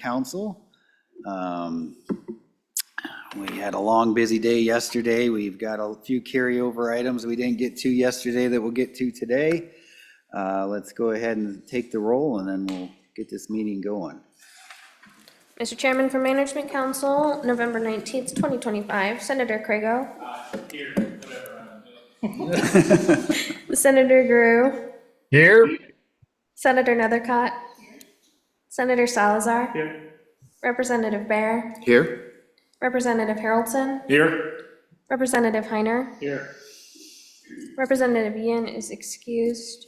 Council. We had a long, busy day yesterday. We've got a few carryover items we didn't get to yesterday that we'll get to today. Let's go ahead and take the roll, and then we'll get this meeting going. Mr. Chairman, for Management Council, November 19th, 2025, Senator Crago. Here, Senator Grew. Here. Senator Nethercott. Senator Salazar. Here. Representative Bear. Here. Representative Haroldson. Here. Representative Heiner. Here. Representative Ian is excused.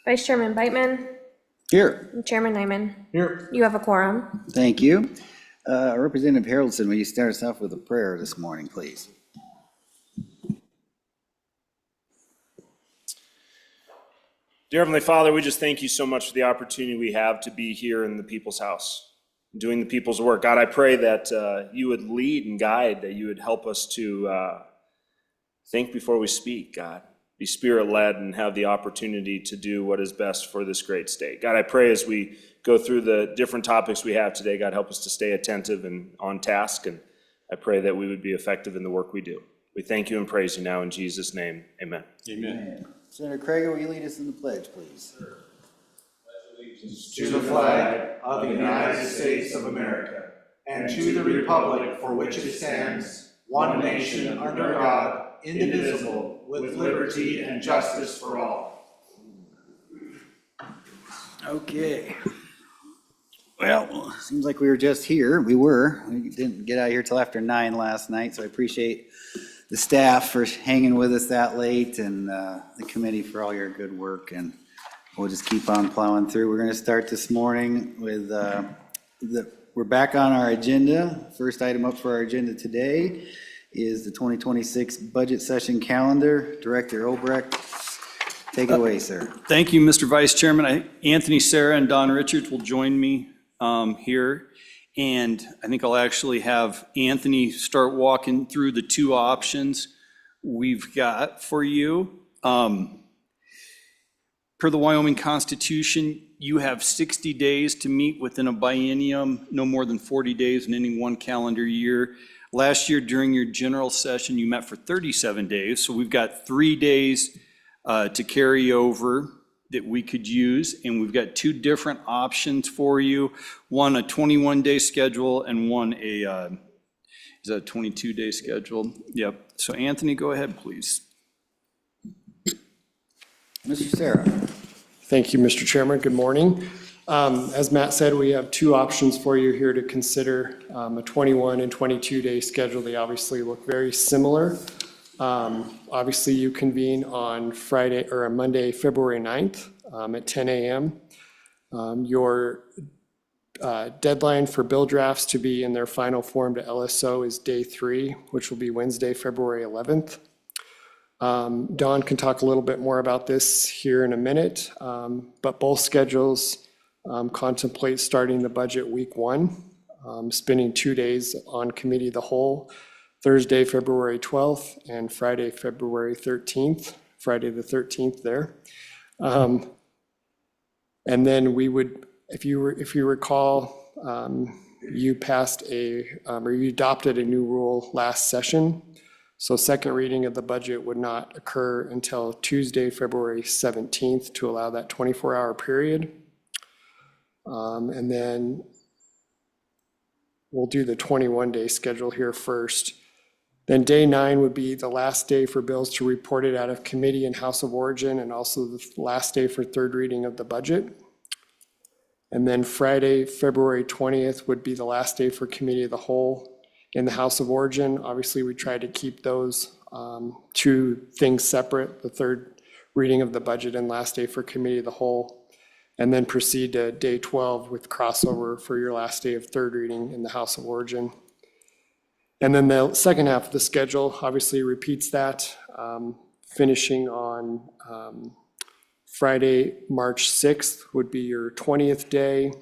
Vice Chairman Beitman. Here. And Chairman Nyman. Here. You have a quorum. Thank you. Representative Haroldson, will you start us off with a prayer this morning, please? Dear Heavenly Father, we just thank you so much for the opportunity we have to be here in the people's house, doing the people's work. God, I pray that you would lead and guide, that you would help us to think before we speak, God. Be Spirit-led and have the opportunity to do what is best for this great state. God, I pray as we go through the different topics we have today, God, help us to stay attentive and on task, and I pray that we would be effective in the work we do. We thank you and praise you now in Jesus' name. Amen. Amen. Senator Crago, will you lead us in the pledge, please? Sure. Pledge allegiance to the flag of the United States of America and to the republic for which it stands, one nation under God, indivisible, with liberty and justice for all. Okay. Well, seems like we were just here. We didn't get out here till after 9 last night, so I appreciate the staff for hanging with us that late, and the committee for all your good work, and we'll just keep on plowing through. We're going to start this morning with we're back on our agenda. First item up for our agenda today is the 2026 budget session calendar. Director Obrecht, take it away, sir. Thank you, Mr. Vice Chairman. Anthony, Sarah, and Don Richards will join me here. And I think I'll actually have Anthony start walking through the two options we've got for you. Per the Wyoming Constitution, you have 60 days to meet within a biennium, no more than 40 days in any one calendar year. Last year, during your general session, you met for 37 days. So we've got 3 days to carry over that we could use, and we've got two different options for you. One, a 21-day schedule, and one is a 22-day schedule. Yep. So Anthony, go ahead, please. Mr. Sarah. Thank you, Mr. Chairman. Good morning. As Matt said, we have two options for you here to consider, a 21 and 22-day schedule. They obviously look very similar. Obviously, you convene on Friday or on Monday, February 9th at 10 a.m. Your deadline for bill drafts to be in their final form to LSO is day 3, which will be Wednesday, February 11th. Don can talk a little bit more about this here in a minute, but both schedules contemplate starting the budget week 1, spending 2 days on committee of the whole, Thursday, February 12th, and Friday, February 13th, Friday the 13th there. And then we would, if you recall, you passed or you adopted a new rule last session. So second reading of the budget would not occur until Tuesday, February 17th to allow that 24-hour period. And then we'll do the 21-day schedule here first. Then day 9 would be the last day for bills to report it out of committee and House of Origin, and also the last day for third reading of the budget. And then Friday, February 20th would be the last day for committee of the whole in the House of Origin. Obviously, we try to keep those two things separate, the third reading of the budget and last day for committee of the whole, and then proceed to day 12 with crossover for your last day of third reading in the House of Origin. And then the second half of the schedule obviously repeats that, finishing on Friday, March 6th would be your 20th day,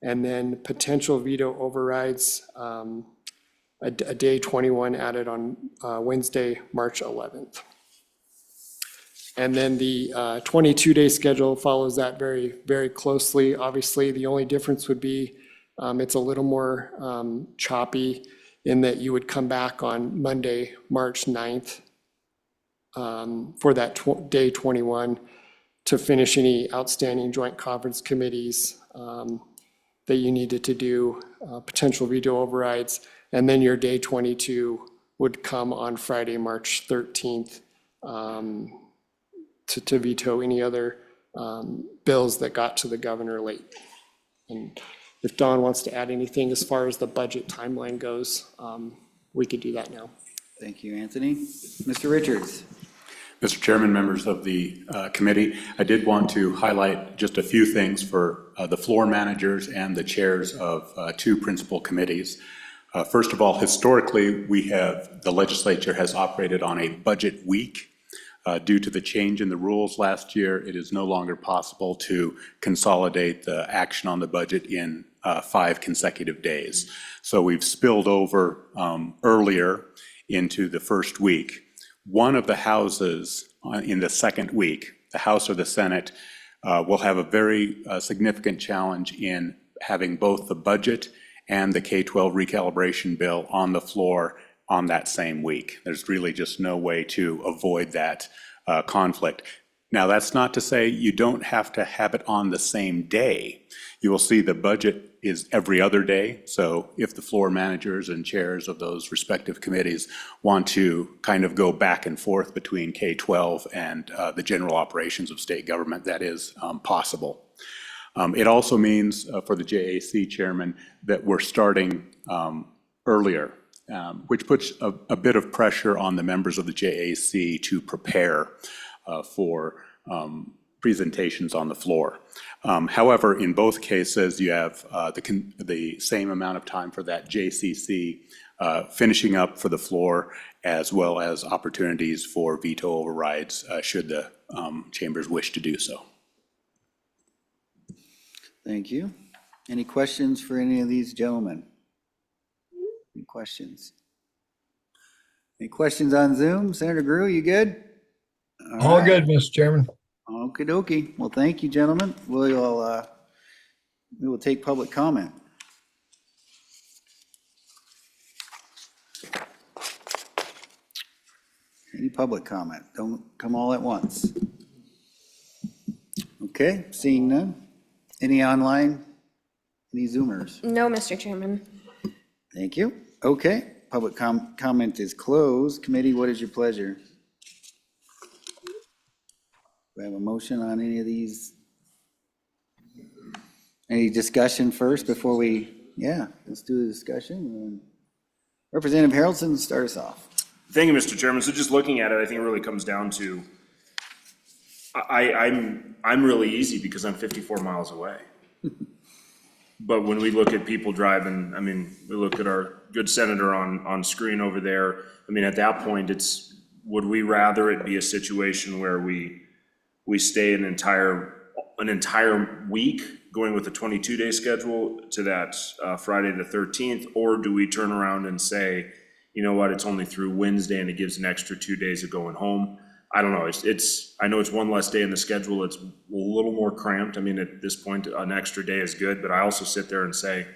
and then potential veto overrides, a day 21 added on Wednesday, March 11th. And then the 22-day schedule follows that very, very closely. Obviously, the only difference would be It's a little more choppy in that you would come back on Monday, March 9th, for that day 21 to finish any outstanding joint conference committees that you needed to do, potential veto overrides, and then your day 22 would come on Friday, March 13th, to veto any other bills that got to the governor late. And if Don wants to add anything as far as the budget timeline goes, we could do that now. Thank you, Anthony. Mr. Richards? Mr. Chairman, members of the committee, I did want to highlight just a few things for the floor managers and the chairs of two principal committees. First of all, historically, the legislature has operated on a budget week. Due to the change in the rules last year, it is no longer possible to consolidate the action on the budget in 5 consecutive days. So we've spilled over earlier into the first week. One of the houses in the second week, the House or the Senate, will have a very significant challenge in having both the budget and the K-12 recalibration bill on the floor on that same week. There's really just no way to avoid that conflict. Now, that's not to say you don't have to have it on the same day. You will see the budget is every other day. So if the floor managers and chairs of those respective committees want to kind of go back and forth between K-12 and the general operations of state government, that is possible. It also means for the JAC chairman that we're starting earlier, which puts a bit of pressure on the members of the JAC to prepare for presentations on the floor. However, in both cases, you have the same amount of time for that JCC finishing up for the floor, as well as opportunities for veto overrides should the chambers wish to do so. Thank you. Any questions for any of these gentlemen? Any questions? Any questions on Zoom? Senator Grew, you good? All right. good, Mr. Chairman. Okie dokie. Well, thank you, gentlemen. We will take public comment. Any public comment? Don't come all at once. Okay, seeing none. Any online? Any Zoomers? No, Mr. Chairman. Thank you. Okay, public comment is closed. Committee, what is your pleasure? Do we have a motion on any of these? Any discussion first before let's do the discussion. Representative Harrelson, start us off. Thank you, Mr. Chairman. So just looking at it, I think it really comes down to, I'm really easy because I'm 54 miles away. But when we look at people driving, I mean, we look at our good senator on screen over there. I mean, at that point, would we rather it be a situation where we stay an entire week going with a 22-day schedule to that Friday the 13th, or do we turn around and say, you know what, it's only through Wednesday and it gives an extra 2 days of going home? I don't know. I know it's one less day in the schedule. It's a little more cramped. I mean, at this point, an extra day is good, but I also sit there and say,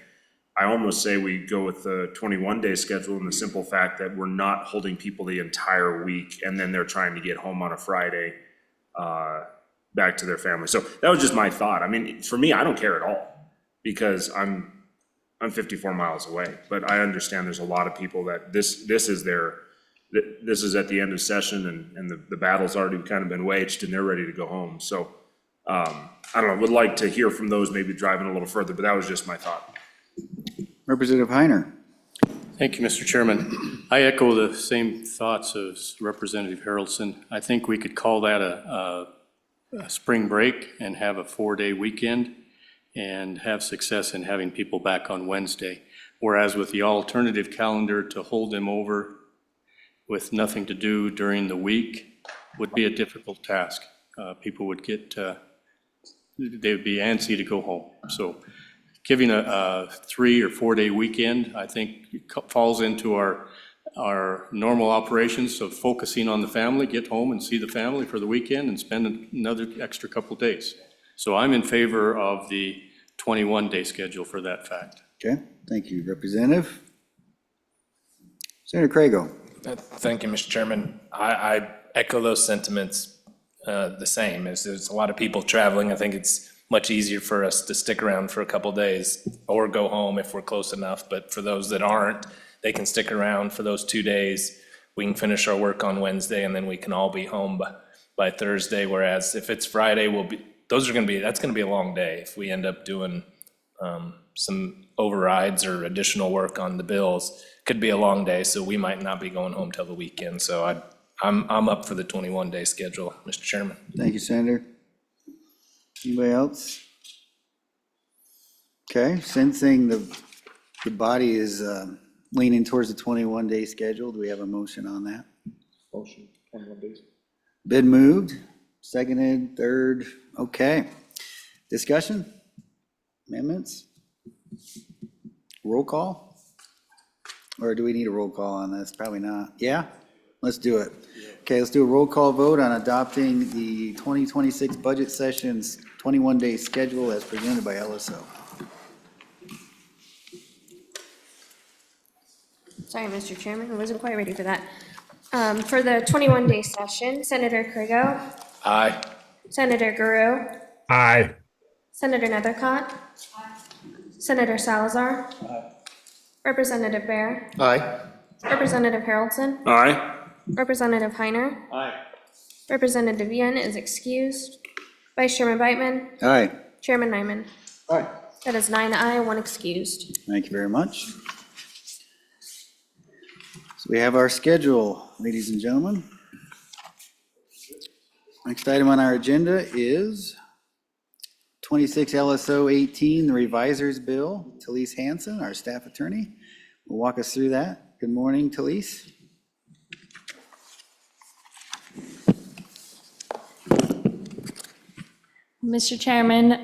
I almost say we go with the 21-day schedule in the simple fact that we're not holding people the entire week and then they're trying to get home on a Friday back to their family. So that was just my thought. I mean, for me, I don't care at all because I'm 54 miles away, but I understand there's a lot of people that this is at the end of session and the battle's already kind of been waged and they're ready to go home. So I don't know, would like to hear from those maybe driving a little further, but that was just my thought. Representative Heiner. Thank you, Mr. Chairman. I echo the same thoughts as Representative Harrelson. I think we could call that a spring break and have a 4-day weekend and have success in having people back on Wednesday. Whereas with the alternative calendar, to hold them over with nothing to do during the week would be a difficult task. People would get, they would be antsy to go home. So giving a 3 or 4-day weekend, I think falls into our normal operations of focusing on the family, get home and see the family for the weekend and spend another extra couple of days. So I'm in favor of the 21-day schedule for that fact. Okay, thank you, Representative. Senator Crago. Thank you, Mr. Chairman. I echo those sentiments the same. As there's a lot of people traveling, I think it's much easier for us to stick around for a couple days or go home if we're close enough. But for those that aren't, they can stick around for those 2 days. We can finish our work on Wednesday and then we can all be home by Thursday. Whereas if it's Friday, that's going to be a long day. If we end up doing some overrides or additional work on the bills, could be a long day, so we might not be going home till the weekend. So I'm up for the 21-day schedule, Mr. Chairman. Thank you, Senator. Anybody else? Okay, sensing the body is leaning towards the 21-day schedule. Do we have a motion on that? Motion, 21 days. Been moved, seconded, third, okay. Discussion? Amendments? Roll call? Or do we need a roll call on this? Probably not. Yeah? Let's do it. Okay, let's do a roll call vote on adopting the 2026 budget session's 21-day schedule as presented by LSO. Sorry, Mr. Chairman, I wasn't quite ready for that. For the 21-day session, Senator Crago, Aye. Senator Guru, Aye. Senator Nethercott, Senator Salazar, Representative Bear, Aye. Representative Harrelson, Aye. Representative Heiner. Representative Yen is excused. Vice Chairman Beitman, Aye, Chairman Nyman. Aye. That is 9 aye, 1 excused. thank you very much. So we have our schedule, ladies and gentlemen. Next item on our agenda is 26 LSO 18, the reviser's bill. Talise Hansen, our staff attorney, will walk us through that. Good morning, Talise. Mr. Chairman,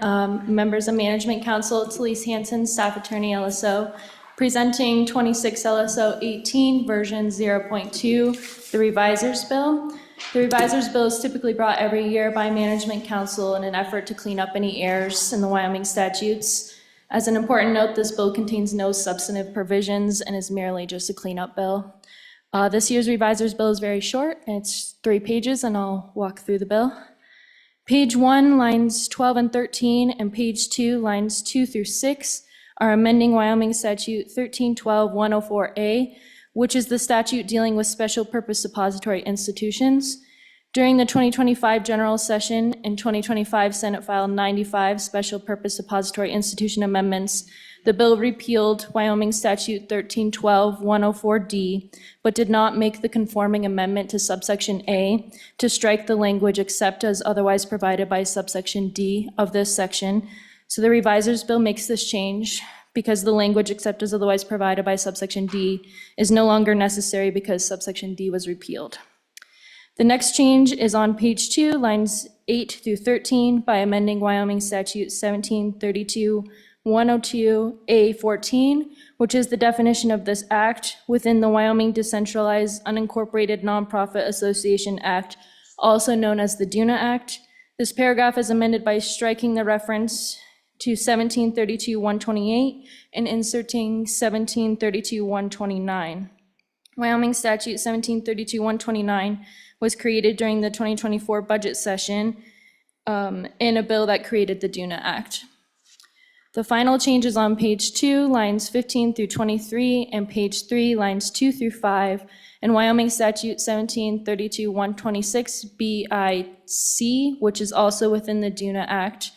members of Management Council, Talise Hansen, Staff Attorney LSO, presenting 26 LSO 18, version 0.2, the reviser's bill. The reviser's bill is typically brought every year by Management Council in an effort to clean up any errors in the Wyoming statutes. As an important note, this bill contains no substantive provisions and is merely just a cleanup bill. This year's reviser's bill is very short, and it's 3 pages, and I'll walk through the bill. Page 1, lines 12 and 13, and page 2, lines 2 through 6, are amending Wyoming Statute 1312-104A, which is the statute dealing with special purpose depository institutions. During the 2025 general session and 2025 Senate File 95 Special Purpose Depository Institution Amendments, the bill repealed Wyoming Statute 1312-104D, but did not make the conforming amendment to subsection A to strike the language except as otherwise provided by subsection D of this section. So the reviser's bill makes this change because the language except as otherwise provided by subsection D is no longer necessary because subsection D was repealed. The next change is on page 2, lines 8 through 13, by amending Wyoming Statute 1732-102A14, which is the definition of this act within the Wyoming Decentralized Unincorporated Nonprofit Association Act, also known as the DUNA Act. This paragraph is amended by striking the reference to 1732-128 and inserting 1732-129. Wyoming Statute 1732-129 was created during the 2024 budget session in a bill that created the DUNA Act. The final changes on page 2, lines 15 through 23, and page 3, lines 2 through 5, and Wyoming Statute 1732-126 BIC, which is also within the DUNA Act.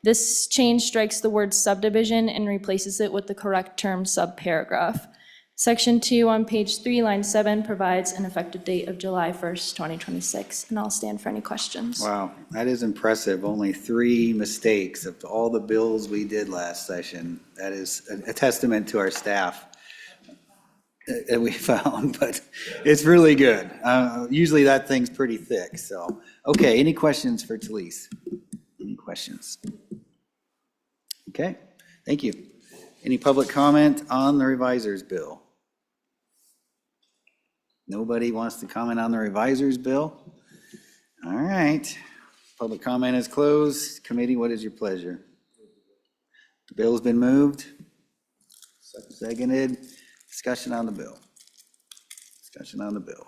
This change strikes the word subdivision and replaces it with the correct term subparagraph. Section 2 on page 3, line 7 provides an effective date of July 1st, 2026, and I'll stand for any questions. Wow, that is impressive. Only 3 mistakes of all the bills we did last session. That is a testament to our staff that we found, but it's really good. Usually that thing's pretty thick, so. Okay, any questions for Talise? Any questions? Okay, thank you. Any public comment on the reviser's bill? Nobody wants to comment on the reviser's bill? All right, public comment is closed. Committee, what is your pleasure? The bill's been moved. Seconded. Discussion on the bill. Discussion on the bill.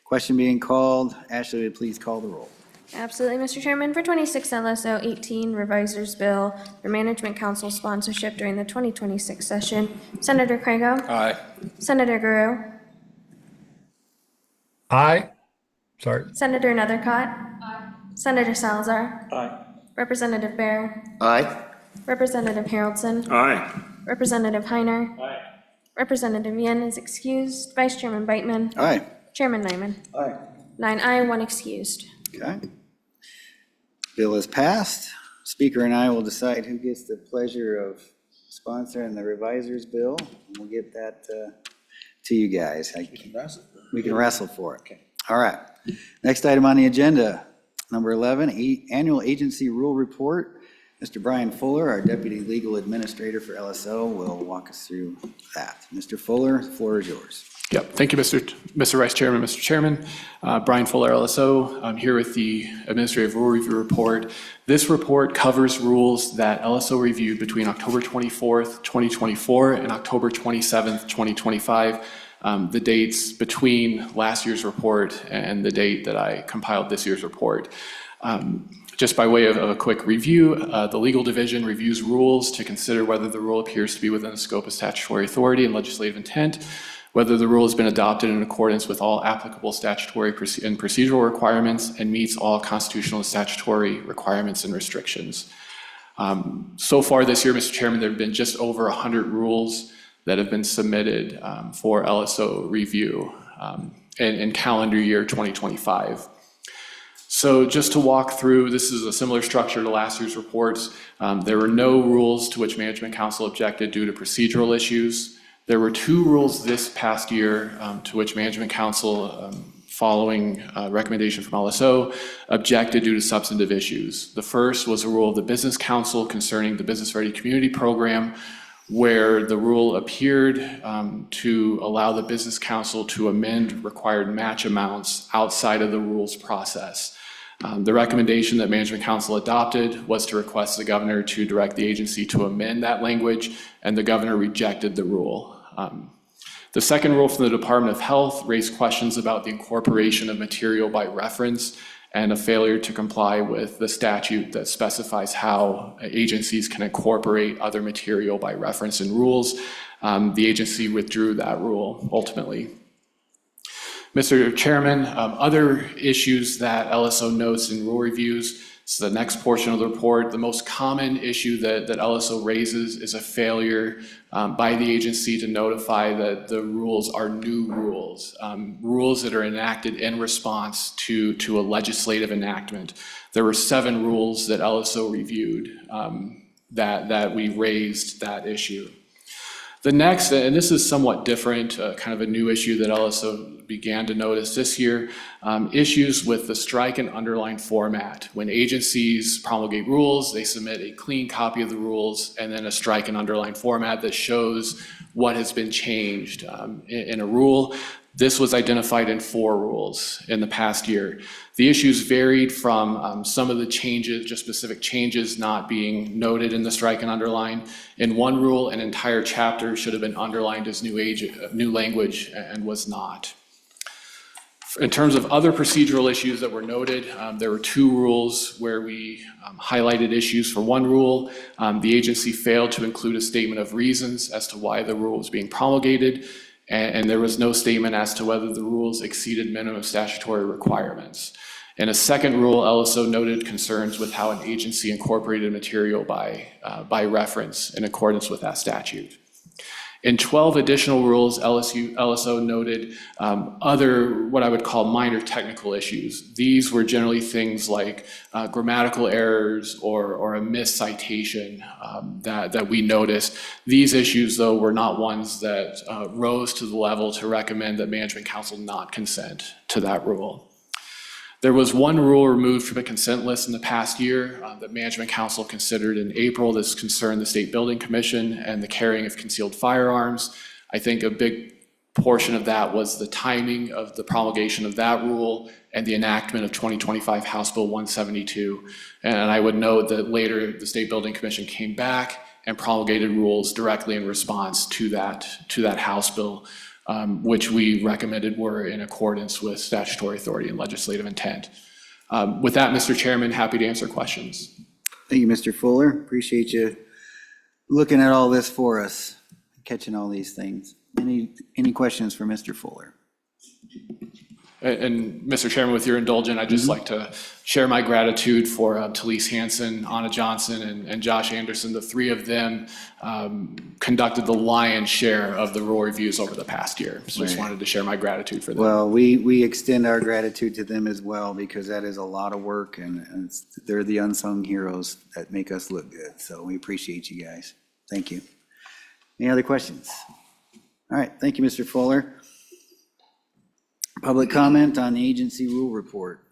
Question being called. Ashley, would you please call the roll? Absolutely, Mr. Chairman. For 26 LSO 18 Revisers Bill for Management Council sponsorship during the 2026 session, Senator Crago? Aye. Senator Guru? Aye. Sorry. Senator Nethercott? Senator Salazar? Representative Bear? Aye. Representative Haroldson? Aye. Representative Heiner? Representative Yen is excused. Vice Chairman Beitman? Aye. Chairman Nyman? Aye. 9 aye, 1 excused. Okay. Bill is passed. Speaker and I will decide who gets the pleasure of sponsoring the reviser's bill. And we'll get that to you guys. We can wrestle for it. All right. Next item on the agenda, number 11, Annual Agency Rule Report. Mr. Brian Fuller, our Deputy Legal Administrator for LSO, will walk us through that. Mr. Fuller, the floor is yours. Yep, thank you, Mr. Vice Chairman. Mr. Chairman, Brian Fuller, LSO. I'm here with the Administrative Rule Review Report. This report covers rules that LSO reviewed between October 24th, 2024 and October 27th, 2025, the dates between last year's report and the date that I compiled this year's report. Just by way of a quick review, the Legal Division reviews rules to consider whether the rule appears to be within the scope of statutory authority and legislative intent, whether the rule has been adopted in accordance with all applicable statutory and procedural requirements and meets all constitutional and statutory requirements and restrictions. So far this year, Mr. Chairman, there have been just over 100 rules that have been submitted for LSO review in calendar year 2025. So just to walk through, this is a similar structure to last year's reports. There were no rules to which Management Council objected due to procedural issues. There were 2 rules this past year to which Management Council, following recommendation from LSO, objected due to substantive issues. The first was a rule of the Business Council concerning the Business Ready Community Program, where the rule appeared to allow the Business Council to amend required match amounts outside of the rules process. The recommendation that Management Council adopted was to request the governor to direct the agency to amend that language, and the governor rejected the rule. The second rule from the Department of Health raised questions about the incorporation of material by reference and a failure to comply with the statute that specifies how agencies can incorporate other material by reference in rules. The agency withdrew that rule ultimately. Mr. Chairman, other issues that LSO notes in rule reviews, this is the next portion of the report. The most common issue that LSO raises is a failure by the agency to notify that the rules are new rules, rules that are enacted in response to a legislative enactment. There were 7 rules that LSO reviewed that we raised that issue. The next, and this is somewhat different, kind of a new issue that LSO began to notice this year, issues with the strike and underline format. When agencies promulgate rules, they submit a clean copy of the rules and then a strike and underline format that shows what has been changed in a rule. This was identified in 4 rules in the past year. The issues varied from some of the changes, just specific changes not being noted in the strike and underline. In one rule, an entire chapter should have been underlined as new language and was not. In terms of other procedural issues that were noted, there were 2 rules where we highlighted issues. For one rule, the agency failed to include a statement of reasons as to why the rule was being promulgated, and there was no statement as to whether the rules exceeded minimum statutory requirements. In a second rule, LSO noted concerns with how an agency incorporated material by reference in accordance with that statute. In 12 additional rules, LSO noted other, what I would call minor technical issues. These were generally things like grammatical errors or a miscitation that we noticed. These issues, though, were not ones that rose to the level to recommend that Management Council not consent to that rule. There was one rule removed from a consent list in the past year that Management Council considered in April. This concerned the State Building Commission and the carrying of concealed firearms. I think a big portion of that was the timing of the promulgation of that rule and the enactment of 2025 House Bill 172. And I would note that later the State Building Commission came back and promulgated rules directly in response to that House bill, which we recommended were in accordance with statutory authority and legislative intent. With that, Mr. Chairman, happy to answer questions. Thank you, Mr. Fuller. Appreciate you looking at all this for us, catching all these things. Any questions for Mr. Fuller? And Mr. Chairman, with your indulgence, I'd just like to share my gratitude for Talise Hansen, Anna Johnson, and Josh Anderson. The three of them conducted the lion's share of the rule reviews over the past year. So just wanted to share my gratitude for them. Well, we extend our gratitude to them as well, because that is a lot of work, and they're the unsung heroes that make us look good. So we appreciate you guys. Thank you. Any other questions? All right, thank you, Mr. Fuller. Public comment on the agency rule report.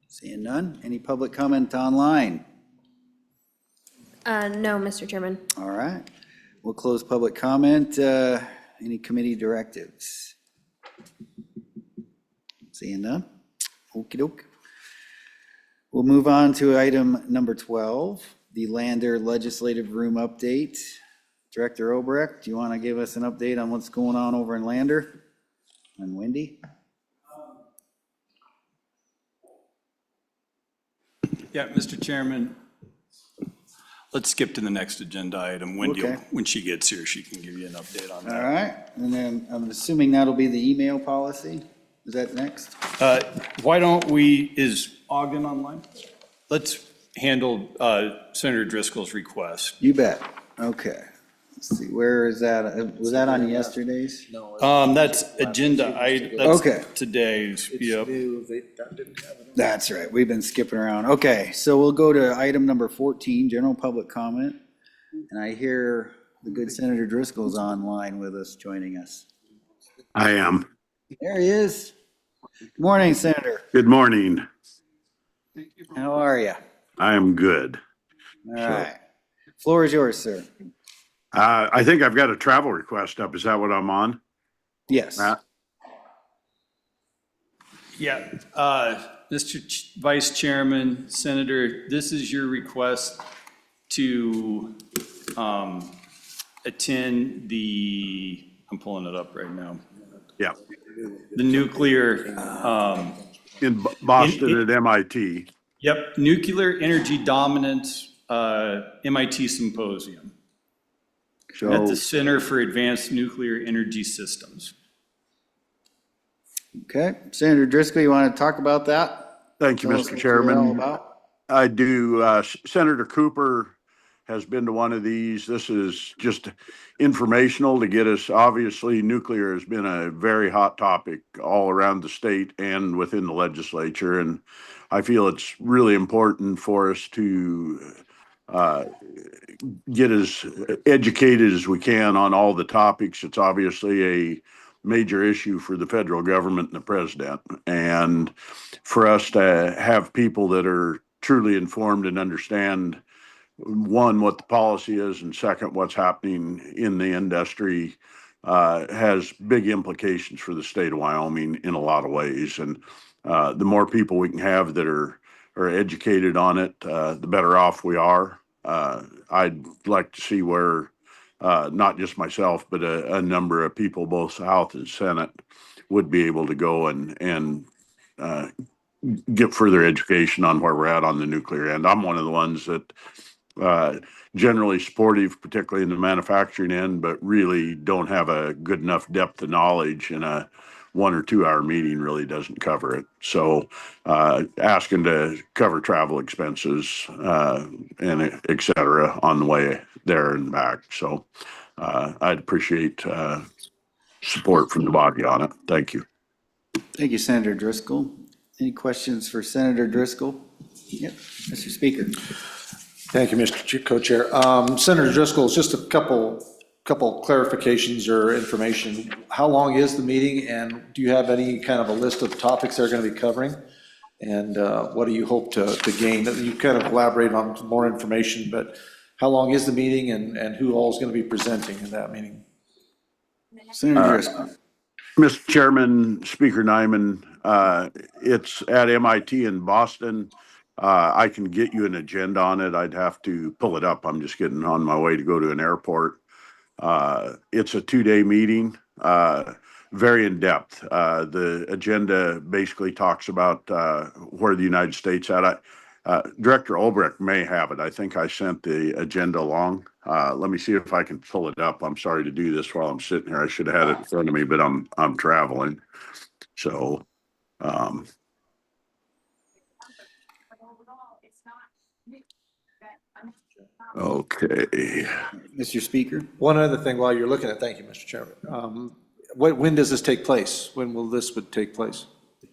Seeing none. Any public comment online? No, Mr. Chairman. All right, we'll close public comment. Any committee directives? Seeing none. Okey doke. We'll move on to item number 12, the Lander Legislative Room update. Director Obrecht, do you want to give us an update on what's going on over in Lander? And Wendy? Yeah, Mr. Chairman, let's skip to the next agenda item. Wendy, Okay. when she gets here, she can give you an update on All that. right, and then I'm assuming that'll be the email policy? Is that next? Why don't we, is Ogden online? Let's handle Senator Driscoll's request. You bet. Okay. Let's see, where is that? Was that on yesterday's? That's agenda, that's Okay. today's, yep. That's right, we've been skipping around. Okay, so we'll go to item number 14, general public comment. And I hear the good Senator Driscoll's online with us, joining us. I am. There he is. Good morning, Senator. Good morning. How are you? I am good. All right. Floor is yours, sir. I think I've got a travel request up. Is that what I'm on? Yes. Matt? Yeah, Mr. Vice Chairman, Senator, this is your request to attend the, I'm pulling it up right now, Yeah. the nuclear, In Boston at MIT. yep, Nuclear Energy Dominance MIT Symposium at the So, Center for Advanced Nuclear Energy Systems. Okay, Senator Driscoll, you want to talk about that? thank you, Tell us Mr. what you're all Chairman. about. I do. Senator Cooper has been to one of these. This is just informational to get us. Obviously, nuclear has been a very hot topic all around the state and within the legislature. And I feel it's really important for us to get as educated as we can on all the topics. It's obviously a major issue for the federal government and the president. And for us to have people that are truly informed and understand, one, what the policy is, and second, what's happening in the industry has big implications for the state of Wyoming in a lot of ways. And the more people we can have that are educated on it, the better off we are. I'd like to see where not just myself, but a number of people, both House and Senate, would be able to go and get further education on where we're at on the nuclear end. I'm one of the ones that generally supportive, particularly in the manufacturing end, but really don't have a good enough depth of knowledge, and a 1 or 2 hour meeting really doesn't cover it. So asking to cover travel expenses and et cetera on the way there and back. So I'd appreciate support from the body on it. Thank you. Thank you, Senator Driscoll. Any questions for Senator Driscoll? Yep, Mr. Speaker. Thank you, Mr. Co-Chair. Senator Driscoll, just a couple clarifications or information. How long is the meeting, and do you have any kind of a list of topics they're going to be covering? And what do you hope to gain? You kind of elaborate on some more information, but how long is the meeting, and who all is going to be presenting in that meeting? Senator Driscoll. Mr. Chairman, Speaker Nyman, it's at MIT in Boston. I can get you an agenda on it. I'd have to pull it up. I'm just getting on my way to go to an airport. It's a 2-day meeting, very in depth. The agenda basically talks about where the United States at. Director Olbrich may have it. I think I sent the agenda along. Let me see if I can pull it up. I'm sorry to do this while I'm sitting here. I should have had it in front of me, but I'm traveling. So, okay. Mr. Speaker? One other thing while you're looking at, thank you, Mr. Chairman. When does this take place? When will this would take place?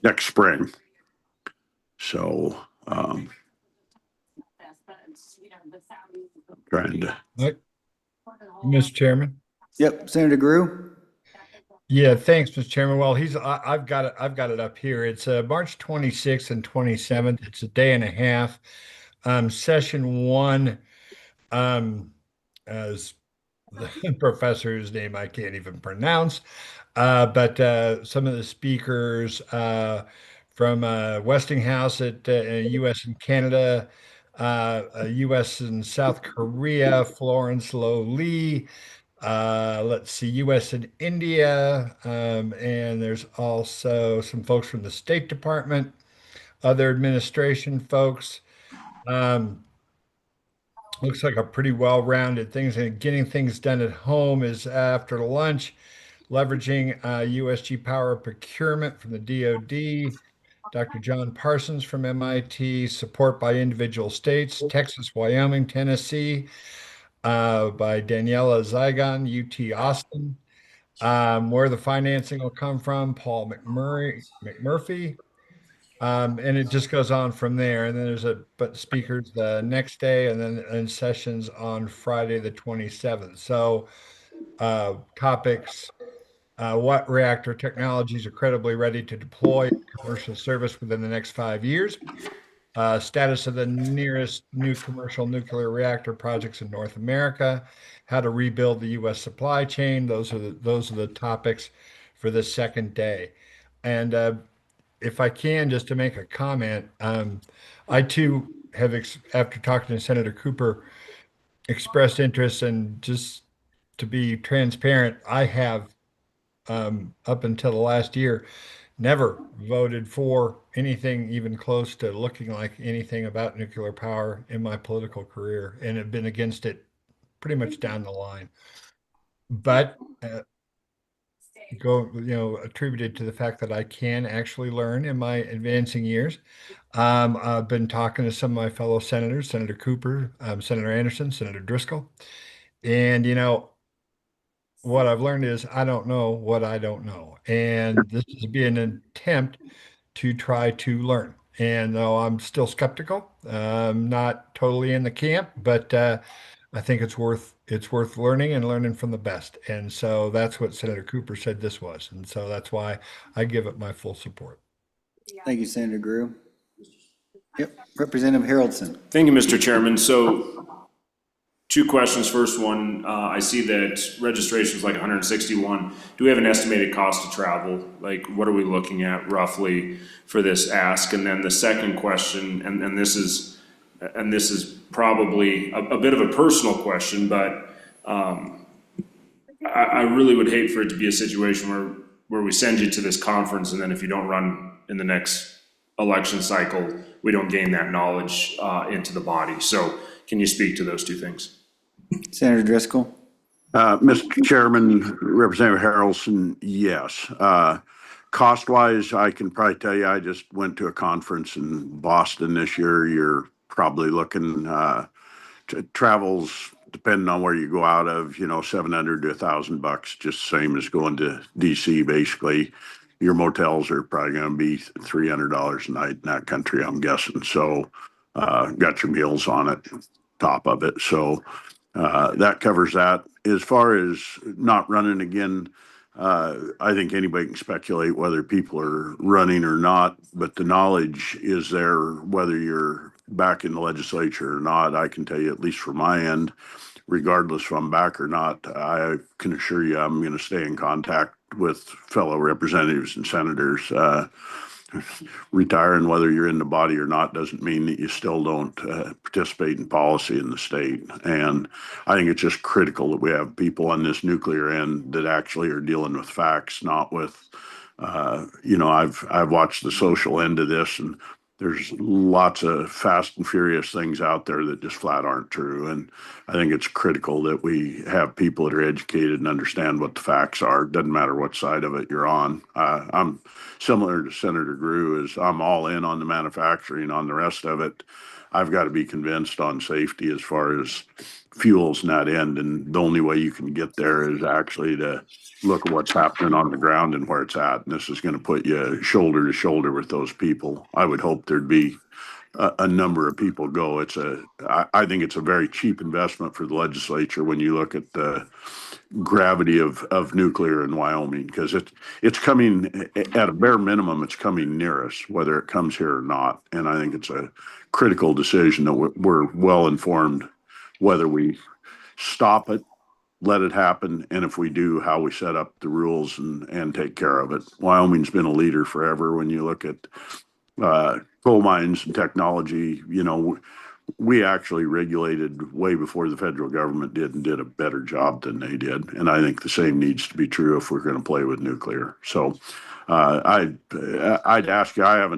Next spring. So, trying to. Mr. Chairman. Yep, Senator Grew? Yeah, thanks, Mr. Chairman. Well, I've got it up here. It's March 26th and 27th. It's a day and a half. Session one, as the professor's name I can't even pronounce, but some of the speakers from Westinghouse at U.S. and Canada, U.S. and South Korea, Florence Low Lee, let's see, U.S. and India, and there's also some folks from the State Department, other administration folks. Looks like a pretty well-rounded things, and getting things done at home is after lunch, leveraging USG power procurement from the DoD. Dr. John Parsons from MIT, support by individual states, Texas, Wyoming, Tennessee, by Daniela Zygon, UT Austin. Where the financing will come from, Paul McMurphy. And it just goes on from there. And then there's speakers the next day, and then sessions on Friday, the 27th. So topics, what reactor technologies are credibly ready to deploy commercial service within the next 5 years? Status of the nearest new commercial nuclear reactor projects in North America, how to rebuild the U.S. supply chain. Those are the topics for the second day. And if I can, just to make a comment, I too have, after talking to Senator Cooper, expressed interest, and just to be transparent, I have, up until the last year, never voted for anything even close to looking like anything about nuclear power in my political career, and have been against it pretty much down the line. But attributed to the fact that I can actually learn in my advancing years. I've been talking to some of my fellow senators, Senator Cooper, Senator Anderson, Senator Driscoll, and what I've learned is I don't know what I don't know. And this is being an attempt to try to learn. And though I'm still skeptical, I'm not totally in the camp, but I think it's worth learning, and learning from the best. And so that's what Senator Cooper said this was. And so that's why I give it my full support. Thank you, Senator Grew. Yep, Representative Haroldson. Thank you, Mr. Chairman. So two questions. First one, I see that registration is like 161. Do we have an estimated cost to travel? Like, what are we looking at roughly for this ask? And then the second question, and this is probably a bit of a personal question, but I really would hate for it to be a situation where we send you to this conference, and then if you don't run in the next election cycle, we don't gain that knowledge into the body. So can you speak to those two things? Senator Driscoll. Mr. Chairman, Representative Harrelson, yes. Cost-wise, I can probably tell you, I just went to a conference in Boston this year. You're probably looking, travels, depending on where you go out of, $700 to $1,000, just same as going to DC, basically. Your motels are probably going to be $300 a night in that country, I'm guessing. So, got your meals on it, top of it. So, that covers that. As far as not running again, I think anybody can speculate whether people are running or not, but the knowledge is there, whether you're back in the legislature or not. I can tell you, at least from my end, regardless if I'm back or not, I can assure you I'm going to stay in contact with fellow representatives and senators. retiring, whether you're in the body or not, doesn't mean that you still don't participate in policy in the state. And I think it's just critical that we have people on this nuclear end that actually are dealing with facts, not with, I've watched the social end of this, and there's lots of fast and furious things out there that just flat aren't true. And I think it's critical that we have people that are educated and understand what the facts are. Doesn't matter what side of it you're on. I'm similar to Senator Grew, is I'm all in on the manufacturing. On the rest of it, I've got to be convinced on safety as far as fuels and that end. And the only way you can get there is actually to look at what's happening on the ground and where it's at. And this is going to put you shoulder to shoulder with those people. I would hope there'd be a number of people go. I think it's a very cheap investment for the legislature when you look at the gravity of nuclear in Wyoming, because it's coming at a bare minimum, it's coming near us, whether it comes here or not. And I think it's a critical decision that we're well informed whether we stop it, let it happen, and if we do, how we set up the rules and take care of it. Wyoming's been a leader forever. When you look at coal mines and technology, we actually regulated way before the federal government did, and did a better job than they did. And I think the same needs to be true if we're going to play with nuclear. So I'd ask you, I've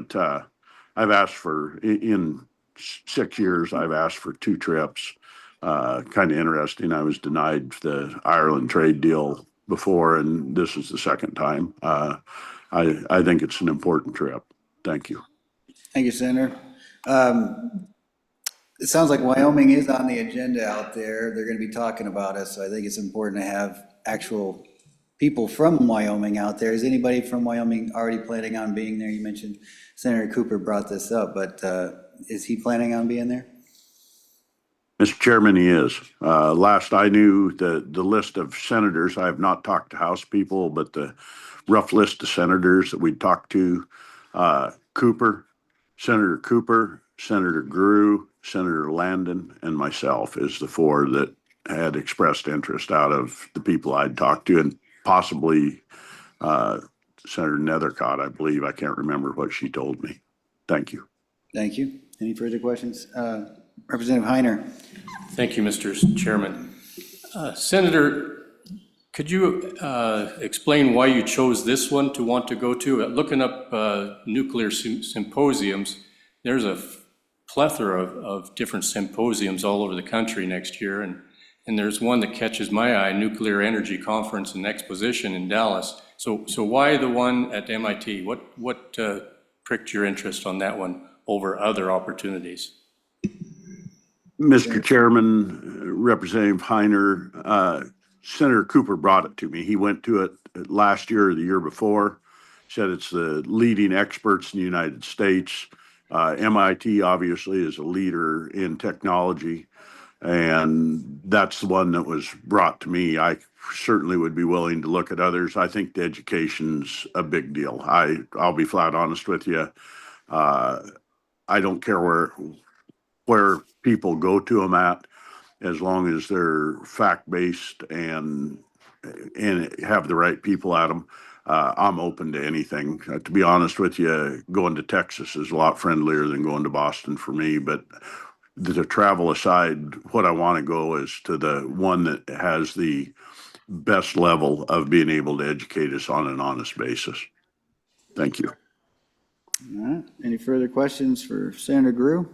asked for, in 6 years, I've asked for 2 trips. Kind of interesting. I was denied the Ireland trade deal before, and this is the second time. I think it's an important trip. Thank you. Thank you, Senator. It sounds like Wyoming is on the agenda out there. They're going to be talking about us, so I think it's important to have actual people from Wyoming out there. Is anybody from Wyoming already planning on being there? You mentioned Senator Cooper brought this up, but is he planning on being there? Mr. Chairman, he is. Last I knew, the list of senators, I have not talked to House people, but the rough list of senators that we talked to, Senator Cooper, Senator Grew, Senator Landon, and myself is the 4 that had expressed interest out of the people I'd talked to, and possibly Senator Nethercott, I believe. I can't remember what she told me. Thank you. Thank you. Any further questions? Representative Heiner. Thank you, Mr. Chairman. Senator, could you explain why you chose this one to want to go to? Looking up nuclear symposiums, there's a plethora of different symposiums all over the country next year, and there's one that catches my eye, Nuclear Energy Conference and Exposition in Dallas. So why the one at MIT? What pricked your interest on that one over other opportunities? Mr. Chairman, Representative Heiner, Senator Cooper brought it to me. He went to it last year or the year before, said it's the leading experts in the United States. MIT obviously is a leader in technology, and that's the one that was brought to me. I certainly would be willing to look at others. I think the education's a big deal. I'll be flat honest with you. I don't care where people go to them at, as long as they're fact-based and have the right people at them. I'm open to anything. To be honest with you, going to Texas is a lot friendlier than going to Boston for me. But the travel aside, what I want to go is to the one that has the best level of being able to educate us on an honest basis. Thank you. All right. Any further questions for Senator Grew?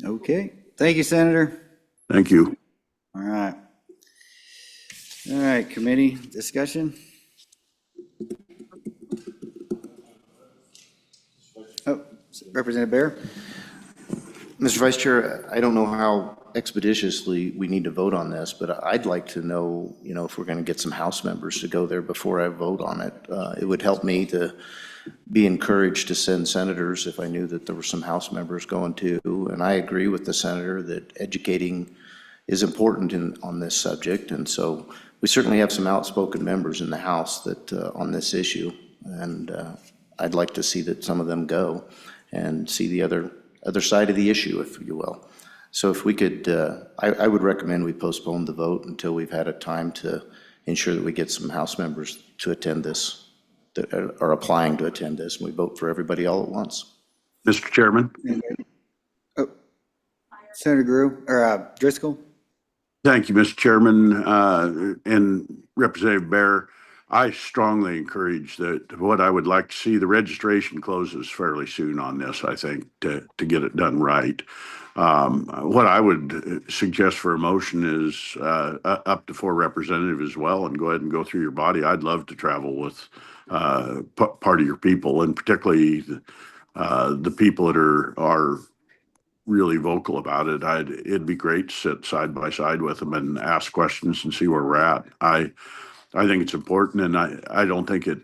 Okay. Thank you, Senator. Thank you. All right. All right, committee discussion. Oh, Representative Bear. Mr. Vice Chair, I don't know how expeditiously we need to vote on this, but I'd like to know, if we're going to get some House members to go there before I vote on it. It would help me to be encouraged to send senators if I knew that there were some House members going too. And I agree with the senator that educating is important on this subject. And so we certainly have some outspoken members in the House that on this issue. And I'd like to see that some of them go and see the other side of the issue, if you will. So if we could, I would recommend we postpone the vote until we've had a time to ensure that we get some House members to attend this. that are applying to attend this, and we vote for everybody all at once. Mr. Chairman? Senator Driscoll? Thank you, Mr. Chairman, and Representative Bear. I strongly encourage that what I would like to see, the registration closes fairly soon on this, I think, to get it done right. What I would suggest for a motion is up to 4 representatives as well, and go ahead and go through your body. I'd love to travel with part of your people, and particularly the people that are really vocal about it. It'd be great to sit side by side with them and ask questions and see where we're at. I think it's important, and I don't think it.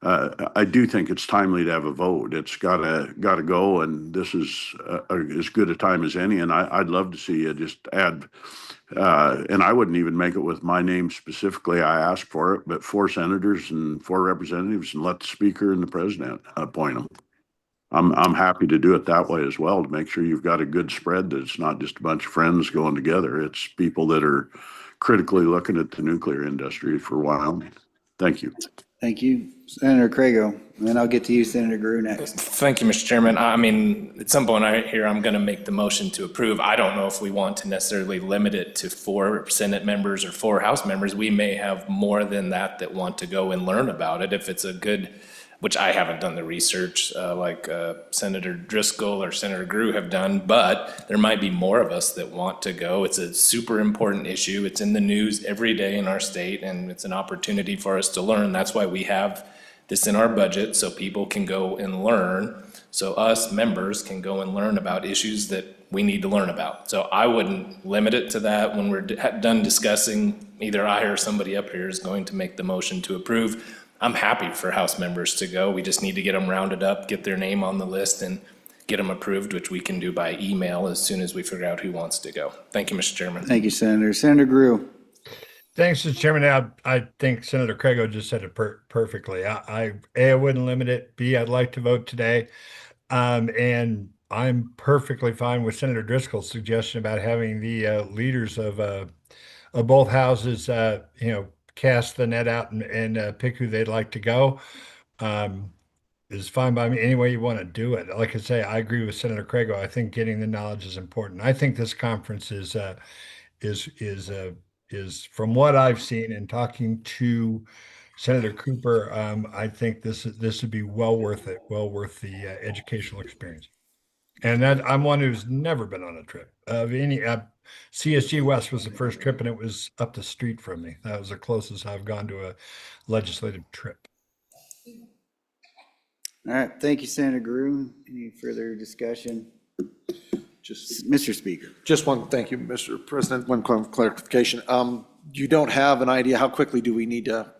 I do think it's timely to have a vote. It's gotta go, and this is as good a time as any. And I'd love to see you just add. And I wouldn't even make it with my name specifically. I asked for it, but 4 senators and 4 representatives, and let the speaker and the president appoint them. I'm happy to do it that way as well, to make sure you've got a good spread, that it's not just a bunch of friends going together. It's people that are critically looking at the nuclear industry for Wyoming. Thank you. Thank you. Senator Crago, and then I'll get to you, Senator Grew, next. Thank you, Mr. Chairman. I mean, at some point here, I'm going to make the motion to approve. I don't know if we want to necessarily limit it to 4 Senate members or 4 House members. We may have more than that want to go and learn about it. If it's a good, which I haven't done the research like Senator Driscoll or Senator Grew have done, but there might be more of us that want to go. It's a super important issue. It's in the news every day in our state, and it's an opportunity for us to learn. That's why we have this in our budget, so people can go and learn. So us members can go and learn about issues that we need to learn about. So I wouldn't limit it to that. When we're done discussing, either I or somebody up here is going to make the motion to approve. I'm happy for House members to go. We just need to get them rounded up, get their name on the list, and get them approved, which we can do by email as soon as we figure out who wants to go. Thank you, Mr. Chairman. Thank you, Senator. Senator Grew. Thanks, Mr. Chairman. I think Senator Crago just said it perfectly. A, I wouldn't limit it. B, I'd like to vote today. And I'm perfectly fine with Senator Driscoll's suggestion about having the leaders of both houses, cast the net out and pick who they'd like to go. Is fine by me. Any way you want to do it. Like I say, I agree with Senator Crago. I think getting the knowledge is important. I think this conference is from what I've seen and talking to Senator Cooper, I think this would be well worth it, well worth the educational experience. And that I'm one who's never been on a trip of any. CSG West was the first trip, and it was up the street from me. That was the closest I've gone to a legislative trip. All right. Thank you, Senator Grew. Any further discussion? Just Mr. Speaker. Just one, thank you, Mr. President, one clarification. You don't have an idea, how quickly do we need to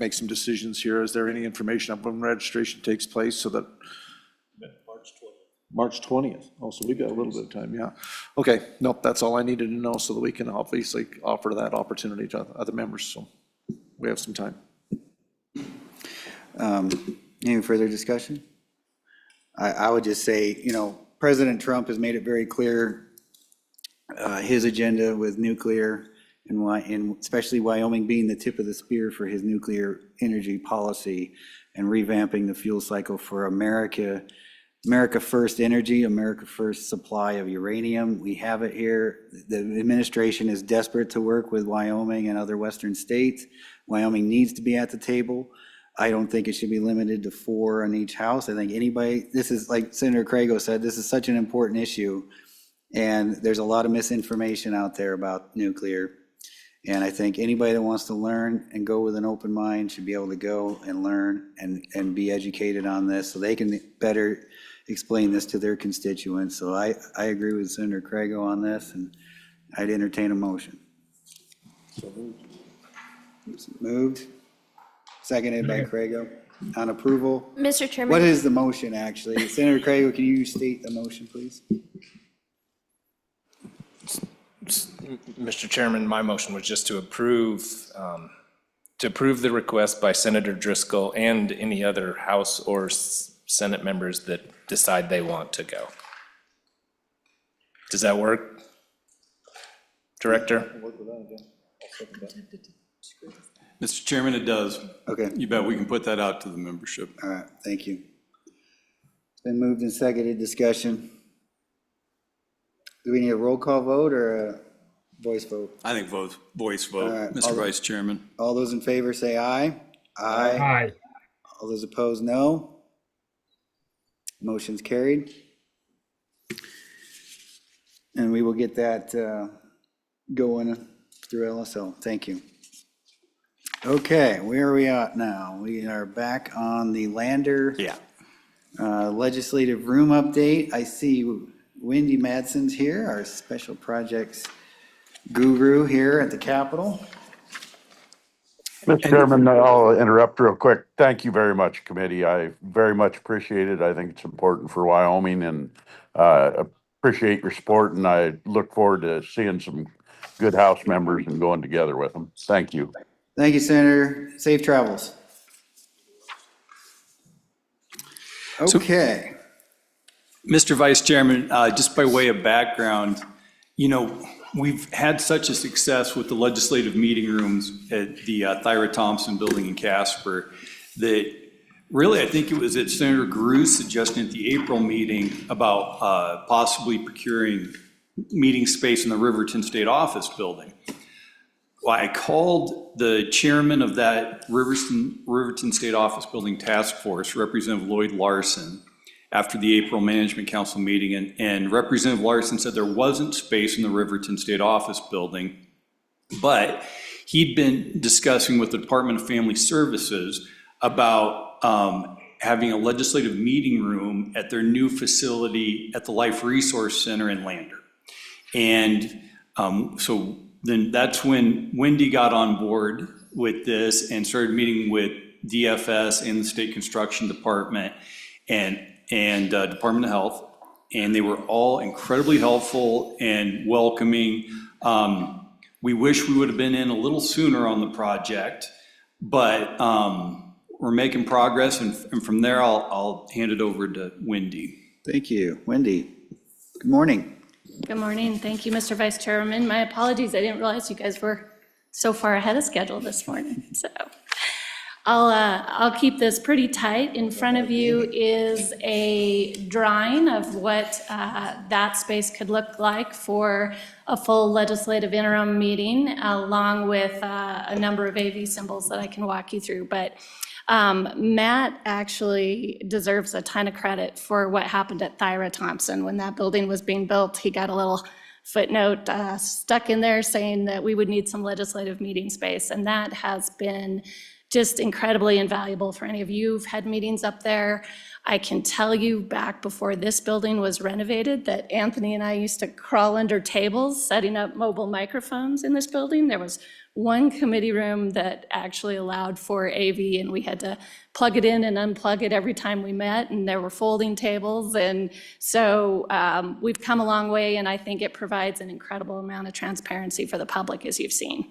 make some decisions here? Is there any information on when registration takes place so that? March 20th. Oh, so we got a little bit of time, yeah. Okay, nope, that's all I needed to know so that we can obviously offer that opportunity to other members, so we have some time. Any further discussion? I would just say, President Trump has made it very clear his agenda with nuclear and especially Wyoming being the tip of the spear for his nuclear energy policy and revamping the fuel cycle for America first energy, America first supply of uranium. We have it here. The administration is desperate to work with Wyoming and other Western states. Wyoming needs to be at the table. I don't think it should be limited to 4 on each house. I think anybody, this is like Senator Crago said, this is such an important issue. And there's a lot of misinformation out there about nuclear. And I think anybody that wants to learn and go with an open mind should be able to go and learn and be educated on this so they can better explain this to their constituents. So I agree with Senator Crago on this, and I'd entertain a motion. Moved. Seconded by Crago on approval. Mr. Chairman. What is the motion, actually? Senator Crago, can you state the motion, please? Mr. Chairman, my motion was just to approve the request by Senator Driscoll and any other House or Senate members that decide they want to go. Does that work, Director? Mr. Chairman, it does. Okay, You bet we can put that out to the membership. all right, thank you. It's been moved and seconded, discussion. Do we need a roll call vote or a voice vote? I think voice All vote, right, Mr. Vice Chairman. All those in favor say aye. Aye. Aye. All those opposed, no. Motion's carried. And we will get that going through LSO. Thank you. Okay, where are we at now? We are back on the Lander Yeah. legislative room update. I see Wendy Madsen's here, our special projects guru here at the Capitol. Mr. Chairman, I'll interrupt real quick. Thank you very much, committee. I very much appreciate it. I think it's important for Wyoming and appreciate your support, and I look forward to seeing some good House members and going together with them. Thank you. Thank you, Senator. Safe travels. Okay. Mr. Vice Chairman, just by way of background, you know, we've had such a success with the legislative meeting rooms at the Thyra Thompson Building in Casper that really, I think it was at Senator Gru's suggestion at the April meeting about possibly procuring meeting space in the Riverton State Office Building. Well, I called the chairman of that Riverton State Office Building Task Force, Representative Lloyd Larson, after the April Management Council meeting, and Representative Larson said there wasn't space in the Riverton State Office Building, but he'd been discussing with the Department of Family Services about having a legislative meeting room at their new facility at the Life Resource Center in Lander. And so then that's when Wendy got on board with this and started meeting with DFS and the State Construction Department and Department of Health, and they were all incredibly helpful and welcoming. We wish we would have been in a little sooner on the project, but we're making progress, and from there, I'll hand it over to Wendy. Thank you. Wendy, good morning. Good morning. Thank you, Mr. Vice Chairman. My apologies. I didn't realize you guys were so far ahead of schedule this morning. So I'll keep this pretty tight. In front of you is a drawing of what that space could look like for a full legislative interim meeting, along with a number of AV symbols that I can walk you through. But Matt actually deserves a ton of credit for what happened at Thyra Thompson. When that building was being built, he got a little footnote stuck in there saying that we would need some legislative meeting space, and that has been just incredibly invaluable for any of you who've had meetings up there. I can tell you back before this building was renovated that Anthony and I used to crawl under tables setting up mobile microphones in this building. There was one committee room that actually allowed for AV, and we had to plug it in and unplug it every time we met, and there were folding tables. And so we've come a long way, and I think it provides an incredible amount of transparency for the public, as you've seen.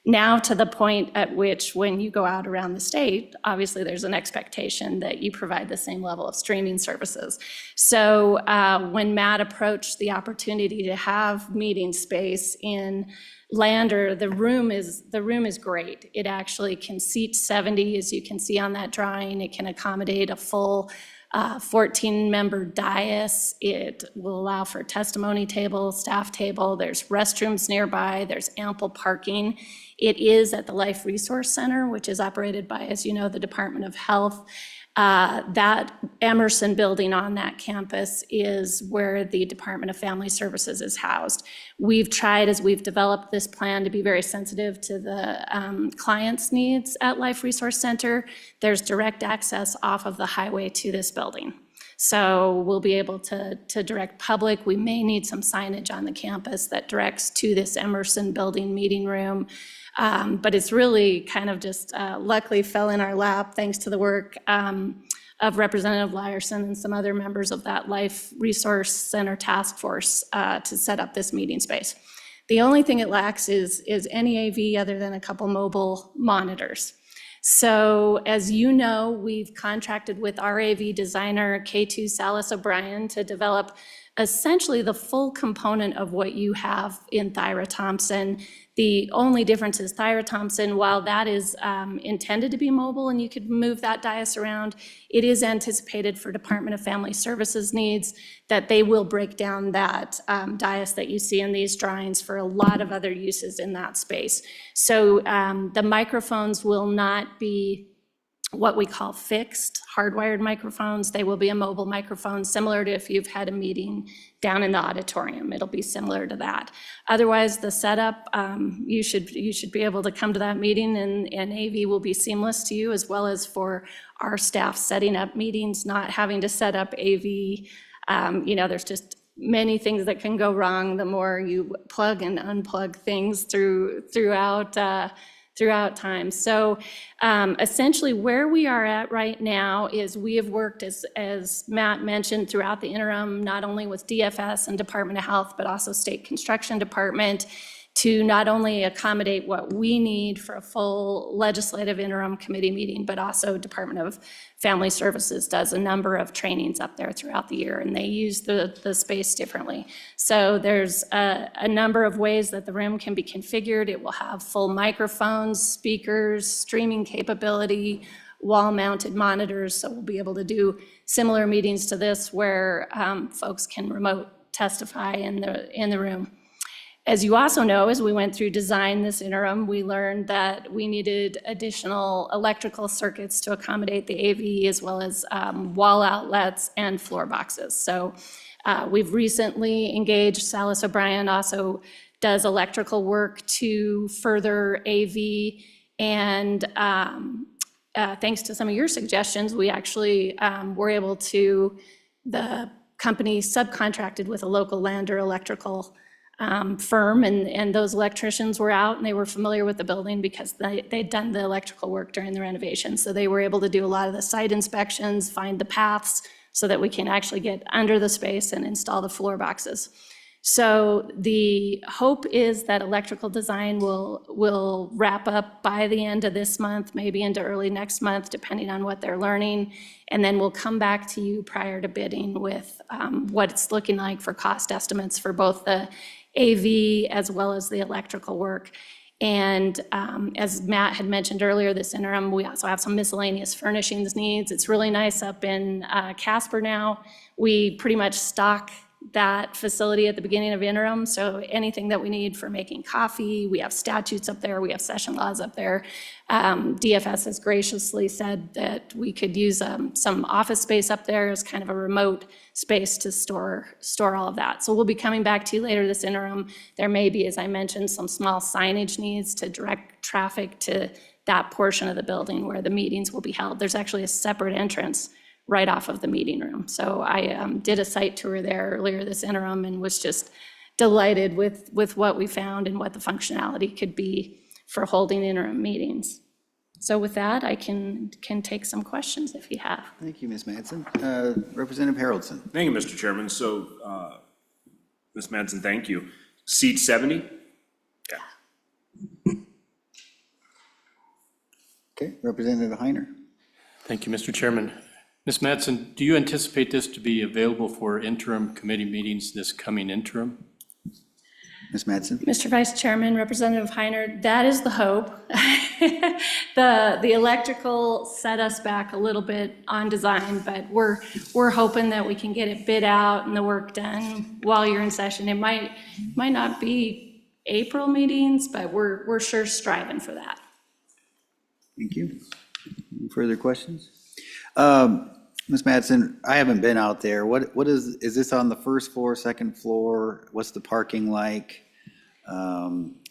Now to the point at which when you go out around the state, obviously there's an expectation that you provide the same level of streaming services. So when Matt approached the opportunity to have meeting space in Lander, the room is great. It actually can seat 70, as you can see on that drawing. It can accommodate a full 14-member dais. It will allow for testimony table, staff table. There's restrooms nearby. There's ample parking. It is at the Life Resource Center, which is operated by, as you know, the Department of Health. That Emerson building on that campus is where the Department of Family Services is housed. We've tried, as we've developed this plan, to be very sensitive to the client's needs at Life Resource Center. There's direct access off of the highway to this building. So we'll be able to direct public. We may need some signage on the campus that directs to this Emerson building meeting room. But it's really kind of just luckily fell in our lap thanks to the work of Representative Lyerson and some other members of that Life Resource Center task force to set up this meeting space. The only thing it lacks is any AV other than a couple mobile monitors. So as you know, we've contracted with our AV designer, K2 Salas O'Brien, to develop essentially the full component of what you have in Thyra Thompson. The only difference is Thyra Thompson, while that is intended to be mobile and you could move that dais around, it is anticipated for Department of Family Services needs that they will break down that dais that you see in these drawings for a lot of other uses in that space. So the microphones will not be what we call fixed, hardwired microphones. They will be a mobile microphone, similar to if you've had a meeting down in the auditorium. It'll be similar to that. Otherwise, the setup, you should be able to come to that meeting, and AV will be seamless to you, as well as for our staff setting up meetings, not having to set up AV. There's just many things that can go wrong the more you plug and unplug things throughout time. So essentially where we are at right now is we have worked, as Matt mentioned, throughout the interim, not only with DFS and Department of Health, but also State Construction Department, to not only accommodate what we need for a full legislative interim committee meeting, but also Department of Family Services does a number of trainings up there throughout the year, and they use the space differently. So there's a number of ways that the room can be configured. It will have full microphones, speakers, streaming capability, wall-mounted monitors, so we'll be able to do similar meetings to this where folks can remote testify in the room. As you also know, as we went through design this interim, we learned that we needed additional electrical circuits to accommodate the AV, as well as wall outlets and floor boxes. So we've recently engaged Salas O'Brien, also does electrical work to further AV, and thanks to some of your suggestions, we actually were able to, the company subcontracted with a local Lander electrical firm, and those electricians were out and they were familiar with the building because they'd done the electrical work during the renovation. So they were able to do a lot of the site inspections, find the paths so that we can actually get under the space and install the floor boxes. So the hope is that electrical design will wrap up by the end of this month, maybe into early next month, depending on what they're learning. And then we'll come back to you prior to bidding with what it's looking like for cost estimates for both the AV as well as the electrical work. And as Matt had mentioned earlier, this interim, we also have some miscellaneous furnishings needs. It's really nice up in Casper now. We pretty much stock that facility at the beginning of interim, so anything that we need for making coffee, we have statutes up there, we have session laws up there. DFS has graciously said that we could use some office space up there as kind of a remote space to store all of that. So we'll be coming back to you later this interim. There may be, as I mentioned, some small signage needs to direct traffic to that portion of the building where the meetings will be held. There's actually a separate entrance right off of the meeting room. So I did a site tour there earlier this interim and was just delighted with what we found and what the functionality could be for holding interim meetings. So with that, I can take some questions if you have. Thank you, Ms. Madsen. Representative Haroldson. Thank you, Mr. Chairman. So, Ms. Madsen, thank you. Seat 70? Yeah. Okay, Representative Heiner. Thank you, Mr. Chairman. Ms. Madsen, do you anticipate this to be available for interim committee meetings this coming interim? Ms. Madsen. Mr. Vice Chairman, Representative Heiner, that is the hope. The electrical set us back a little bit on design, but we're hoping that we can get it bid out and the work done while you're in session. It might not be April meetings, but we're sure striving for that. Thank you. Any further questions? Ms. Madsen, I haven't been out there. What is this on the first floor, second floor? What's the parking like?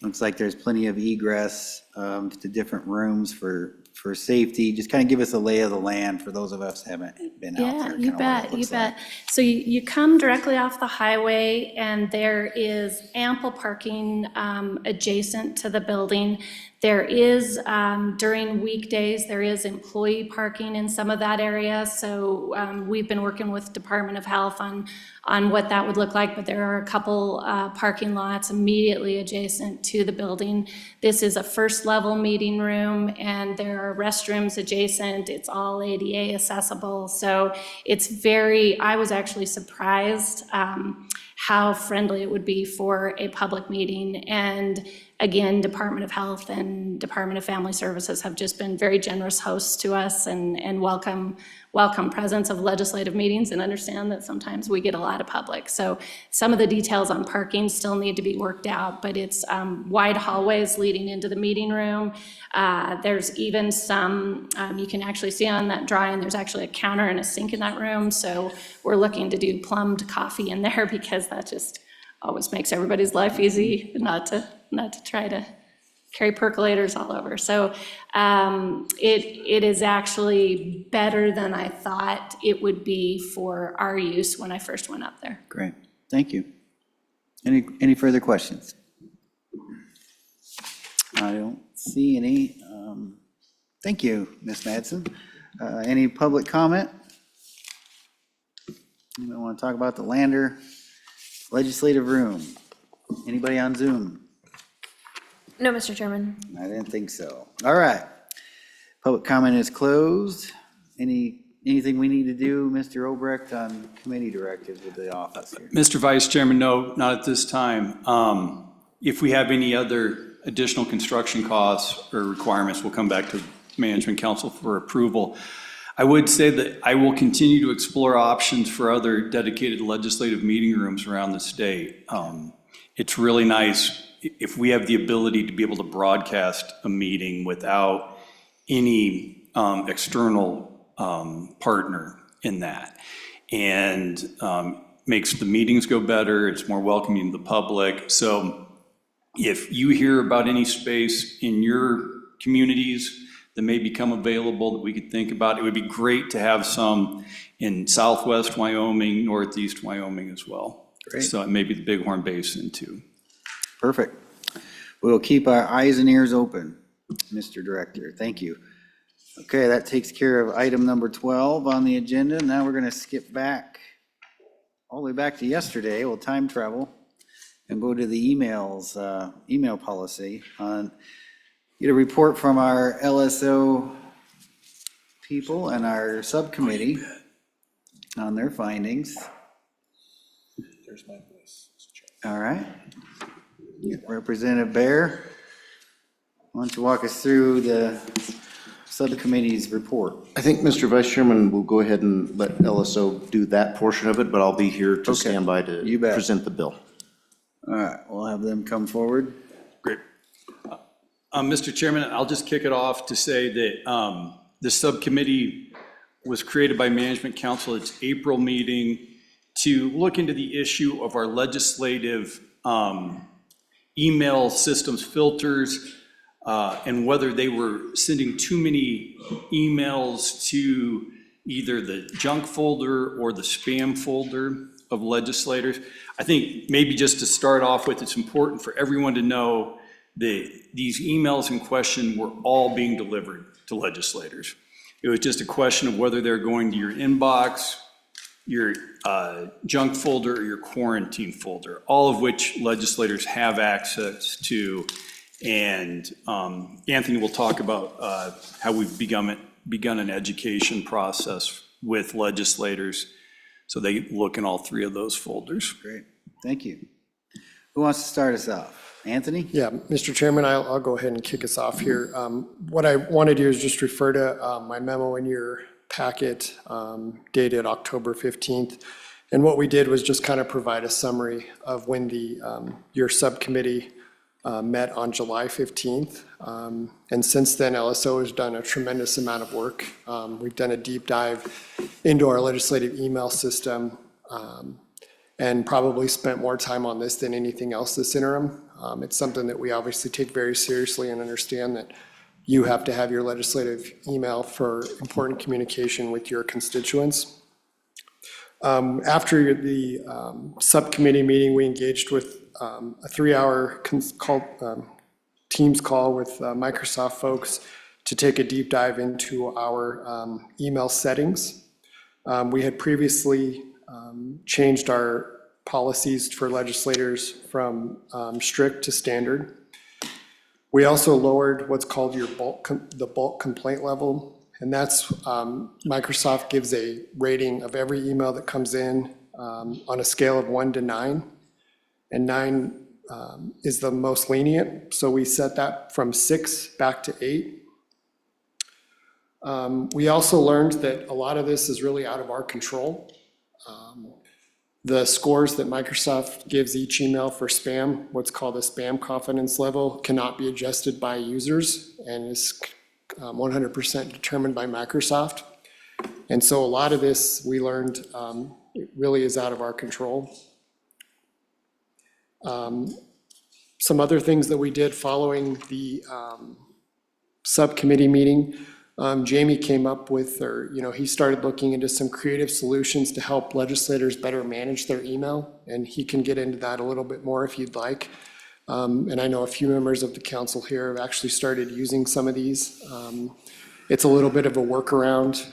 Looks like there's plenty of egress to different rooms for safety. Just kind of give us a lay of the land for those of us who haven't been out there. Yeah, you bet. So you come directly off the highway and there is ample parking adjacent to the building. There is, during weekdays, there is employee parking in some of that area. So we've been working with Department of Health on what that would look like, but there are a couple parking lots immediately adjacent to the building. This is a first level meeting room and there are restrooms adjacent. It's all ADA accessible. So it's I was actually surprised how friendly it would be for a public meeting. And again, Department of Health and Department of Family Services have just been very generous hosts to us and welcome presence of legislative meetings and understand that sometimes we get a lot of public. So some of the details on parking still need to be worked out, but it's wide hallways leading into the meeting room. There's even some, you can actually see on that drawing, there's actually a counter and a sink in that room. So we're looking to do plumbed coffee in there because that just always makes everybody's life easy, not to try to carry percolators all over. So it is actually better than I thought it would be for our use when I first went up there. Great, thank you. Any further questions? I don't see any. Thank you, Ms. Madsen. Any public comment? Anybody want to talk about the Lander Legislative Room? Anybody on Zoom? No, Mr. Chairman. I didn't think so. All right. Public comment is closed. Anything we need to do, Mr. Obrecht, on committee directives with the office here? Mr. Vice Chairman, no, not at this time. If we have any other additional construction costs or requirements, we'll come back to Management Council for approval. I would say that I will continue to explore options for other dedicated legislative meeting rooms around the state. It's really nice if we have the ability to be able to broadcast a meeting without any external partner in that. And makes the meetings go better, it's more welcoming to the public. So if you hear about any space in your communities that may become available that we could think about, it would be great to have some in southwest Wyoming, northeast Wyoming as well. Great. So maybe the Bighorn Basin too. Perfect. We'll keep our eyes and ears open, Mr. Director. Thank you. Okay, that takes care of item number 12 on the agenda. Now we're going to skip back, all the way back to yesterday. We'll time travel and go to the emails, email policy. Get a report from our LSO people and our subcommittee on their findings. There's my voice. All right. Representative Bear, why don't you walk us through the subcommittee's report? I think, Mr. Vice Chairman, we'll go ahead and let LSO do that portion of it, but I'll be here to stand by to You bet. present the bill. All right, we'll have them come forward. Great. Mr. Chairman, I'll just kick it off to say that the subcommittee was created by Management Council, its April meeting, to look into the issue of our legislative email systems filters and whether they were sending too many emails to either the junk folder or the spam folder of legislators. I think maybe just to start off with, it's important for everyone to know that these emails in question were all being delivered to legislators. It was just a question of whether they're going to your inbox, your junk folder, or your quarantine folder, all of which legislators have access to. And Anthony will talk about how we've begun an education process with legislators so they look in all three of those folders. Great, thank you. Who wants to start us off? Anthony? Yeah, Mr. Chairman, I'll go ahead and kick us off here. What I want to do is just refer to my memo in your packet dated October 15th. And what we did was just kind of provide a summary of when your subcommittee met on July 15th. And since then, LSO has done a tremendous amount of work. We've done a deep dive into our legislative email system and probably spent more time on this than anything else this interim. It's something that we obviously take very seriously and understand that you have to have your legislative email for important communication with your constituents. After the subcommittee meeting, we engaged with a 3-hour Teams call with Microsoft folks to take a deep dive into our email settings. We had previously changed our policies for legislators from strict to standard. We also lowered what's called the bulk complaint level, and that's Microsoft gives a rating of every email that comes in on a scale of 1 to 9. And 9 is the most lenient, so we set that from 6 back to 8. We also learned that a lot of this is really out of our control. The scores that Microsoft gives each email for spam, what's called a spam confidence level, cannot be adjusted by users and is 100% determined by Microsoft. And so a lot of this, we learned, it really is out of our control. Some other things that we did following the subcommittee meeting, Jamie came up with, he started looking into some creative solutions to help legislators better manage their email, and he can get into that a little bit more if you'd like. And I know a few members of the council here have actually started using some of these. It's a little bit of a workaround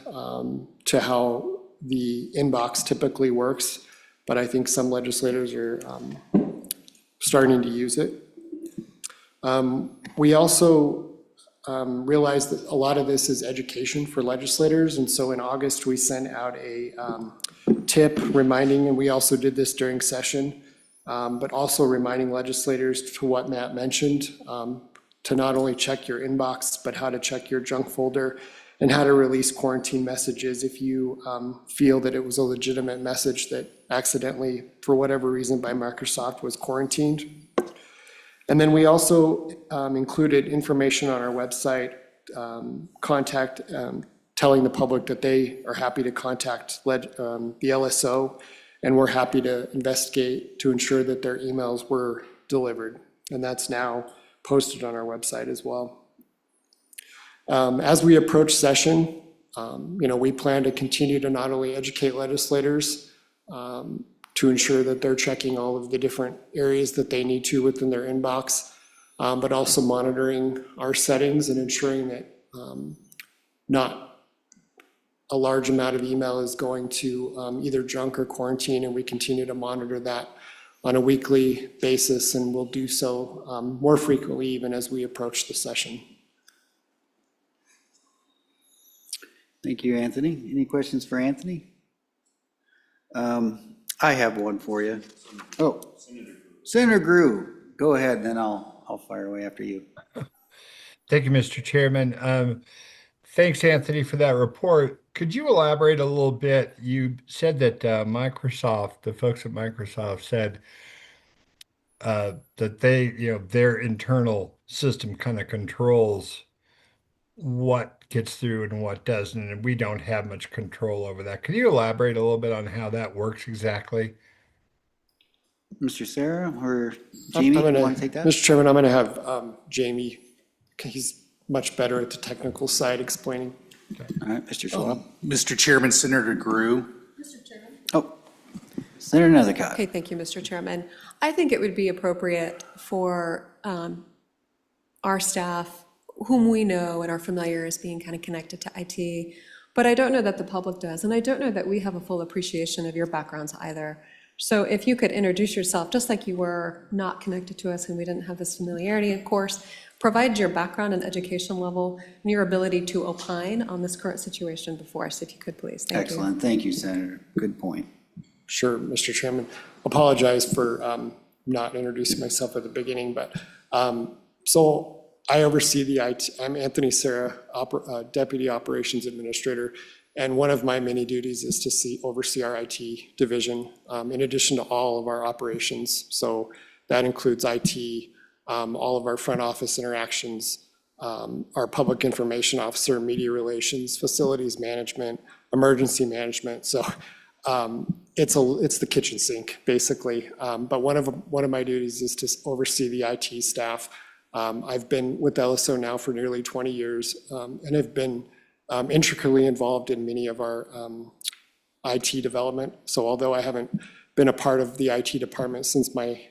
to how the inbox typically works, but I think some legislators are starting to use it. We also realized that a lot of this is education for legislators, and so in August, we sent out a tip reminding, and we also did this during session, but also reminding legislators to what Matt mentioned, to not only check your inbox, but how to check your junk folder, and how to release quarantine messages if you feel that it was a legitimate message that accidentally, for whatever reason, by Microsoft was quarantined. And then we also included information on our website, telling the public that they are happy to contact the LSO, and we're happy to investigate to ensure that their emails were delivered. And that's now posted on our website as well. As we approach session, we plan to continue to not only educate legislators, to ensure that they're checking all of the different areas that they need to within their inbox, but also monitoring our settings and ensuring that not a large amount of email is going to either junk or quarantine, and we continue to monitor that on a weekly basis, and we'll do so more frequently even as we approach the session. Thank you, Anthony. Any questions for Anthony? I have one for you. Oh, Senator Grew, go ahead, and then I'll fire away after you. Thank you, Mr. Chairman. Thanks, Anthony, for that report. Could you elaborate a little bit? You said that Microsoft, the folks at Microsoft said that they, their internal system kind of controls what gets through and what doesn't, and we don't have much control over that. Could you elaborate a little bit on how that works exactly? Mr. Sarah or Jamie, you want to take that? Mr. Chairman, I'm going to have Jamie, he's much better at the technical side, explaining. All right, Mr. Schwab. Mr. Chairman, Senator Grew. Mr. Chairman. Oh, Senator Nethercott. Okay, thank you, Mr. Chairman. I think it would be appropriate for our staff, whom we know and are familiar as being kind of connected to IT, but I don't know that the public does, and I don't know that we have a full appreciation of your backgrounds either. So if you could introduce yourself, just like you were not connected to us and we didn't have this familiarity, of course, provide your background and education level and your ability to opine on this current situation before us, if you could, please. Thank you. Excellent. Thank you, Senator. Good point. Sure, Mr. Chairman. Apologize for not introducing myself at the beginning, but so I oversee the IT. I'm Anthony Serra, Deputy Operations Administrator, and one of my many duties is to oversee our IT division, in addition to all of our operations. So that includes IT, all of our front office interactions, our public information officer, media relations, facilities management, emergency management. So it's the kitchen sink, basically. But one of my duties is to oversee the IT staff. I've been with LSO now for nearly 20 years, and have been intricately involved in many of our IT development. So although I haven't been a part of the IT department since my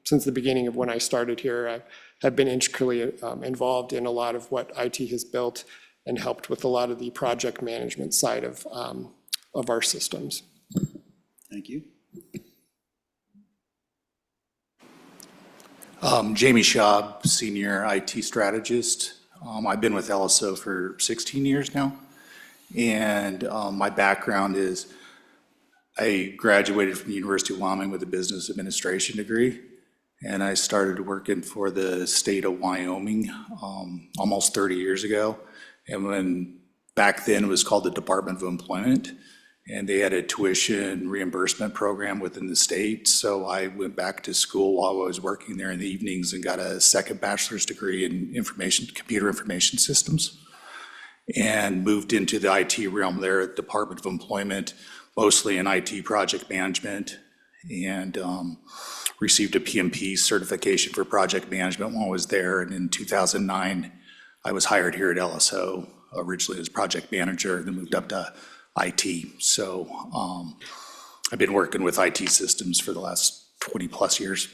since the beginning of when I started here, I have been intricately involved in a lot of what IT has built and helped with a lot of the project management side of our systems. Thank you. Jamie Schaub, Senior IT Strategist. I've been with LSO for 16 years now. And my background is I graduated from the University of Wyoming with a business administration degree, and I started working for the state of Wyoming almost 30 years ago. And when back then it was called the Department of Employment, and they had a tuition reimbursement program within the state. So I went back to school while I was working there in the evenings and got a second bachelor's degree in computer information systems, and moved into the IT realm there at Department of Employment, mostly in IT project management, and received a PMP certification for project management while I was there. And in 2009, I was hired here at LSO, originally as project manager, then moved up to IT. So I've been working with IT systems for the last 20 plus years.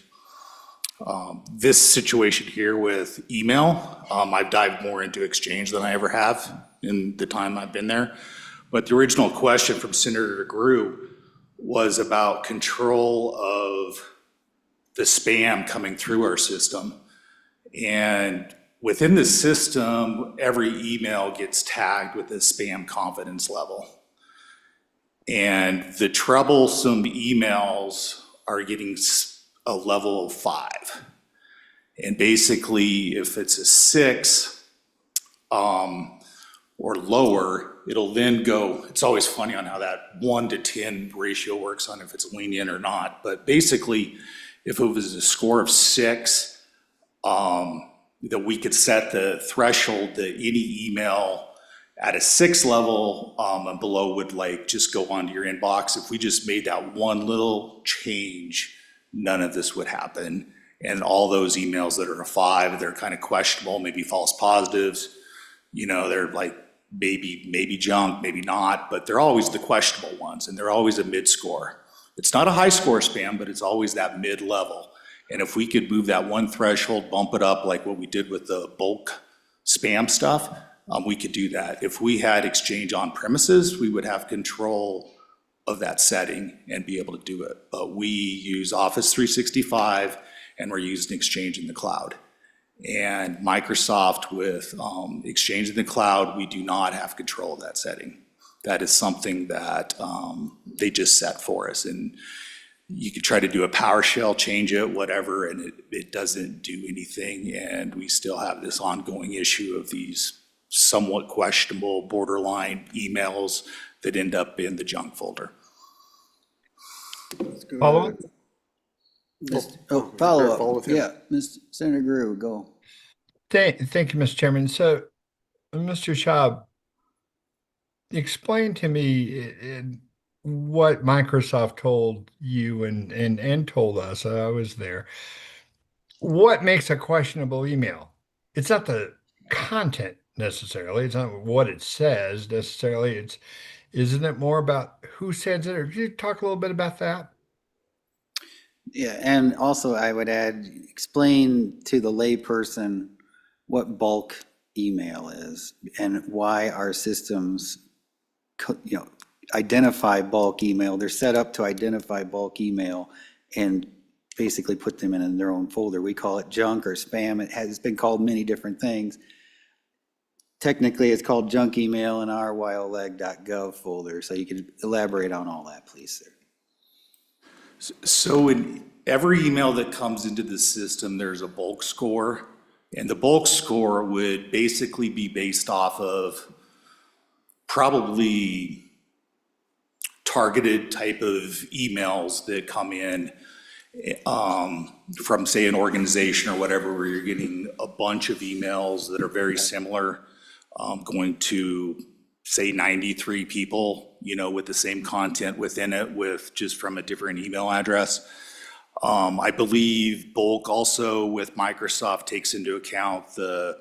This situation here with email, I've dived more into Exchange than I ever have in the time I've been there. But the original question from Senator Grew was about control of the spam coming through our system. And within the system, every email gets tagged with a spam confidence level. And the troublesome emails are getting a level of 5. And basically, if it's a 6 or lower, it'll then go, it's always funny on how that 1 to 10 ratio works on if it's lenient or not. But basically, if it was a score of 6, that we could set the threshold that any email at a 6 level and below would like just go onto your inbox. If we just made that one little change, none of this would happen. And all those emails that are a 5, they're kind of questionable, maybe false positives, they're like maybe junk, maybe not, but they're always the questionable ones, and they're always a mid score. It's not a high score spam, but it's always that mid level. And if we could move that one threshold, bump it up like what we did with the bulk spam stuff, we could do that. If we had Exchange on premises, we would have control of that setting and be able to do it. But we use Office 365 and we're using Exchange in the cloud. And Microsoft with Exchange in the cloud, we do not have control of that setting. That is something that they just set for us. And you could try to do a PowerShell, change it, whatever, and it doesn't do anything. And we still have this ongoing issue of these somewhat questionable borderline emails that end up in the junk folder. Follow up? Follow up. Yeah, Mr. Senator Grew, go. Thank you, Mr. Chairman. So, Mr. Schaub, explain to me what Microsoft told you and told us. I was there. What makes a questionable email? It's not the content necessarily. It's not what it says necessarily. Isn't it more about who sends it? Or could you talk a little bit about that? Yeah, and also I would add, explain to the layperson what bulk email is and why our systems, identify bulk email. They're set up to identify bulk email and basically put them in their own folder. We call it junk or spam. It has been called many different things. Technically, it's called junk email in our wyoleg.gov folder. So you can elaborate on all that, please, sir. So in every email that comes into the system, there's a bulk score. And the bulk score would basically be based off of probably targeted type of emails that come in from, say, an organization or whatever, where you're getting a bunch of emails that are very similar, going to, say, 93 people, with the same content within it, with just from a different email address. I believe bulk also with Microsoft takes into account the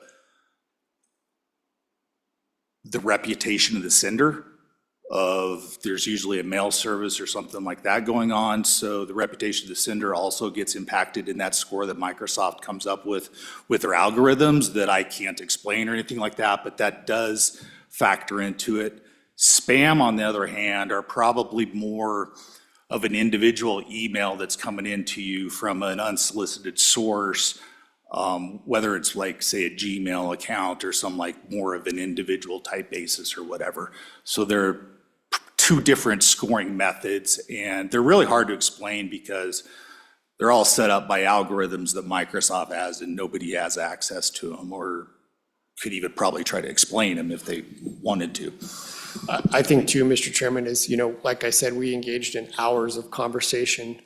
reputation of the sender. There's usually a mail service or something like that going on, so the reputation of the sender also gets impacted in that score that Microsoft comes up with their algorithms that I can't explain or anything like that, but that does factor into it. Spam, on the other hand, are probably more of an individual email that's coming into you from an unsolicited source, whether it's like, say, a Gmail account or some like more of an individual type basis or whatever. So they're two different scoring methods, and they're really hard to explain because they're all set up by algorithms that Microsoft has and nobody has access to them, or could even probably try to explain them if they wanted to. I think too, Mr. Chairman, is, like I said, we engaged in hours of conversation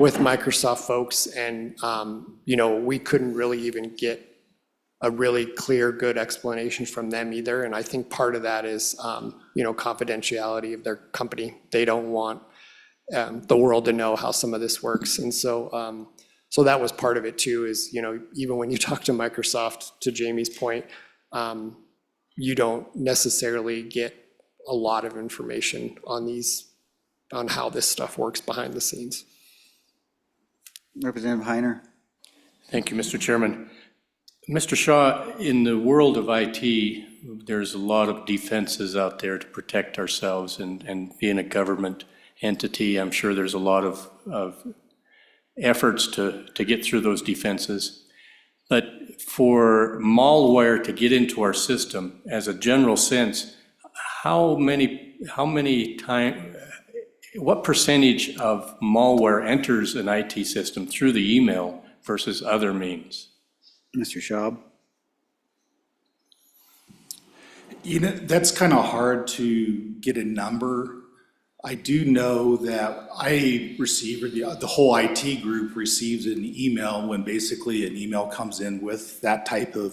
with Microsoft folks, and, we couldn't really even get a really clear, good explanation from them either. And I think part of that is, confidentiality of their company. They don't want the world to know how some of this works. And so, so that was part of it too, is, even when you talk to Microsoft, to Jamie's point, you don't necessarily get a lot of information on how this stuff works behind the scenes. Representative Heiner. Thank you, Mr. Chairman. Mr. Shaw, in the world of IT, there's a lot of defenses out there to protect ourselves, and being a government entity, I'm sure there's a lot of efforts to get through those defenses. But for malware to get into our system, as a general sense, what percentage of malware enters an IT system through the email versus other means? Mr. Schaub. That's kind of hard to get a number. I do know that I receive, or the whole IT group receives an email when basically an email comes in with that type of,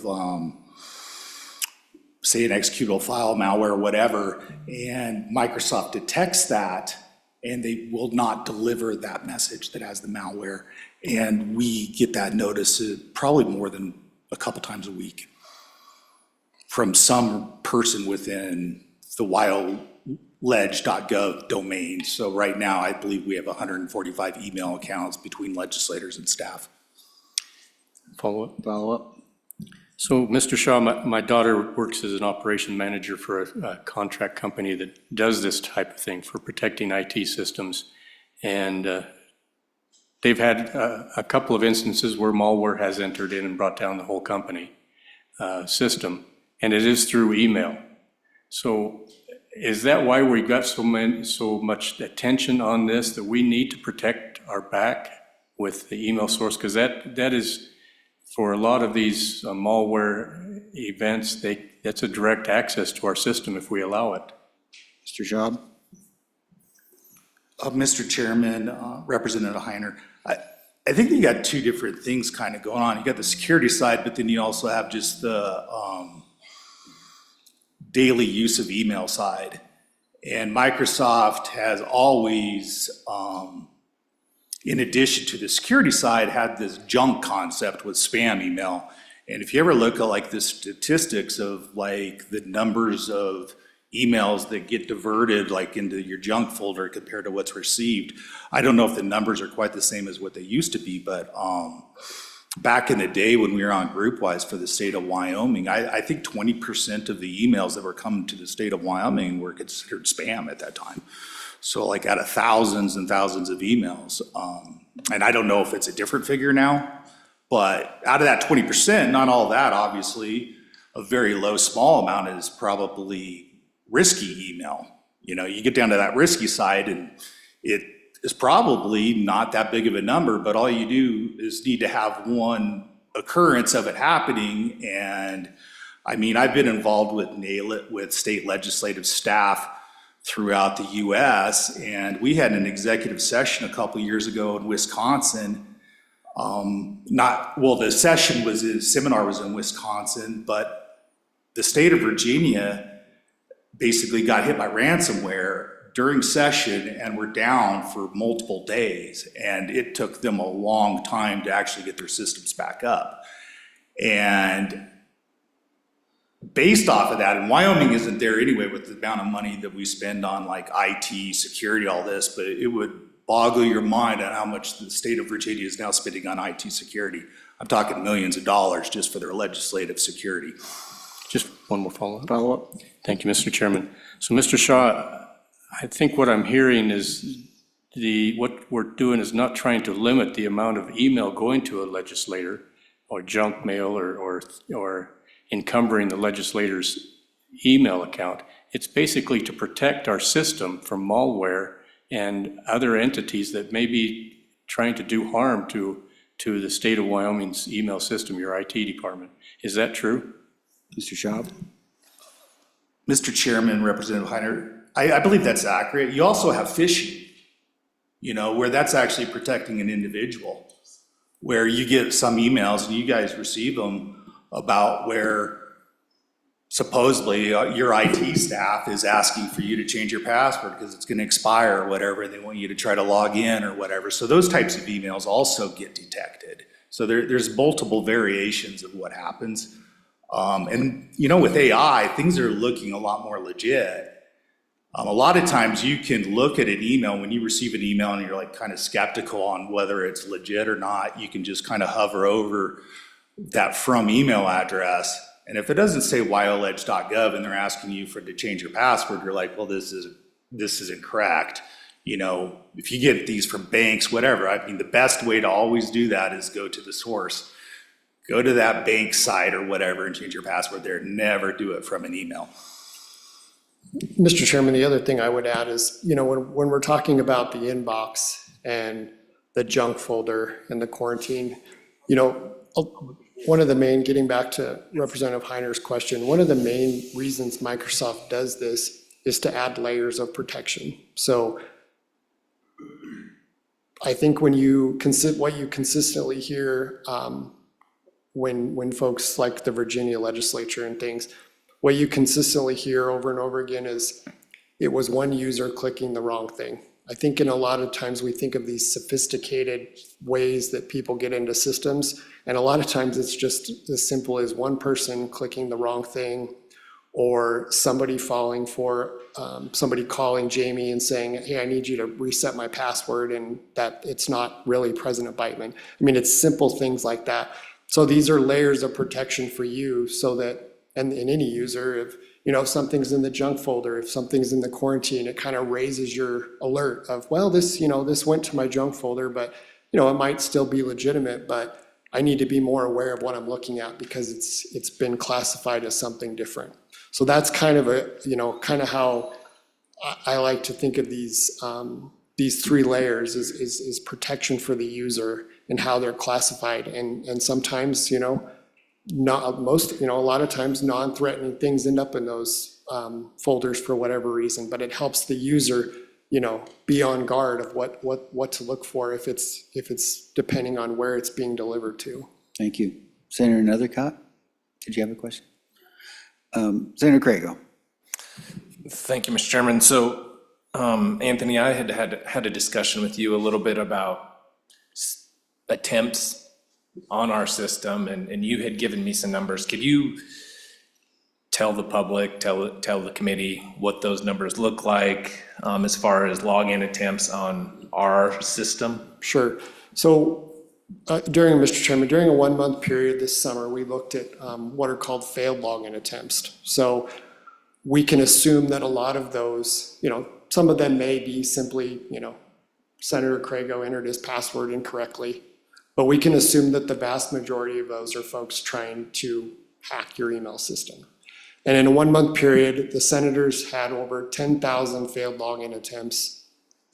say, an executable file, malware, whatever, and Microsoft detects that, and they will not deliver that message that has the malware. And we get that notice probably more than a couple times a week from some person within the wildledge.gov domain. So right now, I believe we have 145 email accounts between legislators and staff. Follow-up. So, Mr. Shaw, my daughter works as an operation manager for a contract company that does this type of thing for protecting IT systems. And they've had a couple of instances where malware has entered in and brought down the whole company system, and it is through email. So is that why we got so much attention on this, that we need to protect our back with the email source? Because that is, for a lot of these malware events, that's a direct access to our system if we allow it. Mr. Schaub. Mr. Chairman, Representative Heiner, I think you got two different things kind of going on. You got the security side, but then you also have just the daily use of email side. And Microsoft has always, in addition to the security side, had this junk concept with spam email. And if you ever look at like the statistics of like the numbers of emails that get diverted like into your junk folder compared to what's received, I don't know if the numbers are quite the same as what they used to be, but back in the day when we were on GroupWise for the state of Wyoming, I think 20% of the emails that were coming to the state of Wyoming were considered spam at that time. So like out of thousands and thousands of emails. And I don't know if it's a different figure now, but out of that 20%, not all that, obviously, a very low, small amount is probably risky email. You get down to that risky side and it is probably not that big of a number, but all you do is need to have one occurrence of it happening. And I mean, I've been involved with NAIL IT with state legislative staff throughout the US, and we had an executive session a couple years ago in Wisconsin. The session was, seminar was in Wisconsin, but the state of Virginia basically got hit by ransomware during session and were down for multiple days. And it took them a long time to actually get their systems back up. And based off of that, and Wyoming isn't there anyway with the amount of money that we spend on like IT, security, all this, but it would boggle your mind on how much the state of Virginia is now spending on IT security. I'm talking millions of dollars just for their legislative security. Just one more follow-up. Thank you, Mr. Chairman. So, Mr. Shaw, I think what I'm hearing is what we're doing is not trying to limit the amount of email going to a legislator or junk mail or encumbering the legislator's email account. It's basically to protect our system from malware and other entities that may be trying to do harm to the state of Wyoming's email system, your IT department. Is that true? Mr. Schaub? Mr. Chairman, Representative Heiner, I believe that's accurate. You also have phishing, where that's actually protecting an individual, where you get some emails and you guys receive them about where supposedly your IT staff is asking for you to change your password because it's going to expire or whatever, and they want you to try to log in or whatever. So those types of emails also get detected. So there's multiple variations of what happens. And with AI, things are looking a lot more legit. A lot of times you can look at an email, when you receive an email and you're like kind of skeptical on whether it's legit or not, you can just kind of hover over that from email address. And if it doesn't say wyoledge.gov and they're asking you to change your password, you're like, well, this isn't correct. If you get these from banks, whatever, I mean, the best way to always do that is go to the source. Go to that bank site or whatever and change your password there. Never do it from an email. Mr. Chairman, the other thing I would add is, when we're talking about the inbox and the junk folder and the quarantine, one of the main, getting back to Representative Heiner's question, one of the main reasons Microsoft does this is to add layers of protection. So I think what you consistently hear when folks like the Virginia legislature and things, what you consistently hear over and over again is it was one user clicking the wrong thing. I think in a lot of times we think of these sophisticated ways that people get into systems, and a lot of times it's just as simple as one person clicking the wrong thing, or somebody falling for, somebody calling Jamie and saying, hey, I need you to reset my password, and that it's not really President Beitman. I mean, it's simple things like that. So these are layers of protection for you so that, and in any user, if something's in the junk folder, if something's in the quarantine, it kind of raises your alert of, well, this went to my junk folder, but it might still be legitimate, but I need to be more aware of what I'm looking at because it's been classified as something different. So that's kind of how I like to think of these three layers is protection for the user and how they're classified. And sometimes, not most, a lot of times non-threatening things end up in those folders for whatever reason, but it helps the user, be on guard of what to look for if it's depending on where it's being delivered to. Thank you. Senator Nethercott, did you have a question? Senator Craigo. Thank you, Mr. Chairman. So, Anthony, I had a discussion with you a little bit about attempts on our system, and you had given me some numbers. Could you tell the public, tell the committee what those numbers look like as far as login attempts on our system? Sure. So Mr. Chairman, during a 1-month period this summer, we looked at what are called failed login attempts. So we can assume that a lot of those, some of them may be simply, Senator Craigo entered his password incorrectly, but we can assume that the vast majority of those are folks trying to hack your email system. And in a 1-month period, the senators had over 10,000 failed login attempts,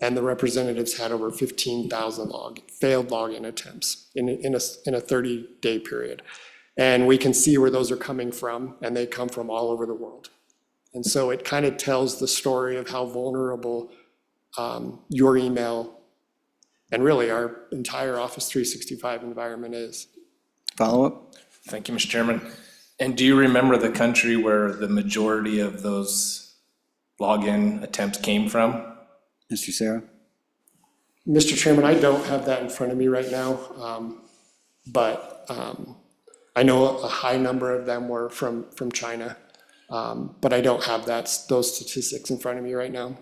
and the representatives had over 15,000 failed login attempts in a 30-day period. And we can see where those are coming from, and they come from all over the world. And so it kind of tells the story of how vulnerable your email and really our entire Office 365 environment is. Follow-up? Thank you, Mr. Chairman. And do you remember the country where the majority of those login attempts came from? Mr. Sarah? Mr. Chairman, I don't have that in front of me right now, but I know a high number of them were from China, but I don't have those statistics in front of me right now.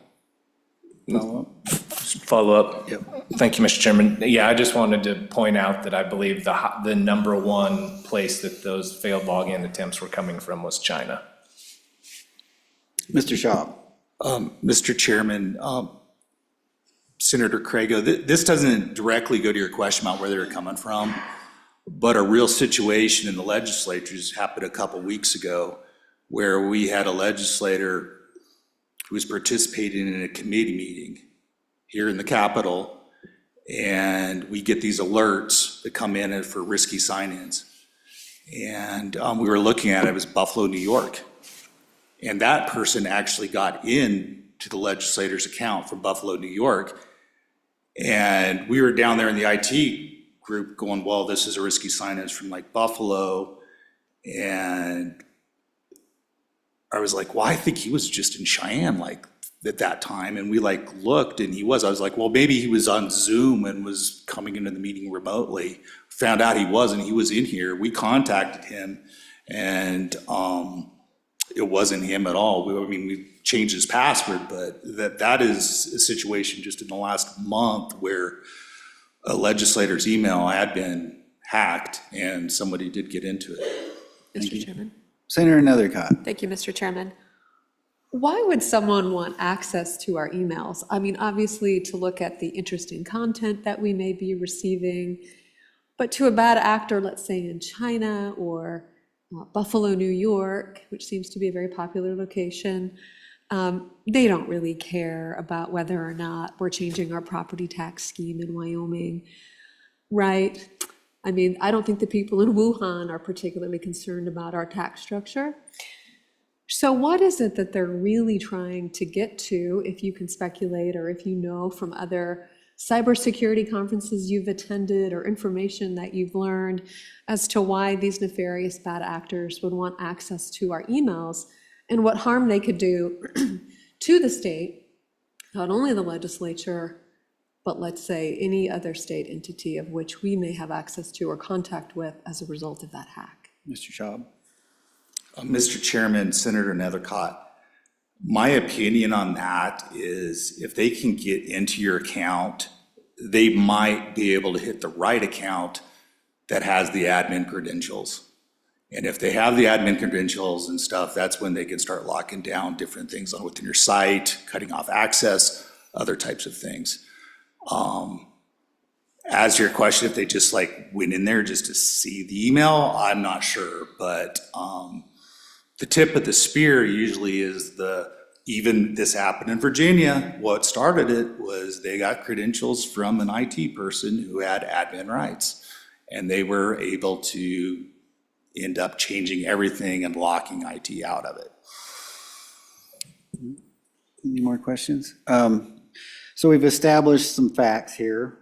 Follow up? Yep. Thank you, Mr. Chairman. Yeah, I just wanted to point out that I believe the number one place that those failed login attempts were coming from was China. Mr. Shaw. Mr. Chairman, Senator Craigo, this doesn't directly go to your question about where they're coming from, but a real situation in the legislature just happened a couple weeks ago where we had a legislator who was participating in a committee meeting here in the Capitol, and we get these alerts that come in for risky sign-ins. And we were looking at it, it was Buffalo, New York. And that person actually got in to the legislator's account from Buffalo, New York. And we were down there in the IT group going, well, this is a risky sign-in from like Buffalo. And I was like, well, I think he was just in Cheyenne like at that time. And we like looked and I was like, well, maybe he was on Zoom and was coming into the meeting remotely. Found out he wasn't, he was in here. We contacted him and it wasn't him at all. We changed his password, but that is a situation just in the last month where a legislator's email had been hacked and somebody did get into it. Mr. Chairman. Senator Nethercott. Thank you, Mr. Chairman. Why would someone want access to our emails? I mean, obviously to look at the interesting content that we may be receiving, but to a bad actor, let's say in China or Buffalo, New York, which seems to be a very popular location, they don't really care about whether or not we're changing our property tax scheme in Wyoming, right? I mean, I don't think the people in Wuhan are particularly concerned about our tax structure. So what is it that they're really trying to get to, if you can speculate, or if you know from other cybersecurity conferences you've attended or information that you've learned as to why these nefarious bad actors would want access to our emails and what harm they could do to the state, not only the legislature, but let's say any other state entity of which we may have access to or contact with as a result of that hack. Mr. Schaub. Mr. Chairman, Senator Nethercott, my opinion on that is if they can get into your account, they might be able to hit the right account that has the admin credentials. And if they have the admin credentials and stuff, that's when they can start locking down different things within your site, cutting off access, other types of things. As to your question, if they just like went in there just to see the email, I'm not sure, but the tip of the spear usually is even this happened in Virginia. What started it was they got credentials from an IT person who had admin rights, and they were able to end up changing everything and locking IT out of it. Any more questions? So we've established some facts here.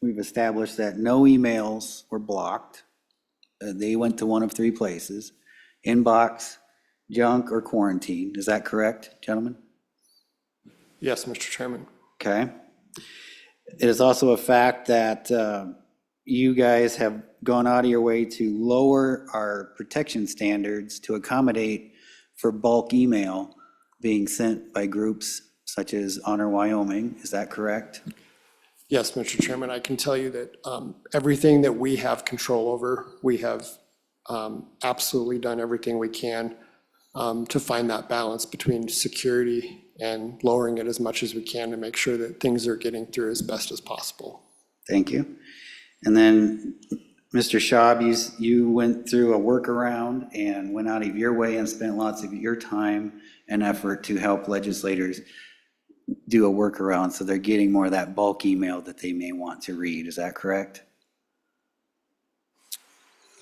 We've established that no emails were blocked. They went to one of three places: inbox, junk, or quarantine. Is that correct, gentlemen? Yes, Mr. Chairman. Okay. It is also a fact that you guys have gone out of your way to lower our protection standards to accommodate for bulk email being sent by groups such as Honor Wyoming. Is that correct? Yes, Mr. Chairman, I can tell you that everything that we have control over, we have absolutely done everything we can to find that balance between security and lowering it as much as we can to make sure that things are getting through as best as possible. Thank you. And then, Mr. Schaub, you went through a workaround and went out of your way and spent lots of your time and effort to help legislators do a workaround so they're getting more of that bulk email that they may want to read. Is that correct?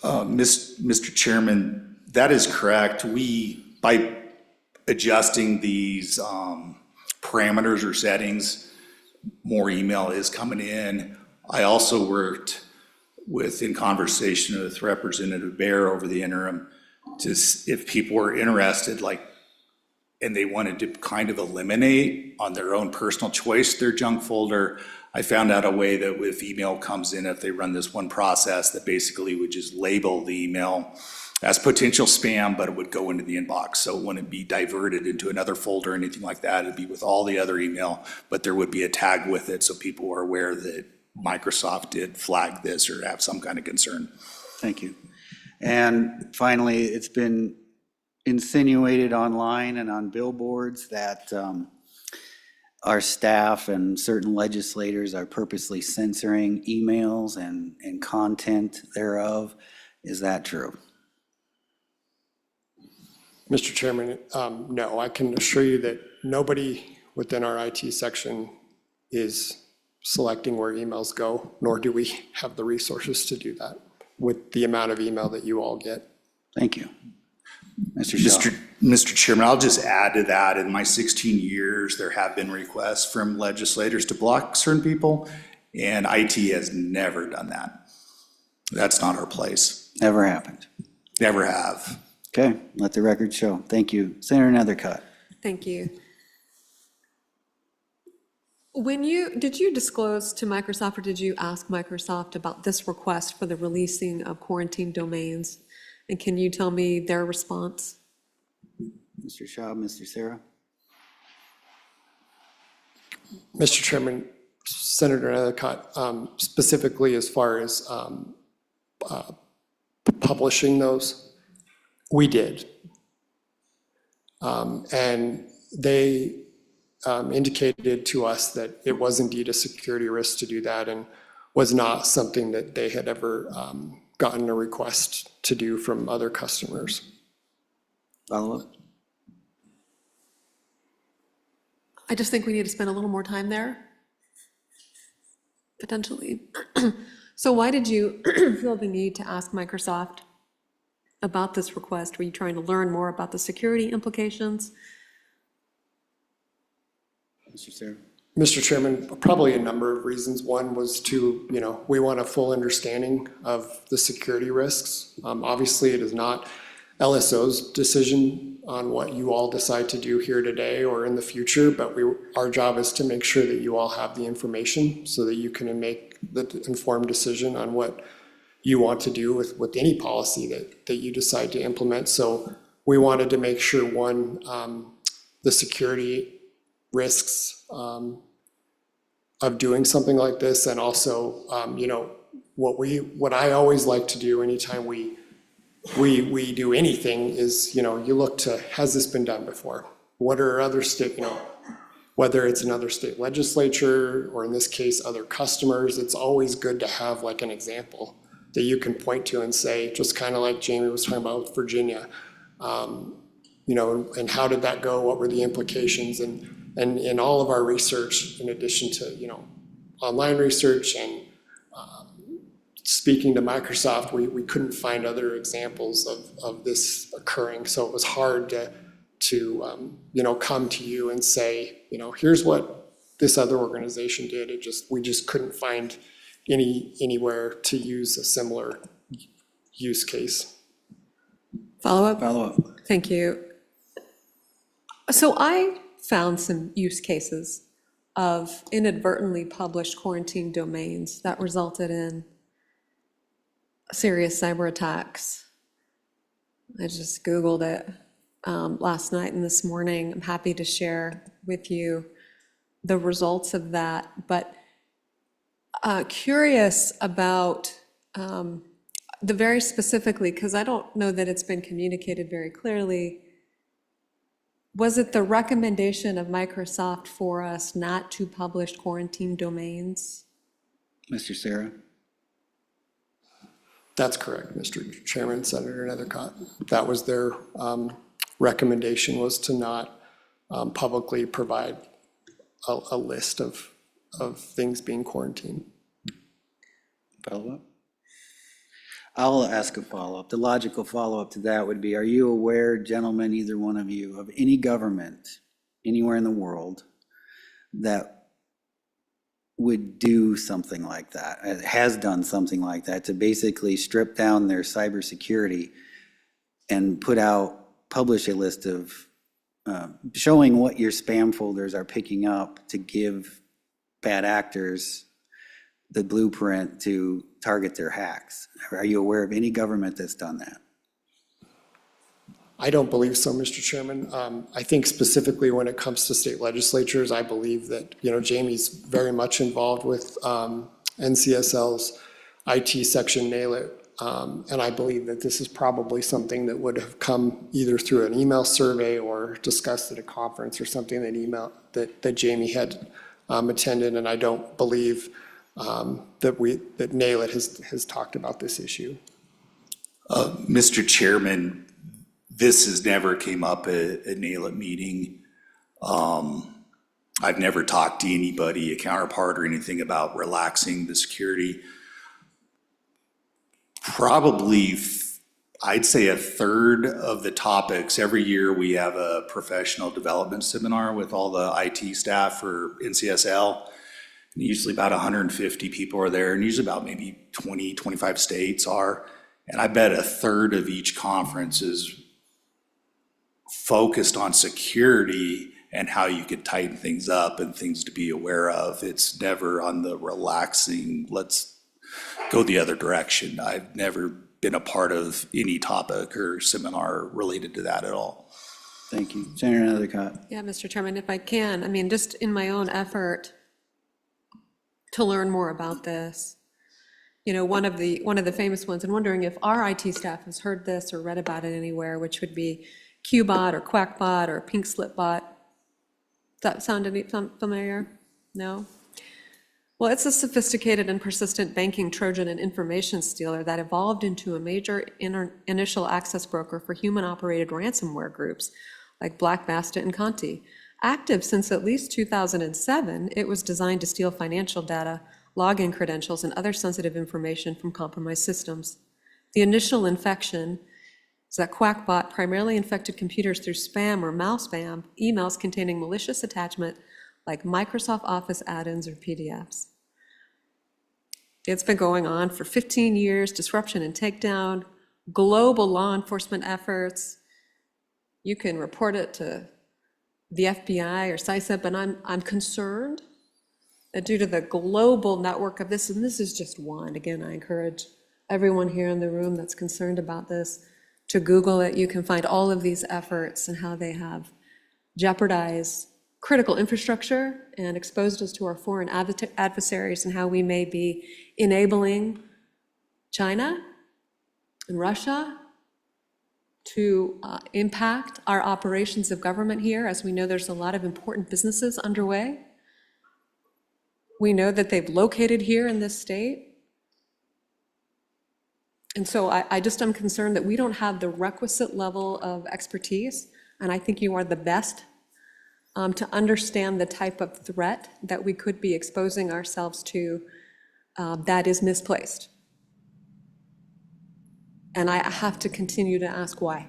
Mr. Chairman, that is correct. By adjusting these parameters or settings, more email is coming in. I also worked in conversation with Representative Bear over the interim to, if people were interested, and they wanted to kind of eliminate on their own personal choice their junk folder, I found out a way that if email comes in, if they run this one process that basically would just label the email as potential spam, but it would go into the inbox. So it wouldn't be diverted into another folder or anything like that. It'd be with all the other email, but there would be a tag with it so people are aware that Microsoft did flag this or have some kind of concern. Thank you. And finally, it's been insinuated online and on billboards that our staff and certain legislators are purposely censoring emails and content thereof. Is that true? Mr. Chairman, no, I can assure you that nobody within our IT section is selecting where emails go, nor do we have the resources to do that with the amount of email that you all get. Thank you. Mr. Shaw. Mr. Chairman, I'll just add to that. In my 16 years, there have been requests from legislators to block certain people, and IT has never done that. That's not our place. Never happened. Never have. Okay, let the record show. Thank you. Senator Nethercutt. Thank you. Did you disclose to Microsoft, or did you ask Microsoft about this request for the releasing of quarantine domains? And can you tell me their response? Mr. Shaw, Mr. Sarah. Mr. Chairman, Senator Nethercutt, specifically as far as publishing those, we did. And they indicated to us that it was indeed a security risk to do that and was not something that they had ever gotten a request to do from other customers. Follow up? I just think we need to spend a little more time there, potentially. So why did you feel the need to ask Microsoft about this request? Were you trying to learn more about the security implications? Mr. Sarah. Mr. Chairman, probably a number of reasons. One was to, we want a full understanding of the security risks. Obviously, it is not LSO's decision on what you all decide to do here today or in the future, but our job is to make sure that you all have the information so that you can make the informed decision on what you want to do with any policy that you decide to implement. So we wanted to make sure, one, the security risks of doing something like this, and also, what I always like to do anytime we do anything is, you look to, has this been done before? What are other state, whether it's another state legislature, or in this case, other customers, it's always good to have like an example that you can point to and say, just kind of like Jamie was talking about with Virginia, and how did that go? What were the implications? And in all of our research, in addition to, online research and speaking to Microsoft, we couldn't find other examples of this occurring. So it was hard to come to you and say, here's what this other organization did. We just couldn't find anywhere to use a similar use case. Follow up? Follow up. Thank you. So I found some use cases of inadvertently published quarantine domains that resulted in serious cyber attacks. I just Googled it last night and this morning. I'm happy to share with you the results of that, but curious about the very specifically, because I don't know that it's been communicated very clearly. Was it the recommendation of Microsoft for us not to publish quarantine domains? Mr. Sarah. That's correct, Mr. Chairman, Senator Nethercutt. That was their recommendation, was to not publicly provide a list of things being quarantined. Follow up? I'll ask a follow-up. The logical follow-up to that would be, are you aware, gentlemen, either one of you, of any government anywhere in the world that would do something like that, has done something like that, to basically strip down their cybersecurity and publish a list of showing what your spam folders are picking up to give bad actors the blueprint to target their hacks? Are you aware of any government that's done that? I don't believe so, Mr. Chairman. I think specifically when it comes to state legislatures, I believe that, Jamie's very much involved with NCSL's IT section, Nail It. And I believe that this is probably something that would have come either through an email survey or discussed at a conference or something that Jamie had attended. And I don't believe that Nail It has talked about this issue. Mr. Chairman, this has never came up at a NAILT meeting. I've never talked to anybody, a counterpart or anything about relaxing the security. Probably, I'd say a third of the topics. Every year we have a professional development seminar with all the IT staff for NCSL. And usually about 150 people are there, and usually about maybe 20, 25 states are. And I bet a third of each conference is focused on security and how you could tighten things up and things to be aware of. It's never on the relaxing, let's go the other direction. I've never been a part of any topic or seminar related to that at all. Thank you. Senator Endicott. Yeah, Mr. Chairman, if I can, I mean, just in my own effort to learn more about this, you know, one of the famous ones, and wondering if our IT staff has heard this or read about it anywhere, which would be QBot or QuackBot or Pink Slip Bot. Does that sound familiar? No? Well, it's a sophisticated and persistent banking Trojan and information stealer that evolved into a major initial access broker for human-operated ransomware groups like Black Bastet and Conti. Active since at least 2007, it was designed to steal financial data, login credentials, and other sensitive information from compromised systems. The initial infection is that QuackBot primarily infected computers through spam or malspam emails containing malicious attachment like Microsoft Office add-ins or PDFs. It's been going on for 15 years, disruption and takedown, global law enforcement efforts. You can report it to the FBI or CISA, but I'm concerned that due to the global network of this, and this is just one, again, I encourage everyone here in the room that's concerned about this to Google it. You can find all of these efforts and how they have jeopardized critical infrastructure and exposed us to our foreign adversaries, and how we may be enabling China and Russia to impact our operations of government here. As we know, there's a lot of important businesses underway. We know that they've located here in this state. And so I just am concerned that we don't have the requisite level of expertise, and I think you are the best to understand the type of threat that we could be exposing ourselves to that is misplaced. And I have to continue to ask why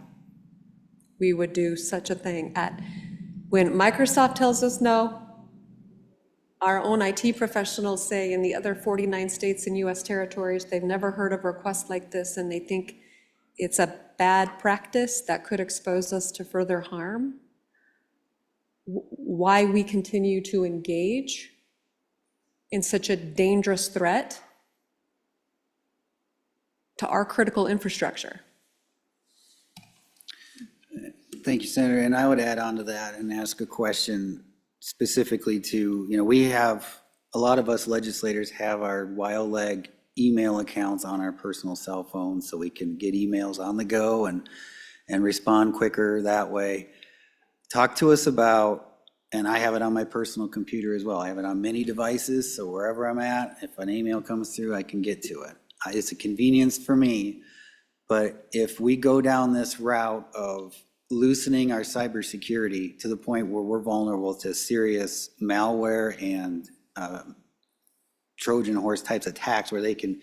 we would do such a thing when Microsoft tells us no. Our own IT professionals say in the other 49 states and US territories, they've never heard of requests like this, and they think it's a bad practice that could expose us to further harm. Why we continue to engage in such a dangerous threat to our critical infrastructure. Thank you, Senator. And I would add on to that and ask a question specifically to, a lot of us legislators have our WildLeg email accounts on our personal cell phones, so we can get emails on the go and respond quicker that way. Talk to us about, and I have it on my personal computer as well. I have it on many devices, so wherever I'm at, if an email comes through, I can get to it. It's a convenience for me, but if we go down this route of loosening our cybersecurity to the point where we're vulnerable to serious malware and Trojan horse types attacks where they can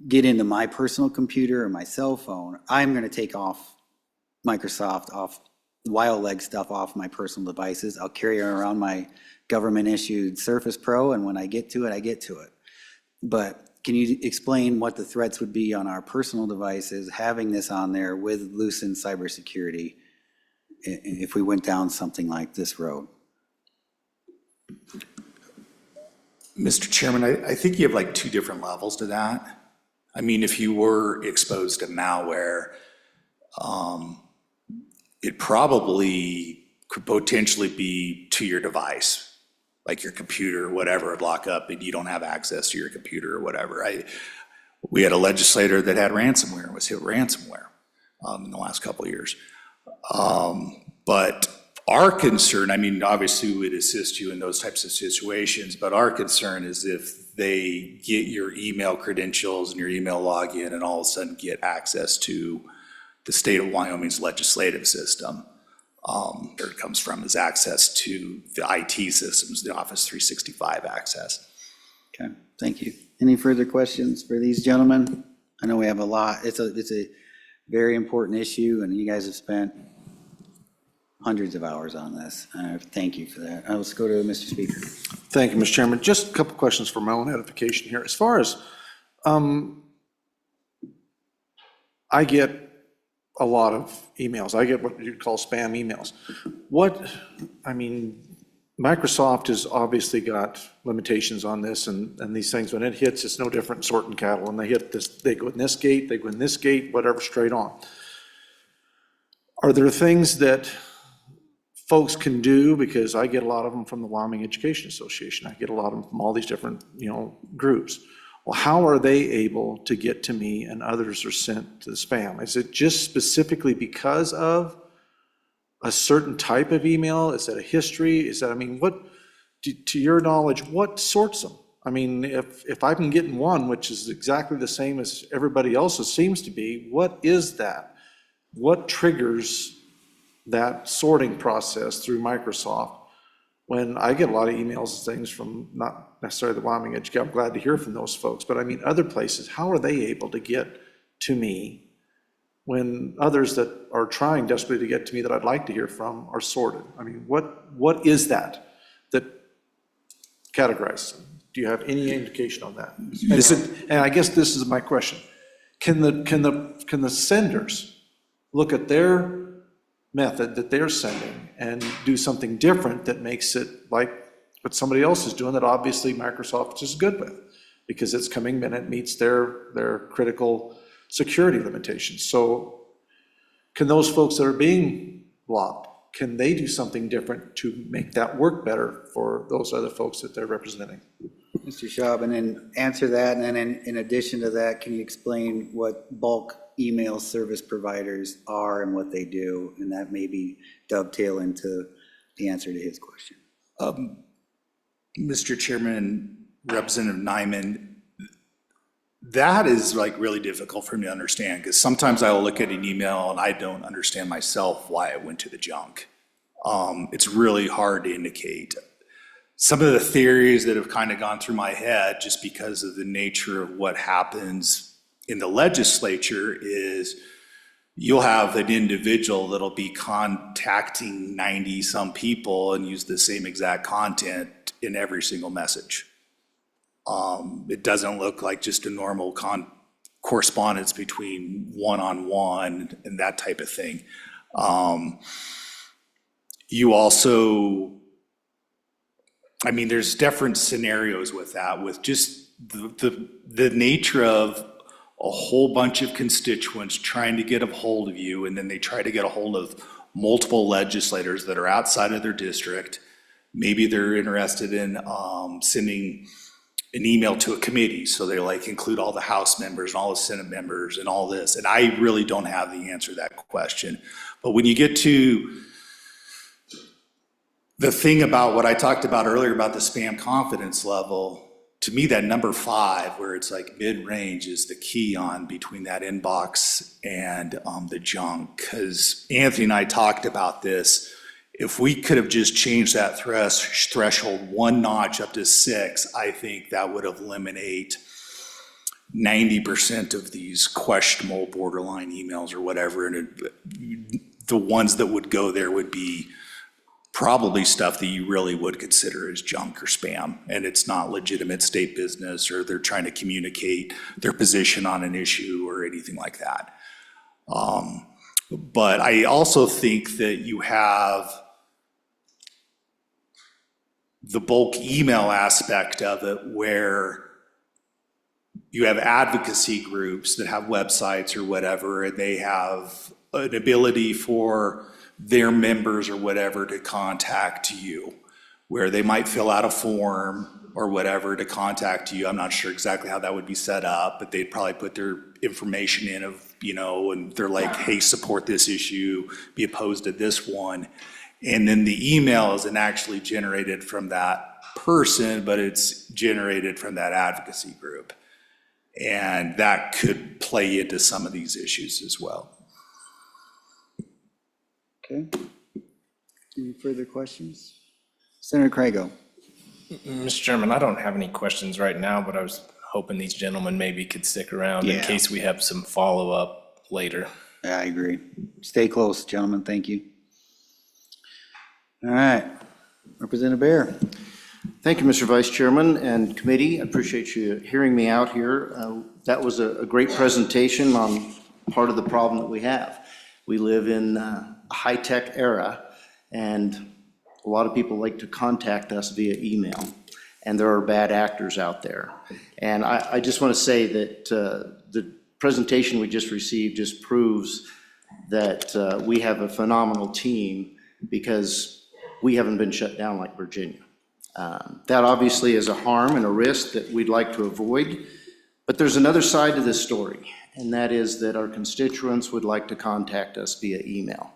get into my personal computer or my cell phone, I'm going to take off Microsoft, off WildLeg stuff off my personal devices. I'll carry around my government-issued Surface Pro, and when I get to it, I get to it. But can you explain what the threats would be on our personal devices, having this on there with loosened cybersecurity if we went down something like this road? Mr. Chairman, I think you have like two different levels to that. I mean, if you were exposed to malware, it probably could potentially be to your device, like your computer or whatever, lock up and you don't have access to your computer or whatever. We had a legislator that had ransomware, was hit with ransomware in the last couple of years. But our concern, I mean, obviously we'd assist you in those types of situations, but our concern is if they get your email credentials and your email login and all of a sudden get access to the state of Wyoming's legislative system. Where it comes from is access to the IT systems, the Office 365 access. Okay, thank you. Any further questions for these gentlemen? I know we have a lot. It's a very important issue, and you guys have spent hundreds of hours on this. Thank you for that. Let's go to Mr. Speaker. Thank you, Mr. Chairman. Just a couple questions for my own edification here. As far as, I get a lot of emails. I get what you'd call spam emails. Microsoft has obviously got limitations on this and these things. When it hits, it's no different than sorting cattle. And they hit this, they go in this gate, they go in this gate, whatever, straight on. Are there things that folks can do? Because I get a lot of them from the Wyoming Education Association. I get a lot of them from all these different, groups. Well, how are they able to get to me and others are sent to the spam? Is it just specifically because of a certain type of email? Is that a history? Is that, to your knowledge, what sorts them? If I'm getting one, which is exactly the same as everybody else's seems to be, what is that? What triggers that sorting process through Microsoft? When I get a lot of emails and things from not necessarily the Wyoming Education, I'm glad to hear from those folks, but other places, how are they able to get to me when others that are trying desperately to get to me that I'd like to hear from are sorted? What is that categorizes them? Do you have any indication on that? And I guess this is my question. Can the senders look at their method that they're sending and do something different that makes it like what somebody else is doing that obviously Microsoft is good with, because it's coming and it meets their critical security limitations? So can those folks that are being blocked, can they do something different to make that work better for those other folks that they're representing? Mr. Schaub, and then answer that, and then in addition to that, can you explain what bulk email service providers are and what they do, and that maybe dovetail into the answer to his question? Mr. Chairman, Representative Nyman, that is really difficult for me to understand, because sometimes I will look at an email and I don't understand myself why it went to the junk. It's really hard to indicate. Some of the theories that have kind of gone through my head, just because of the nature of what happens in the legislature, is you'll have an individual that'll be contacting 90-some people and use the same exact content in every single message. It doesn't look like just a normal correspondence between one-on-one and that type of thing. You also, there's different scenarios with that, with just the nature of a whole bunch of constituents trying to get a hold of you, and then they try to get a hold of multiple legislators that are outside of their district. Maybe they're interested in sending an email to a committee, so they include all the House members and all the Senate members and all this. And I really don't have the answer to that question. But when you get to the thing about what I talked about earlier about the spam confidence level, to me, that number 5, where it's mid-range, is the key on between that inbox and the junk. Because Anthony and I talked about this. If we could have just changed that threshold 1 notch up to 6, I think that would eliminate 90% of these questionable borderline emails or whatever. And the ones that would go there would be probably stuff that you really would consider as junk or spam, and it's not legitimate state business, or they're trying to communicate their position on an issue or anything like that. But I also think that you have the bulk email aspect of it, where you have advocacy groups that have websites or whatever, and they have an ability for their members or whatever to contact you, where they might fill out a form or whatever to contact you. I'm not sure exactly how that would be set up, but they'd probably put their information in and they're like, hey, support this issue, be opposed to this one. And then the email isn't actually generated from that person, but it's generated from that advocacy group. And that could play into some of these issues as well. Okay. Any further questions? Senator Craigo. Mr. Chairman, I don't have any questions right now, but I was hoping these gentlemen maybe could stick around in Yeah. case we have some follow-up later. Yeah, I agree. Stay close, gentlemen. Thank you. All right. Representative Bear. Thank you, Mr. Vice Chairman and committee. I appreciate you hearing me out here. That was a great presentation on part of the problem that we have. We live in a high-tech era, and a lot of people like to contact us via email, and there are bad actors out there. And I just want to say that the presentation we just received just proves that we have a phenomenal team because we haven't been shut down like Virginia. That obviously is a harm and a risk that we'd like to avoid, but there's another side to this story, and that is that our constituents would like to contact us via email.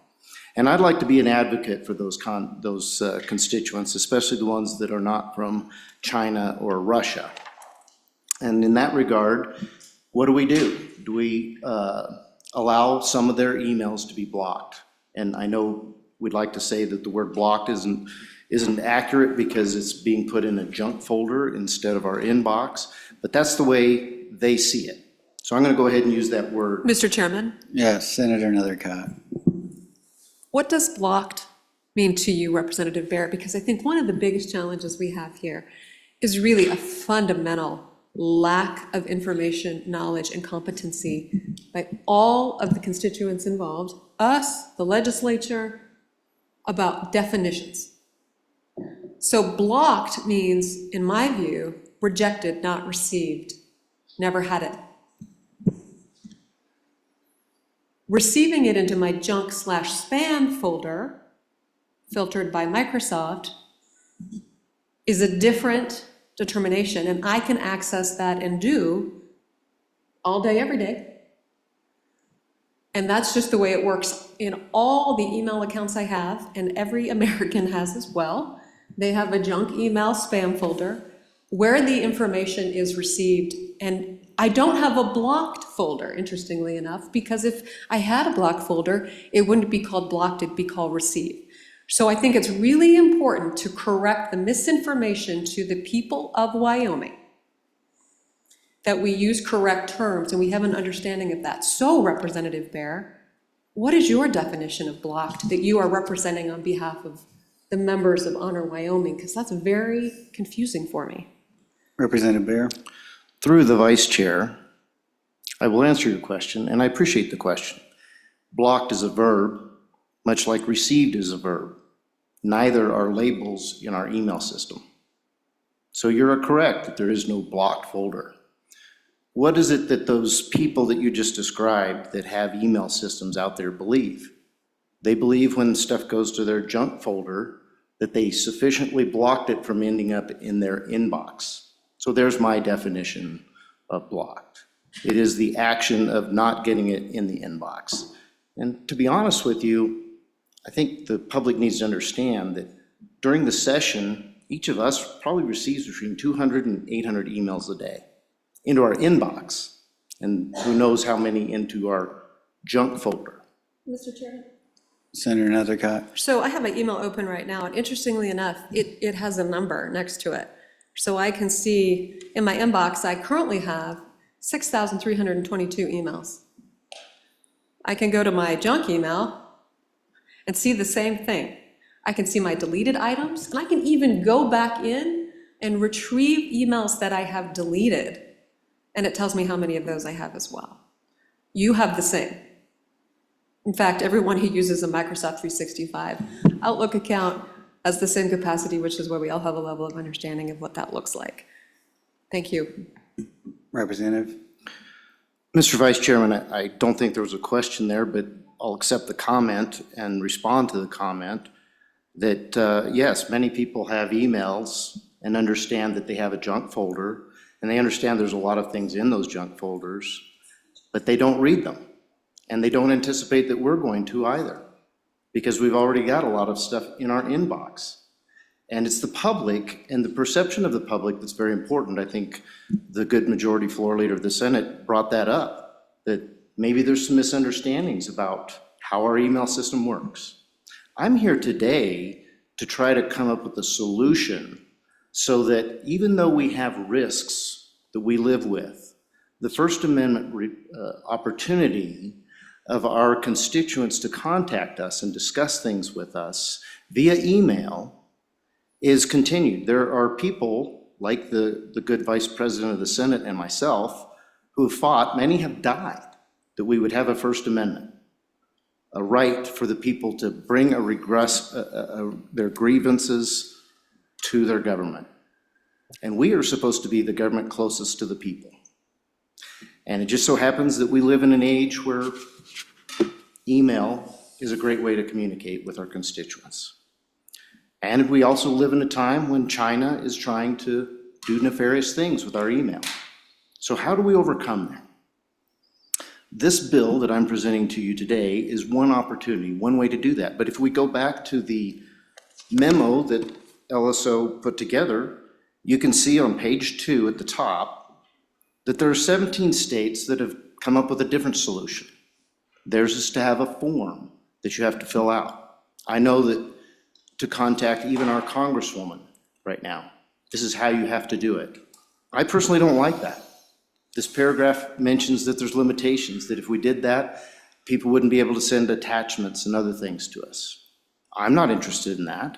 And I'd like to be an advocate for those constituents, especially the ones that are not from China or Russia. And in that regard, what do? Do we allow some of their emails to be blocked? And I know we'd like to say that the word blocked isn't accurate because it's being put in a junk folder instead of our inbox, but that's the way they see it. So I'm going to go ahead and use that word. Mr. Chairman, Yes, Senator Nethercott. what does blocked mean to you, Representative Barrett? Because I think one of the biggest challenges we have here is really a fundamental lack of information, knowledge, and competency by all of the constituents involved, us, the legislature, about definitions. So blocked means, in my view, rejected, not received, never had it. Receiving it into my junk/spam folder, filtered by Microsoft, is a different determination, and I can access that and do all day, every day. And that's just the way it works in all the email accounts I have, and every American has as well. They have a junk email spam folder where the information is received. And I don't have a blocked folder, interestingly enough, because if I had a blocked folder, it wouldn't be called blocked, it'd be called received. So I think it's really important to correct the misinformation to the people of Wyoming, that we use correct terms and we have an understanding of that. So, Representative Bear, what is your definition of blocked that you are representing on behalf of the members of Honor Wyoming? Because that's very confusing for me. Representative Bear. Through the vice chair, I will answer your question, and I appreciate the question. Blocked is a verb, much like received is a verb. Neither are labels in our email system. So you're correct that there is no blocked folder. What is it that those people that you just described that have email systems out there believe? They believe when stuff goes to their junk folder that they sufficiently blocked it from ending up in their inbox. So there's my definition of blocked. It is the action of not getting it in the inbox. And to be honest with you, I think the public needs to understand that during the session, each of us probably receives between 200 and 800 emails a day into our inbox, and who knows how many into our junk folder. Mr. Chairman? Senator Nethercott. So I have my email open right now, and interestingly enough, it has a number next to it. So I can see in my inbox, I currently have 6,322 emails. I can go to my junk email and see the same thing. I can see my deleted items, and I can even go back in and retrieve emails that I have deleted, and it tells me how many of those I have as well. You have the same. In fact, everyone who uses a Microsoft 365 Outlook account has the same capacity, which is where we all have a level of understanding of what that looks like. Thank you. Representative. Mr. Vice Chairman, I don't think there was a question there, but I'll accept the comment and respond to the comment that, yes, many people have emails and understand that they have a junk folder, and they understand there's a lot of things in those junk folders, but they don't read them. And they don't anticipate that we're going to either, because we've already got a lot of stuff in our inbox. And it's the public and the perception of the public that's very important. I think the good majority floor leader of the Senate brought that up, that maybe there's some misunderstandings about how our email system works. I'm here today to try to come up with a solution so that even though we have risks that we live with, the First Amendment opportunity of our constituents to contact us and discuss things with us via email is continued. There are people like the good Vice President of the Senate and myself who have fought, many have died, that we would have a First Amendment, a right for the people to bring their grievances to their government. And we are supposed to be the government closest to the people. And it just so happens that we live in an age where email is a great way to communicate with our constituents. And we also live in a time when China is trying to do nefarious things with our email. So how do we overcome that? This bill that I'm presenting to you today is one opportunity, one way to do that. But if we go back to the memo that LSO put together, you can see on page 2 at the top that there are 17 states that have come up with a different solution. Theirs is to have a form that you have to fill out. I know that to contact even our Congresswoman right now, this is how you have to do it. I personally don't like that. This paragraph mentions that there's limitations, that if we did that, people wouldn't be able to send attachments and other things to us. I'm not interested in that.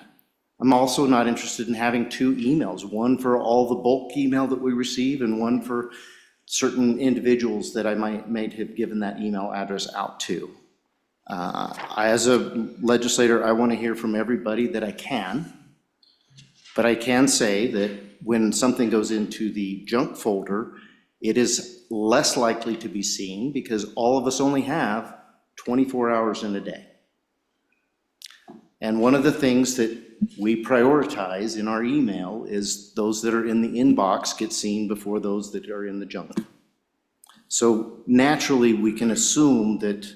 I'm also not interested in having 2 emails, one for all the bulk email that we receive and one for certain individuals that I might have given that email address out to. As a legislator, I want to hear from everybody that I can, but I can say that when something goes into the junk folder, it is less likely to be seen because all of us only have 24 hours in a day. And one of the things that we prioritize in our email is those that are in the inbox get seen before those that are in the junk. So naturally, we can assume that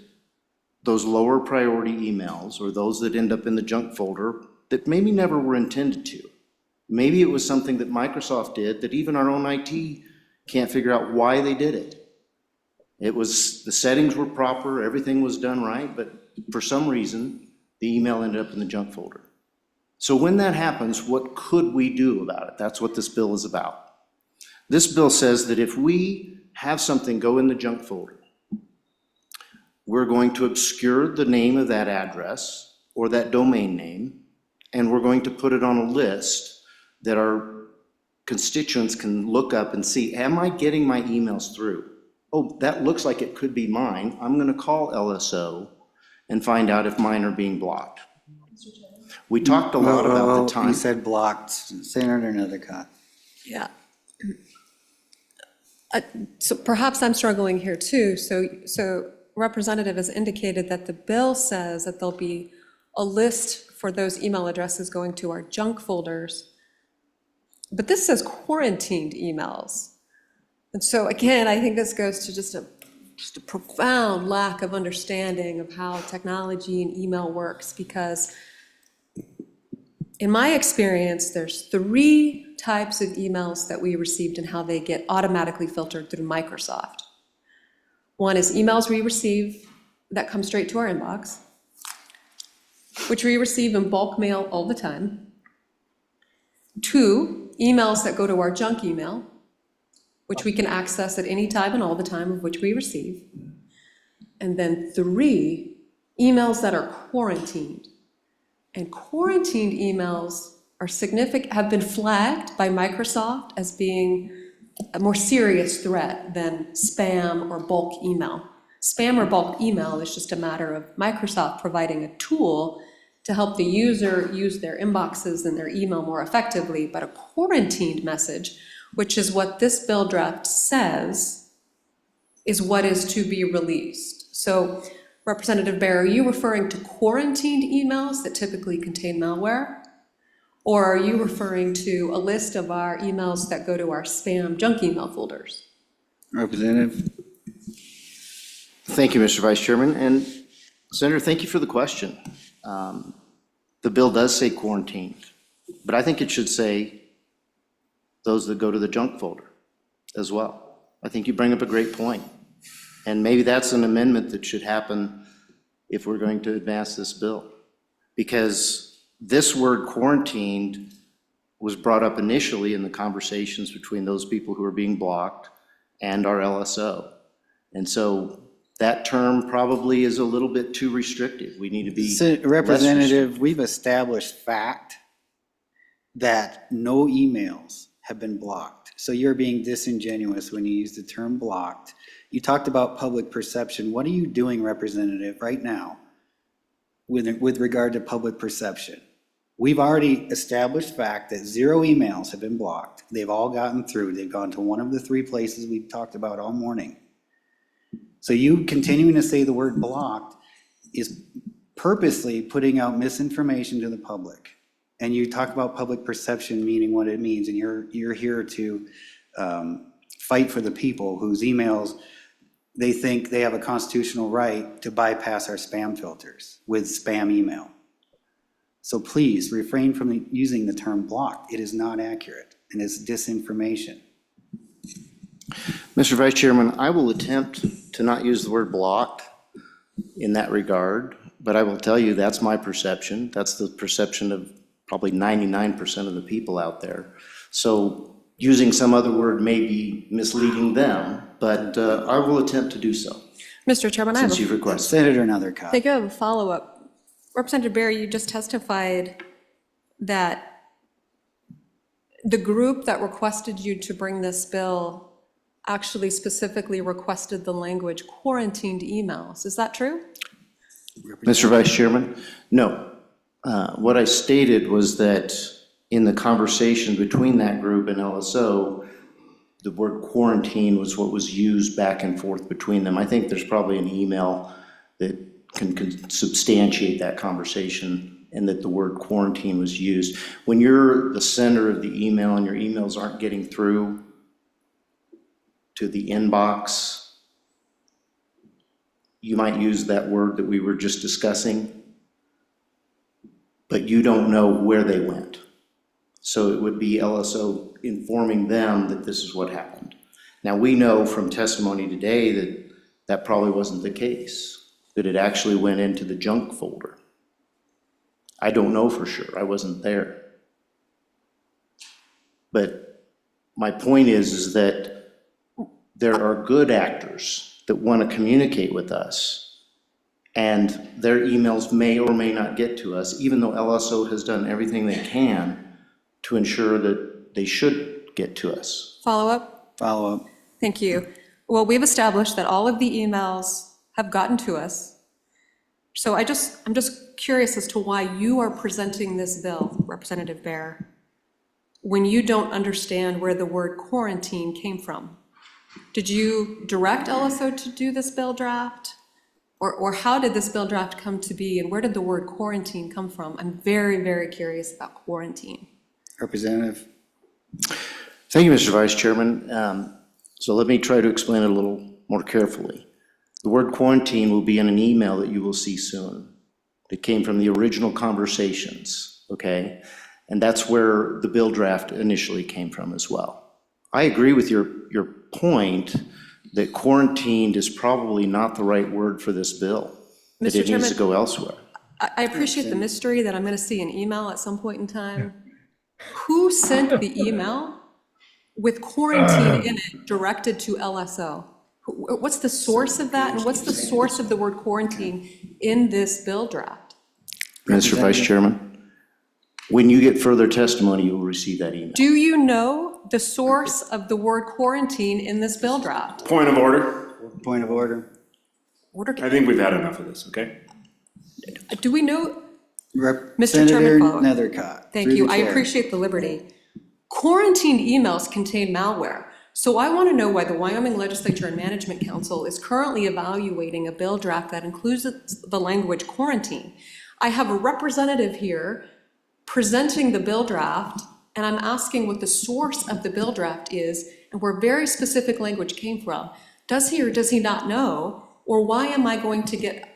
those lower priority emails or those that end up in the junk folder that maybe never were intended to. Maybe it was something that Microsoft did that even our own IT can't figure out why they did it. It was, the settings were proper, everything was done right, but for some reason, the email ended up in the junk folder. So when that happens, what could we do about it? That's what this bill is about. This bill says that if we have something go in the junk folder, we're going to obscure the name of that address or that domain name, and we're going to put it on a list that our constituents can look up and see, am I getting my emails through? Oh, that looks like it could be mine. I'm going to call LSO and find out if mine are being blocked. We talked a lot about the time. You said blocked. Senator Nethercott. Yeah. So perhaps I'm struggling here too. So Representative has indicated that the bill says that there'll be a list for those email addresses going to our junk folders. But this says quarantined emails. And so again, I think this goes to just a profound lack of understanding of how technology and email works, because in my experience, there's 3 types of emails that we received and how they get automatically filtered through Microsoft. One is emails we receive that come straight to our inbox, which we receive in bulk mail all the time. 2, emails that go to our junk email, which we can access at any time and all the time of which we receive. And then 3, emails that are quarantined. And quarantined emails are have been flagged by Microsoft as being a more serious threat than spam or bulk email. Spam or bulk email is just a matter of Microsoft providing a tool to help the user use their inboxes and their email more effectively, but a quarantined message, which is what this bill draft says, is what is to be released. So Representative Bear, are you referring to quarantined emails that typically contain malware? Or are you referring to a list of our emails that go to our spam junk email folders? Representative. Thank you, Mr. Vice Chairman. And Senator, thank you for the question. The bill does say quarantined, but I think it should say those that go to the junk folder as well. I think you bring up a great point. And maybe that's an amendment that should happen if we're going to advance this bill. Because this word quarantined was brought up initially in the conversations between those people who are being blocked and our LSO. And so that term probably is a little bit too restrictive. We need to be So, less Representative, we've established fact that no emails have been blocked. So you're being disingenuous when you use the term blocked. You talked about public perception. What are you doing, Representative, right now with regard to public perception? We've already established fact that 0 emails have been blocked. They've all gotten through. They've gone to one of the 3 places we've talked about all morning. So you continuing to say the word blocked is purposely putting out misinformation to the public. And you talk about public perception meaning what it means, and you're here to fight for the people whose emails they think they have a constitutional right to bypass our spam filters with spam email. So please refrain from using the term blocked. It is not accurate, and it's disinformation. Mr. Vice Chairman, I will attempt to not use the word blocked in that regard, but I will tell you that's my perception. That's the perception of probably 99% of the people out there. So using some other word may be misleading them, but I will attempt to do so. Mr. Chairman, Since you've requested. Senator Nethercott. Thank you. I have a follow-up. Representative Barry, you just testified that the group that requested you to bring this bill actually specifically requested the language quarantined emails. Is that true? Mr. Vice Chairman, no. What I stated was that in the conversation between that group and LSO, the word quarantine was what was used back and forth between them. I think there's probably an email that can substantiate that conversation and that the word quarantine was used. When you're the sender of the email and your emails aren't getting through to the inbox, you might use that word that we were just discussing, but you don't know where they went. So it would be LSO informing them that this is what happened. Now, we know from testimony today that that probably wasn't the case, that it actually went into the junk folder. I don't know for sure. I wasn't there. But my point is that there are good actors that want to communicate with us, and their emails may or may not get to us, even though LSO has done everything they can to ensure that they should get to us. Follow-up? Follow-up. Thank you. Well, we've established that all of the emails have gotten to us. So I'm just curious as to why you are presenting this bill, Representative Baer, when you don't understand where the word quarantine came from. Did you direct LSO to do this bill draft? Or how did this bill draft come to be, and where did the word quarantine come from? I'm very, very curious about quarantine. Representative. Thank you, Mr. Vice Chairman. So let me try to explain it a little more carefully. The word quarantine will be in an email that you will see soon. It came from the original conversations, okay? And that's where the bill draft initially came from as well. I agree with your point that quarantined is probably not the right word for this bill, that it needs to go elsewhere. I appreciate the mystery that I'm going to see an email at some point in time. Who sent the email with quarantine in it directed to LSO? What's the source of that, and what's the source of the word quarantine in this bill draft? Mr. Vice Chairman, when you get further testimony, you will receive that email. Do you know the source of the word quarantine in this bill draft? Point of order. Point of order. I think we've had enough of this, okay? Do we know? Mr. Senator Chairman, Nethercott. thank through you. the I chair. appreciate the liberty. Quarantined emails contain malware. So I want to know why the Wyoming Legislature and Management Council is currently evaluating a bill draft that includes the language quarantine. I have a representative here presenting the bill draft, and I'm asking what the source of the bill draft is and where very specific language came from. Does he or does he not know? Or why am I going to get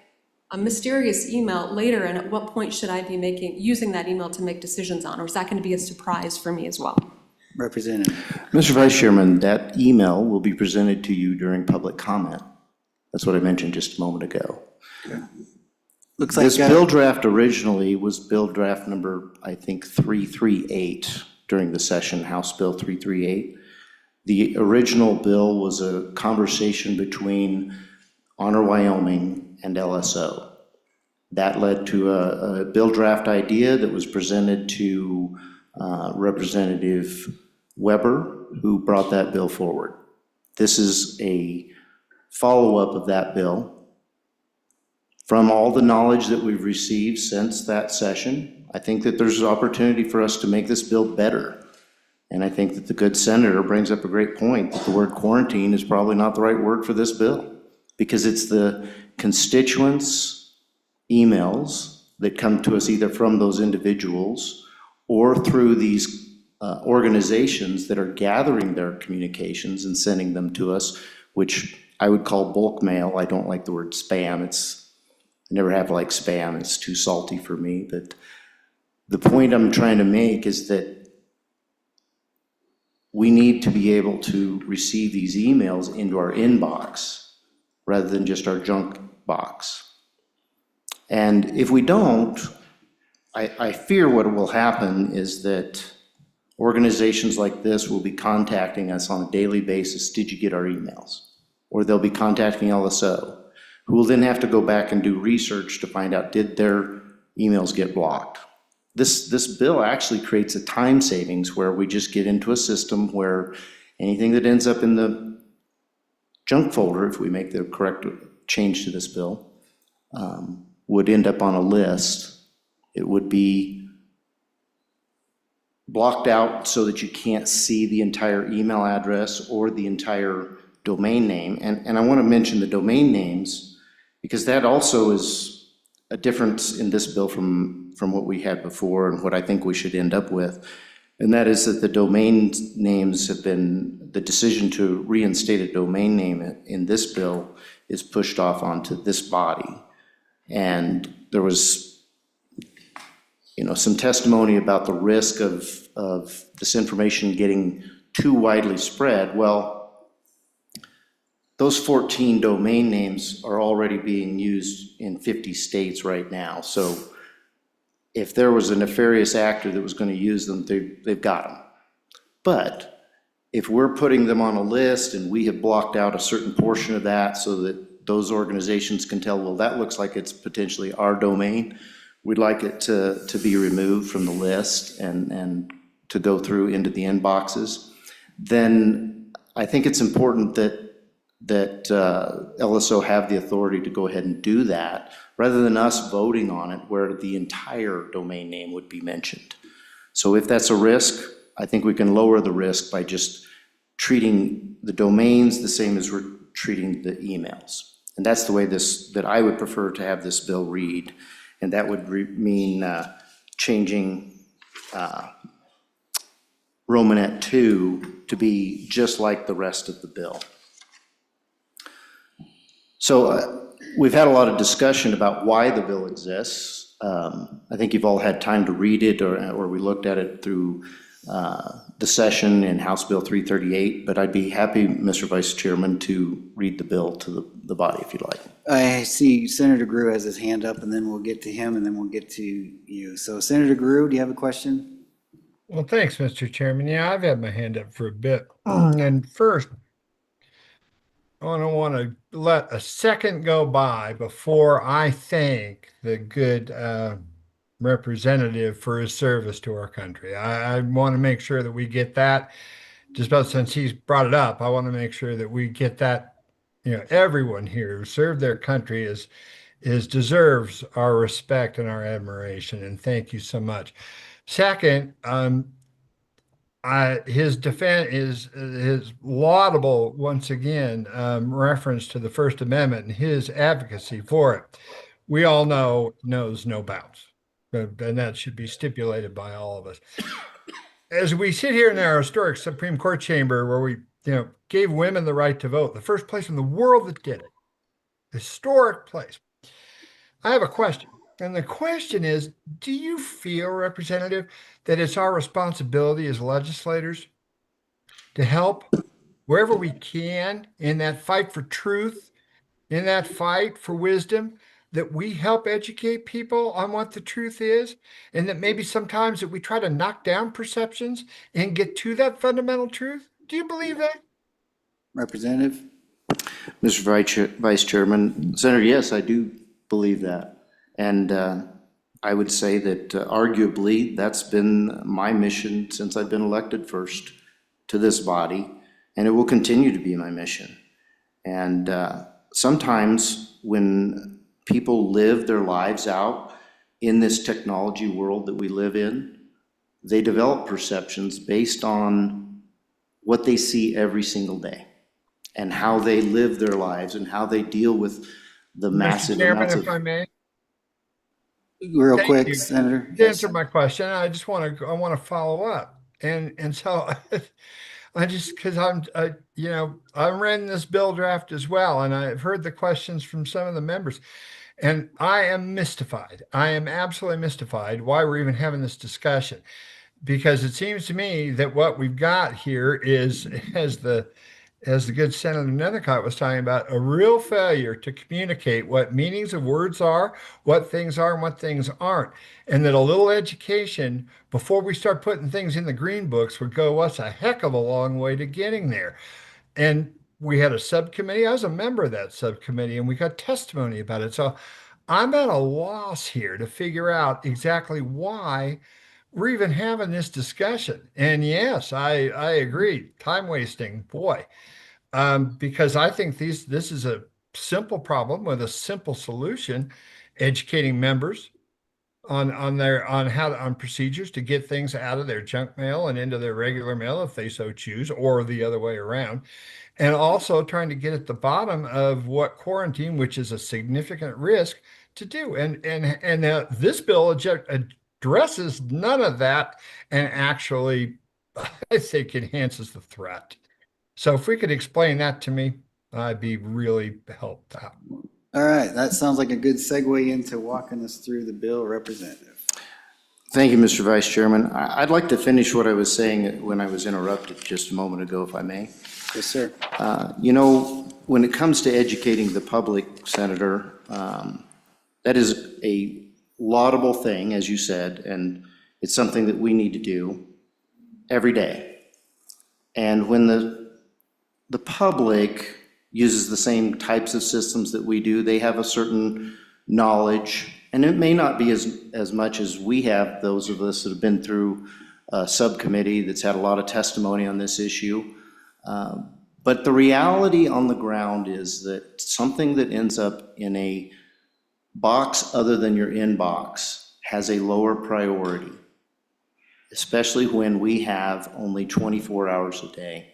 a mysterious email later, and at what point should I be using that email to make decisions on? Or is that going to be a surprise for me as well? Representative. Mr. Vice Chairman, that email will be presented to you during public comment. That's what I mentioned just a moment ago. Okay. Looks like. This bill draft originally was bill draft number, I think, 338 during the session, House Bill 338. The original bill was a conversation between Honor Wyoming and LSO. That led to a bill draft idea that was presented to Representative Weber, who brought that bill forward. This is a follow-up of that bill. From all the knowledge that we've received since that session, I think that there's an opportunity for us to make this bill better. And I think that the good senator brings up a great point, that the word quarantine is probably not the right word for this bill, because it's the constituents' emails that come to us either from those individuals or through these organizations that are gathering their communications and sending them to us, which I would call bulk mail. I don't like the word spam. I never have liked spam. It's too salty for me. But the point I'm trying to make is that we need to be able to receive these emails into our inbox rather than just our junk box. And if we don't, I fear what will happen is that organizations like this will be contacting us on a daily basis. Did you get our emails? Or they'll be contacting LSO, who will then have to go back and do research to find out, did their emails get blocked? This bill actually creates a time savings where we just get into a system where anything that ends up in the junk folder, if we make the correct change to this bill, would end up on a list. It would be blocked out so that you can't see the entire email address or the entire domain name. And I want to mention the domain names, because that also is a difference in this bill from what we had before and what I think we should end up with. And that is that the domain names have been, the decision to reinstate a domain name in this bill is pushed off onto this body. And there was, some testimony about the risk of this information getting too widely spread. Well, those 14 domain names are already being used in 50 states right now. So if there was a nefarious actor that was going to use them, they've got them. But if we're putting them on a list and we have blocked out a certain portion of that so that those organizations can tell, well, that looks like it's potentially our domain, we'd like it to be removed from the list and to go through into the inboxes, then I think it's important that LSO have the authority to go ahead and do that, rather than us voting on it where the entire domain name would be mentioned. So if that's a risk, I think we can lower the risk by just treating the domains the same as we're treating the emails. And that's the way that I would prefer to have this bill read. And that would mean changing Romanet 2 to be just like the rest of the bill. So we've had a lot of discussion about why the bill exists. I think you've all had time to read it, or we looked at it through the session in House Bill 338, but I'd be happy, Mr. Vice Chairman, to read the bill to the body if you'd like. I see Senator Grew has his hand up, and then we'll get to him, and then we'll get to you. So Senator Grew, do you have a question? Well, thanks, Mr. Chairman. Yeah, I've had my hand up for a bit. And first, I don't want to let a second go by before I thank the good representative for his service to our country. I want to make sure that we get that, just about since he's brought it up, I want to make sure that we get that, everyone here who served their country deserves our respect and our admiration, and thank you so much. Second, his defense is his laudable, once again, reference to the First Amendment and his advocacy for it. We all knows no bounds, and that should be stipulated by all of us. As we sit here in our historic Supreme Court chamber, where we, gave women the right to vote, the first place in the world that did it, historic place. I have a question. And the question is, do you feel, Representative, that it's our responsibility as legislators to help wherever we can in that fight for truth, in that fight for wisdom, that we help educate people on what the truth is, and that maybe sometimes that we try to knock down perceptions and get to that fundamental truth? Do you believe that? Representative? Mr. Vice Chairman, Senator, yes, I do believe that. And I would say that arguably that's been my mission since I've been elected first to this body, and it will continue to be my mission. And sometimes when people live their lives out in this technology world that we live in, they develop perceptions based on what they see every single day and how they live their lives and how they deal with the massive Mr. Chairman, amounts if I of. may. Real Thank quick, you. Senator. To answer my question, I just want to follow up. And so I just, because I'm reading this bill draft as well, and I've heard the questions from some of the members, and I am mystified. I am absolutely mystified why we're even having this discussion, because it seems to me that what we've got here is, as the good Senator Nethercott was talking about, a real failure to communicate what meanings of words are, what things are and what things aren't. And that a little education before we start putting things in the green books would go us a heck of a long way to getting there. And we had a subcommittee. I was a member of that subcommittee, and we got testimony about it. So I'm at a loss here to figure out exactly why we're even having this discussion. And yes, I agree. Time wasting, boy. Because I think this is a simple problem with a simple solution, educating members on procedures to get things out of their junk mail and into their regular mail if they so choose, or the other way around. And also trying to get at the bottom of what quarantine, which is a significant risk, to do. And this bill addresses none of that and actually, I think, enhances the threat. So if we could explain that to me, I'd be really helped out. All right, that sounds like a good segue into walking us through the bill, Representative. Thank you, Mr. Vice Chairman. I'd like to finish what I was saying when I was interrupted just a moment ago, if I may. Yes, sir. When it comes to educating the public, Senator, that is a laudable thing, as you said, and it's something that we need to do every day. And when the public uses the same types of systems that we do, they have a certain knowledge, and it may not be as much as we have, those of us that have been through a subcommittee that's had a lot of testimony on this issue. But the reality on the ground is that something that ends up in a box other than your inbox has a lower priority, especially when we have only 24 hours a day.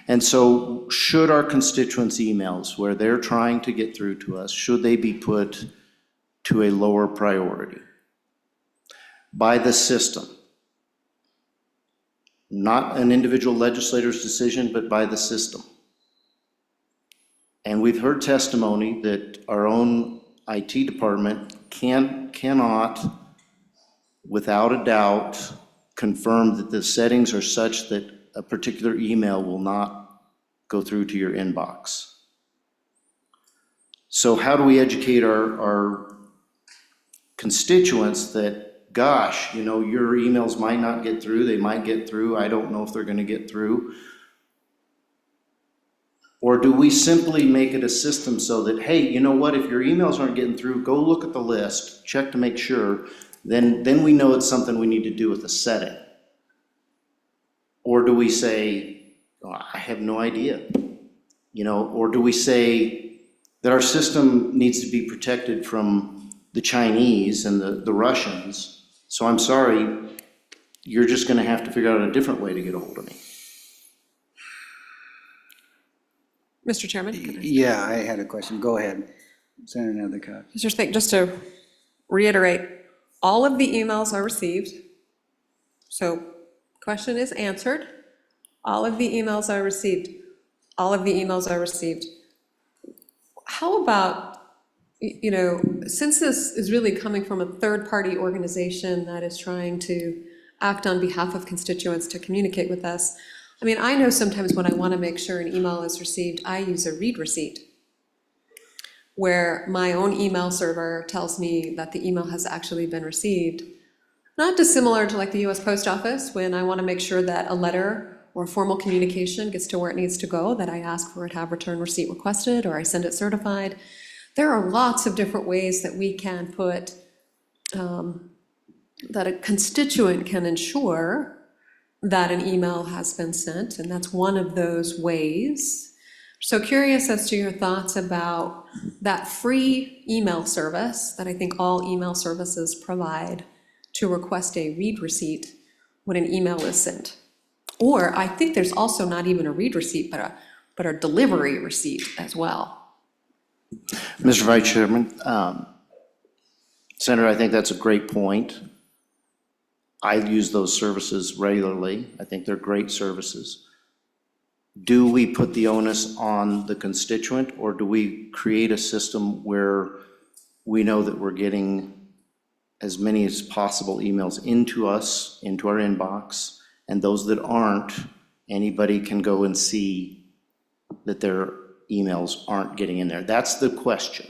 And so should our constituents' emails, where they're trying to get through to us, should they be put to a lower priority by the system? Not an individual legislator's decision, but by the system. And we've heard testimony that our own IT department cannot, without a doubt, confirm that the settings are such that a particular email will not go through to your inbox. So how do we educate our constituents that, gosh, your emails might not get through, they might get through, I don't know if they're gonna get through? Or do we simply make it a system so that, hey, you know what, if your emails aren't getting through, go look at the list, check to make sure, then we know it's something we need to do with the setting. Or do we say, oh, I have no idea, or do we say that our system needs to be protected from the Chinese and the Russians, so I'm sorry, you're just gonna have to figure out a different way to get a hold of me. Mr. Chairman? Yeah, I had a question. Go ahead, Senator Nethercott. Just to reiterate, all of the emails are received. So question is answered. All of the emails are received. All of the emails are received. How about, since this is really coming from a third-party organization that is trying to act on behalf of constituents to communicate with us, I know sometimes when I want to make sure an email is received, I use a read receipt. where my own email server tells me that the email has actually been received. Not dissimilar to like the US Post Office, when I want to make sure that a letter or formal communication gets to where it needs to go, that I ask for it to have return receipt requested, or I send it certified. There are lots of different ways that we can put, that a constituent can ensure that an email has been sent, and that's one of those ways. So curious as to your thoughts about that free email service that I think all email services provide to request a read receipt when an email is sent. Or I think there's also not even a read receipt, but a delivery receipt as well. Mr. Vice Chairman, Senator, I think that's a great point. I use those services regularly. I think they're great services. Do we put the onus on the constituent, or do we create a system where we know that we're getting as many as possible emails into us, into our inbox, and those that aren't, anybody can go and see that their emails aren't getting in there? That's the question.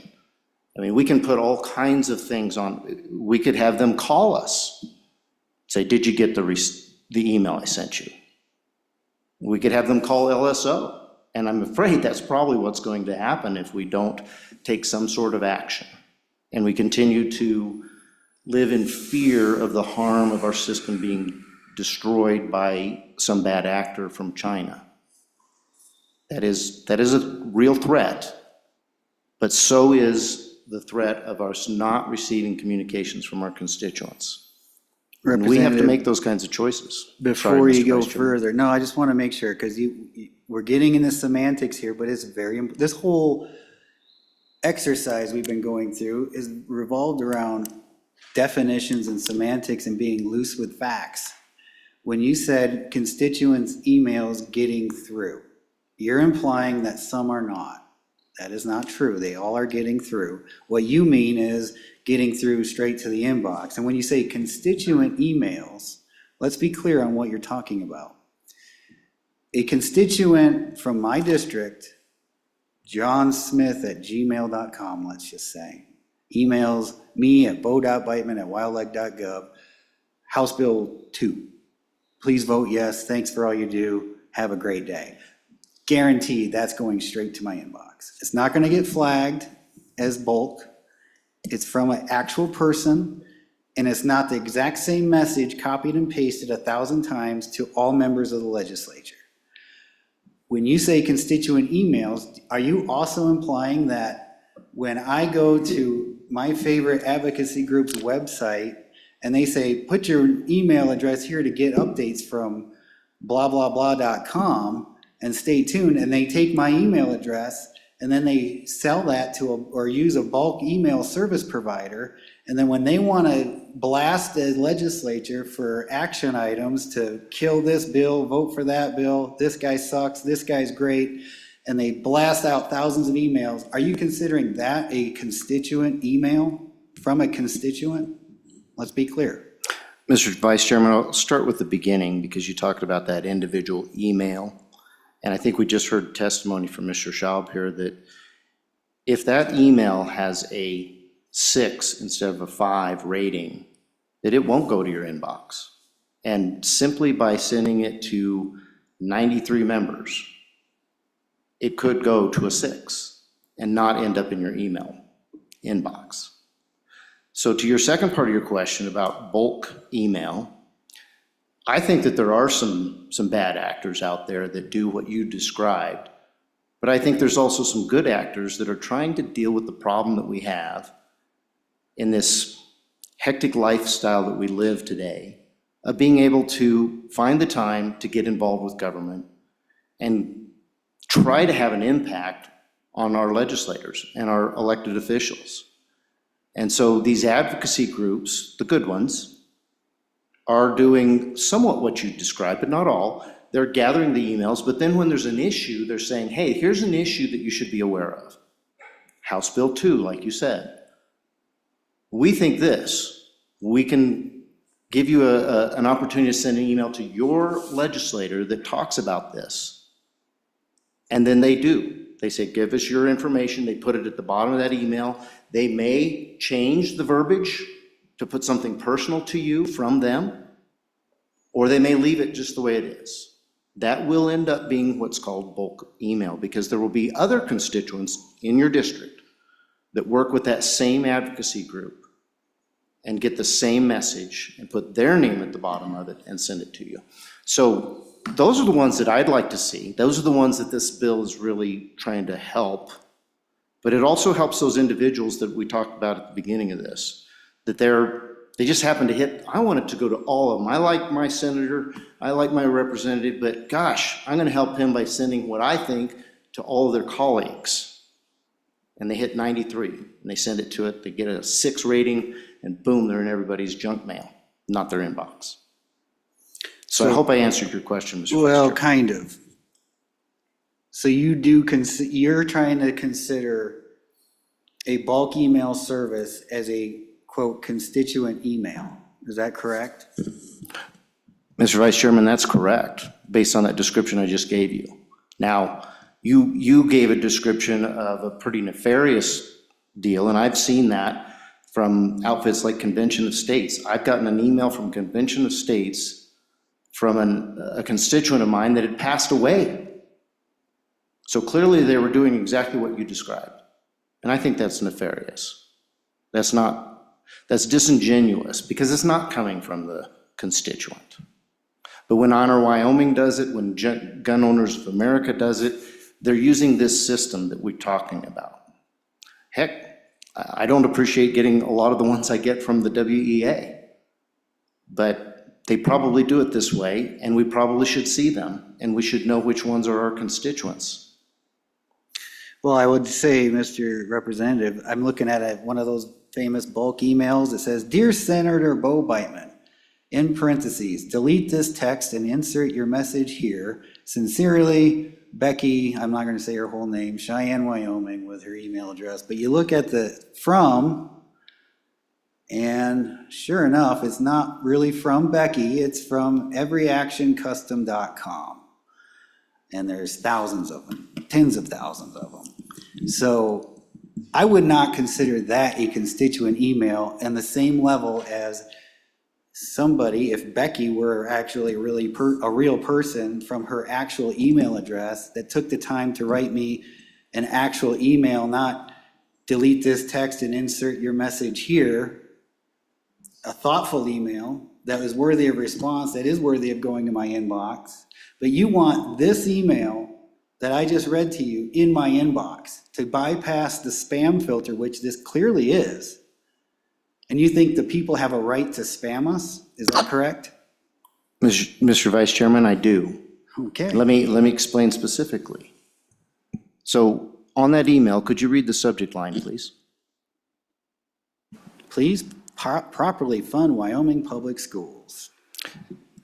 I mean, we can put all kinds of things on. We could have them call us, say, did you get the email I sent you? We could have them call LSO. And I'm afraid that's probably what's going to happen if we don't take some sort of action. And we continue to live in fear of the harm of our system being destroyed by some bad actor from China. That is a real threat, but so is the threat of us not receiving communications from our constituents. And we have to make those kinds of choices. Before you go further, no, I just want to make sure, because we're getting into semantics here, but it's this whole exercise we've been going through is revolved around definitions and semantics and being loose with facts. When you said constituents' emails getting through, you're implying that some are not. That is not true. They all are getting through. What you mean is getting through straight to the inbox. And when you say constituent emails, let's be clear on what you're talking about. A constituent from my district, johnsmith@gmail.com, let's just say, emails me at bo.beitman@wildlife.gov, House Bill 2. Please vote yes. Thanks for all you do. Have a great day. Guaranteed that's going straight to my inbox. It's not going to get flagged as bulk. It's from an actual person, and it's not the exact same message copied and pasted 1,000 times to all members of the legislature. When you say constituent emails, are you also implying that when I go to my favorite advocacy group's website and they say, put your email address here to get updates from blah, blah, blah.com, and stay tuned, and they take my email address and then they sell that to or use a bulk email service provider, and then when they want to blast the legislature for action items to kill this bill, vote for that bill, this guy sucks, this guy's great, and they blast out thousands of emails, are you considering that a constituent email from a constituent? Let's be clear. Mr. Vice Chairman, I'll start with the beginning, because you talked about that individual email. And I think we just heard testimony from Mr. Schaub here that if that email has a 6 instead of a 5 rating, that it won't go to your inbox. And simply by sending it to 93 members, it could go to a 6 and not end up in your email inbox. So to your second part of your question about bulk email, I think that there are some bad actors out there that do what you described, but I think there's also some good actors that are trying to deal with the problem that we have in this hectic lifestyle that we live today, of being able to find the time to get involved with government and try to have an impact on our legislators and our elected officials. And so these advocacy groups, the good ones, are doing somewhat what you described, but not all. They're gathering the emails, but then when there's an issue, they're saying, hey, here's an issue that you should be aware of. House Bill 2, like you said. We think this. We can give you an opportunity to send an email to your legislator that talks about this. And then they do. They say, give us your information. They put it at the bottom of that email. They may change the verbiage to put something personal to you from them, or they may leave it just the way it is. That will end up being what's called bulk email, because there will be other constituents in your district that work with that same advocacy group and get the same message and put their name at the bottom of it and send it to you. So those are the ones that I'd like to see. Those are the ones that this bill is really trying to help. But it also helps those individuals that we talked about at the beginning of this, that they just happen to hit, I want it to go to all of them. I like my senator, I like my representative, but gosh, I'm gonna help him by sending what I think to all of their colleagues. And they hit 93, and they send it to it, they get a 6 rating, and boom, they're in everybody's junk mail, not their inbox. So I hope I answered your question, Mr. Vice Well, Chair. kind of. So you're trying to consider a bulk email service as a, quote, constituent email. Is that correct? Mr. Vice Chairman, that's correct, based on that description I just gave you. Now, you gave a description of a pretty nefarious deal, and I've seen that from outfits like Convention of States. I've gotten an email from Convention of States from a constituent of mine that had passed away. So clearly they were doing exactly what you described. And I think that's nefarious. That's disingenuous, because it's not coming from the constituent. But when Honor Wyoming does it, when Gun Owners of America does it, they're using this system that we're talking about. Heck, I don't appreciate getting a lot of the ones I get from the WEA, but they probably do it this way, and we probably should see them, and we should know which ones are our constituents. Well, I would say, Mr. Representative, I'm looking at one of those famous bulk emails that says, Dear Senator Bo Beitman, in parentheses, delete this text and insert your message here. Sincerely, Becky, I'm not going to say her whole name, Cheyenne, Wyoming, with her email address. But you look at the from, and sure enough, it's not really from Becky, it's from everyactioncustom.com. And there's thousands of them, tens of thousands of them. So I would not consider that a constituent email on the same level as somebody, if Becky were actually really a real person from her actual email address that took the time to write me an actual email, not delete this text and insert your message here, a thoughtful email that was worthy of response, that is worthy of going to my inbox, but you want this email that I just read to you in my inbox to bypass the spam filter, which this clearly is. And you think the people have a right to spam us? Is that correct? Mr. Vice Chairman, I do. Okay. Let me explain specifically. So on that email, could you read the subject line, please? Please properly fund Wyoming public schools.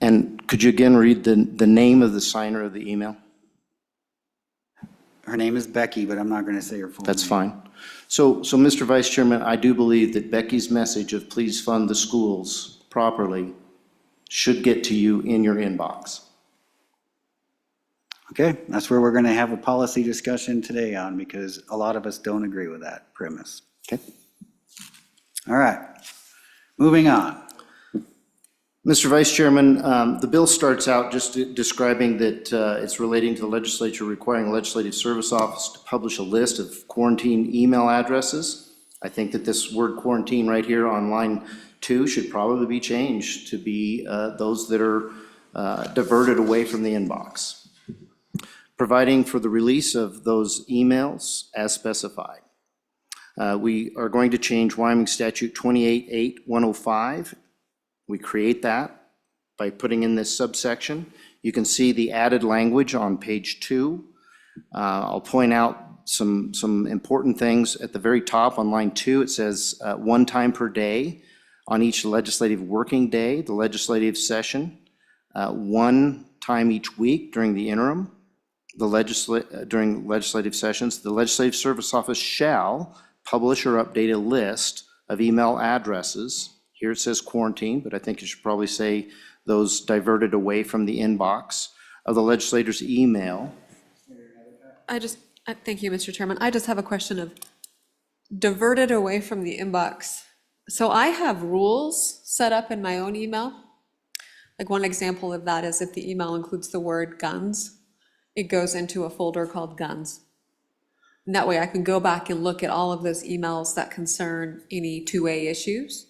And could you again read the name of the signer of the email? Her name is Becky, but I'm not going to say her full name. That's fine. So Mr. Vice Chairman, I do believe that Becky's message of please fund the schools properly should get to you in your inbox. Okay, that's where we're going to have a policy discussion today on, because a lot of us don't agree with that premise. Okay. All right, moving on. Mr. Vice Chairman, the bill starts out just describing that it's relating to the legislature requiring the Legislative Service Office to publish a list of quarantine email addresses. I think that this word quarantine right here on line 2 should probably be changed to be those that are diverted away from the inbox. Providing for the release of those emails as specified. We are going to change Wyoming Statute 28.8.105. We create that by putting in this subsection. You can see the added language on page 2. I'll point out some important things. At the very top on line 2, it says 1 time per day on each legislative working day, the legislative session, 1 time each week during the interim, during legislative sessions. The Legislative Service Office shall publish or update a list of email addresses. Here it says quarantine, but I think you should probably say those diverted away from the inbox of the legislator's email. Thank you, Mr. Chairman. I just have a question of diverted away from the inbox. So I have rules set up in my own email. Like one example of that is if the email includes the word guns, it goes into a folder called guns. And that way I can go back and look at all of those emails that concern any 2A issues.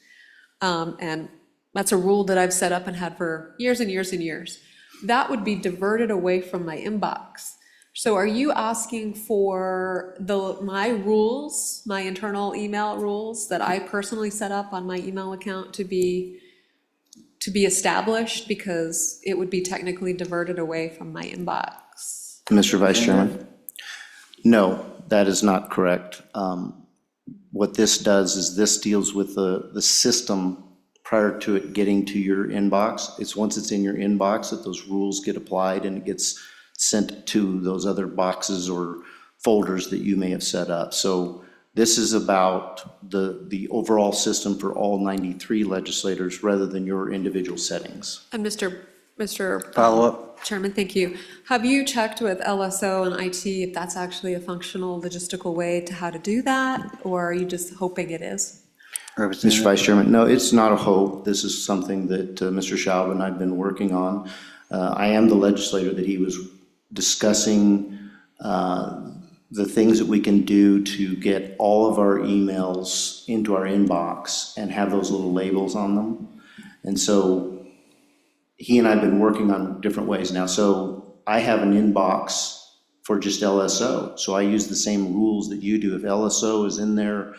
And that's a rule that I've set up and had for years and years and years. That would be diverted away from my inbox. So are you asking for my rules, my internal email rules that I personally set up on my email account to be established because it would be technically diverted away from my inbox? Mr. Vice Chairman? No, that is not correct. What this does is this deals with the system prior to it getting to your inbox. It's once it's in your inbox that those rules get applied and it gets sent to those other boxes or folders that you may have set up. So this is about the overall system for all 93 legislators rather than your individual settings. And Mr. Follow-up? Chairman, thank you. Have you checked with LSO and IT if that's actually a functional logistical way to how to do that? Or are you just hoping it is? Mr. Vice Chairman, no, it's not a hope. This is something that Mr. Schaub and I have been working on. I am the legislator that he was discussing the things that we can do to get all of our emails into our inbox and have those little labels on them. And so he and I have been working on different ways now. So I have an inbox for just LSO. So I use the same rules that you do. If LSO is in their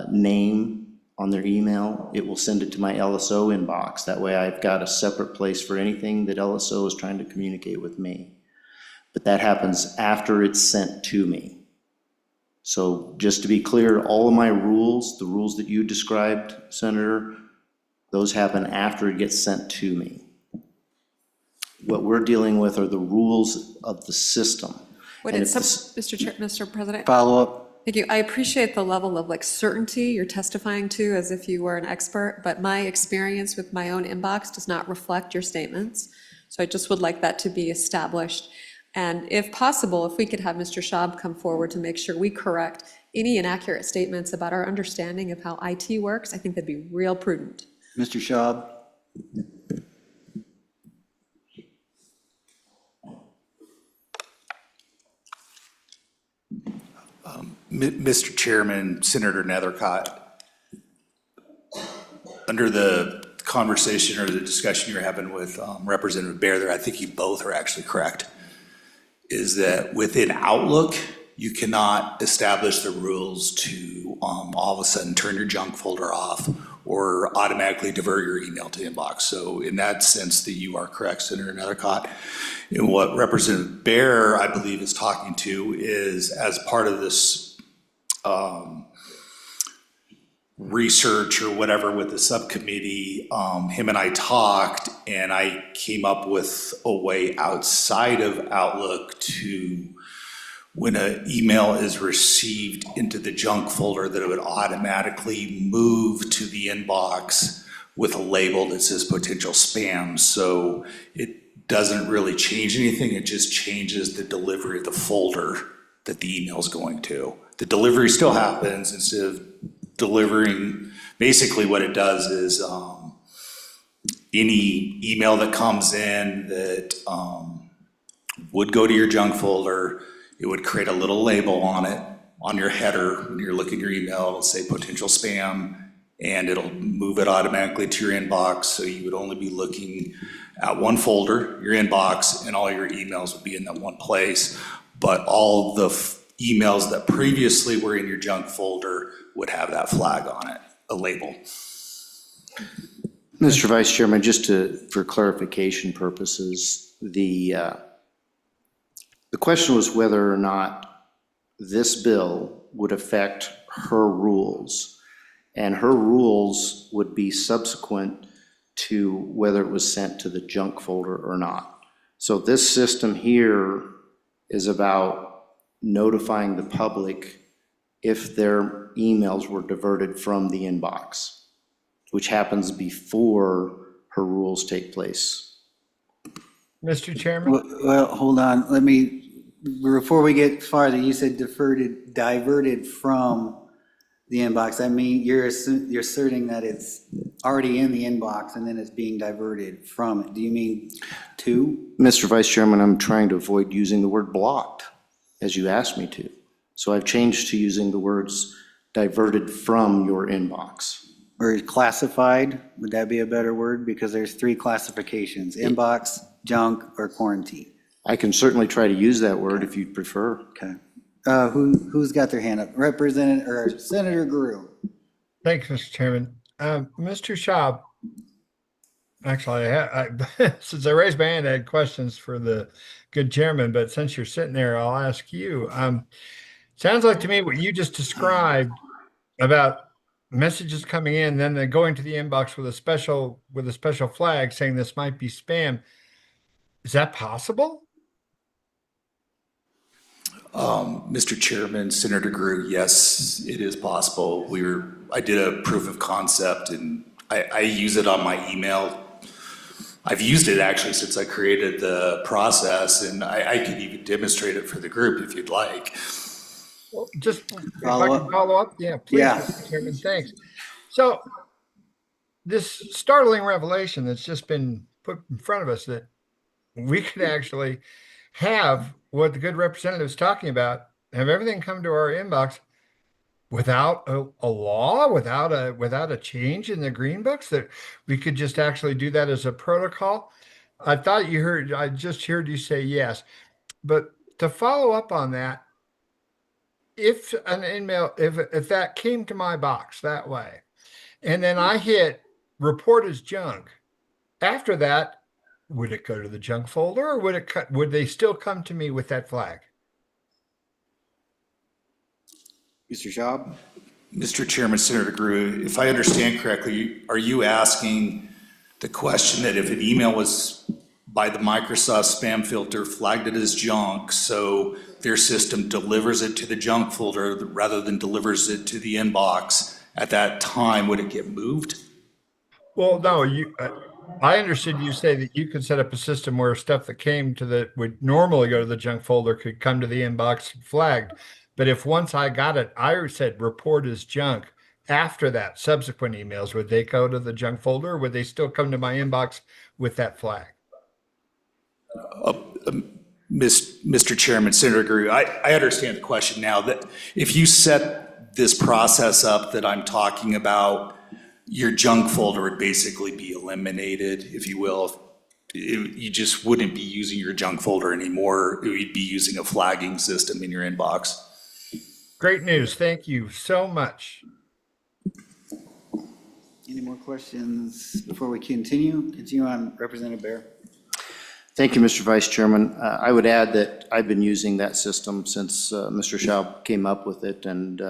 name on their email, it will send it to my LSO inbox. That way I've got a separate place for anything that LSO is trying to communicate with me. But that happens after it's sent to me. So just to be clear, all of my rules, the rules that you described, Senator, those happen after it gets sent to me. What we're dealing with are the rules of the system. Mr. President? Follow-up? Thank you. I appreciate the level of certainty you're testifying to as if you were an expert, but my experience with my own inbox does not reflect your statements. So I just would like that to be established. And if possible, if we could have Mr. Schaub come forward to make sure we correct any inaccurate statements about our understanding of how IT works, I think that'd be real prudent. Mr. Schaub? Mr. Chairman, Senator Nethercott, under the conversation or the discussion you're having with Representative Baer there, I think you both are actually correct, is that within Outlook, you cannot establish the rules to all of a sudden turn your junk folder off or automatically divert your email to inbox. So in that sense that you are correct, Senator Nethercott. And what Representative Baer, I believe, is talking to is as part of this research or whatever with the subcommittee, him and I talked and I came up with a way outside of Outlook to, when an email is received into the junk folder, that it would automatically move to the inbox with a label that says potential spam. So it doesn't really change anything. It just changes the delivery of the folder that the email is going to. The delivery still happens. Instead of delivering, basically what it does is any email that comes in that would go to your junk folder, it would create a little label on it, on your header. When you're looking at your email, it'll say potential spam, and it'll move it automatically to your inbox. So you would only be looking at one folder, your inbox, and all your emails would be in that one place. But all the emails that previously were in your junk folder would have that flag on it, a label. Mr. Vice Chairman, just for clarification purposes, the question was whether or not this bill would affect her rules. And her rules would be subsequent to whether it was sent to the junk folder or not. So this system here is about notifying the public if their emails were diverted from the inbox, which happens before her rules take place. Mr. Chairman? Well, hold on, let me before we get farther, you said diverted from the inbox. I mean, you're asserting that it's already in the inbox and then it's being diverted from it. Do you mean to? Mr. Vice Chairman, I'm trying to avoid using the word blocked, as you asked me to. So I've changed to using the words diverted from your inbox. Or classified, would that be a better word? Because there's 3 classifications, inbox, junk, or quarantine. I can certainly try to use that word if you'd prefer. Okay. Who's got their hand up? Representative, or Senator Grew. Thanks, Mr. Chairman. Mr. Schaub, actually, since I raised my hand, I had questions for the good chairman, but since you're sitting there, I'll ask you. Sounds like to me what you just described about messages coming in, then they're going to the inbox with a special flag saying this might be spam. Is that possible? Mr. Chairman, Senator Grew, yes, it is possible. I did a proof of concept and I use it on my email. I've used it actually since I created the process, and I could even demonstrate it for the group if you'd like. Well, just if I can follow up, yeah, please, Yeah. Mr. Chairman, thanks. So this startling revelation that's just been put in front of us, that we could actually have what the good representative is talking about, have everything come to our inbox without a law, without a change in the green books, that we could just actually do that as a protocol. I just heard you say yes, but to follow up on that, if an email, if that came to my box that way, and then I hit report as junk, after that, would it go to the junk folder, or would they still come to me with that flag? Mr. Schaub? Mr. Chairman, Senator Grew, if I understand correctly, are you asking the question that if an email was by the Microsoft spam filter flagged it as junk, so their system delivers it to the junk folder rather than delivers it to the inbox, at that time, would it get moved? Well, no, I understood you say that you could set up a system where stuff that would normally go to the junk folder could come to the inbox flagged. But if once I got it, I said report as junk, after that, subsequent emails, would they go to the junk folder, or would they still come to my inbox with that flag? Mr. Chairman, Senator Grew, I understand the question now, that if you set this process up that I'm talking about, your junk folder would basically be eliminated, if you will. You just wouldn't be using your junk folder anymore. You'd be using a flagging system in your inbox. Great news. Thank you so much. Any more questions before we continue? Continue on, Representative Bear. Thank you, Mr. Vice Chairman. I would add that I've been using that system since Mr. Schaub came up with it, and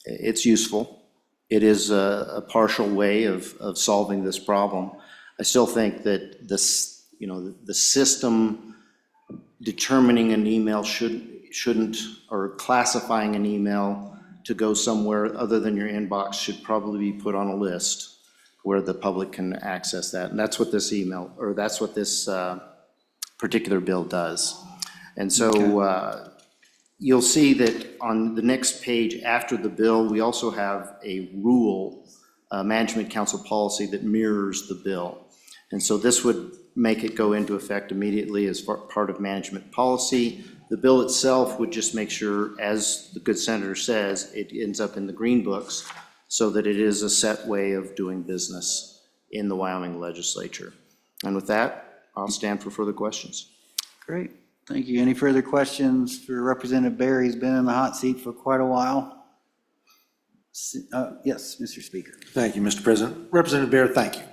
it's useful. It is a partial way of solving this problem. I still think that the system determining an email shouldn't, or classifying an email to go somewhere other than your inbox, should probably be put on a list where the public can access that. And that's what this that's what this particular bill does. And so you'll see that on the next page after the bill, we also have a rule, management council policy that mirrors the bill. And so this would make it go into effect immediately as part of management policy. The bill itself would just make sure, as the good senator says, it ends up in the green books so that it is a set way of doing business in the Wyoming legislature. And with that, I'll stand for further questions. Great. Thank you. Any further questions for Representative Bear? He's been in the hot seat for quite a while. Yes, Mr. Speaker. Thank you, Mr. President. Representative Bear, thank you.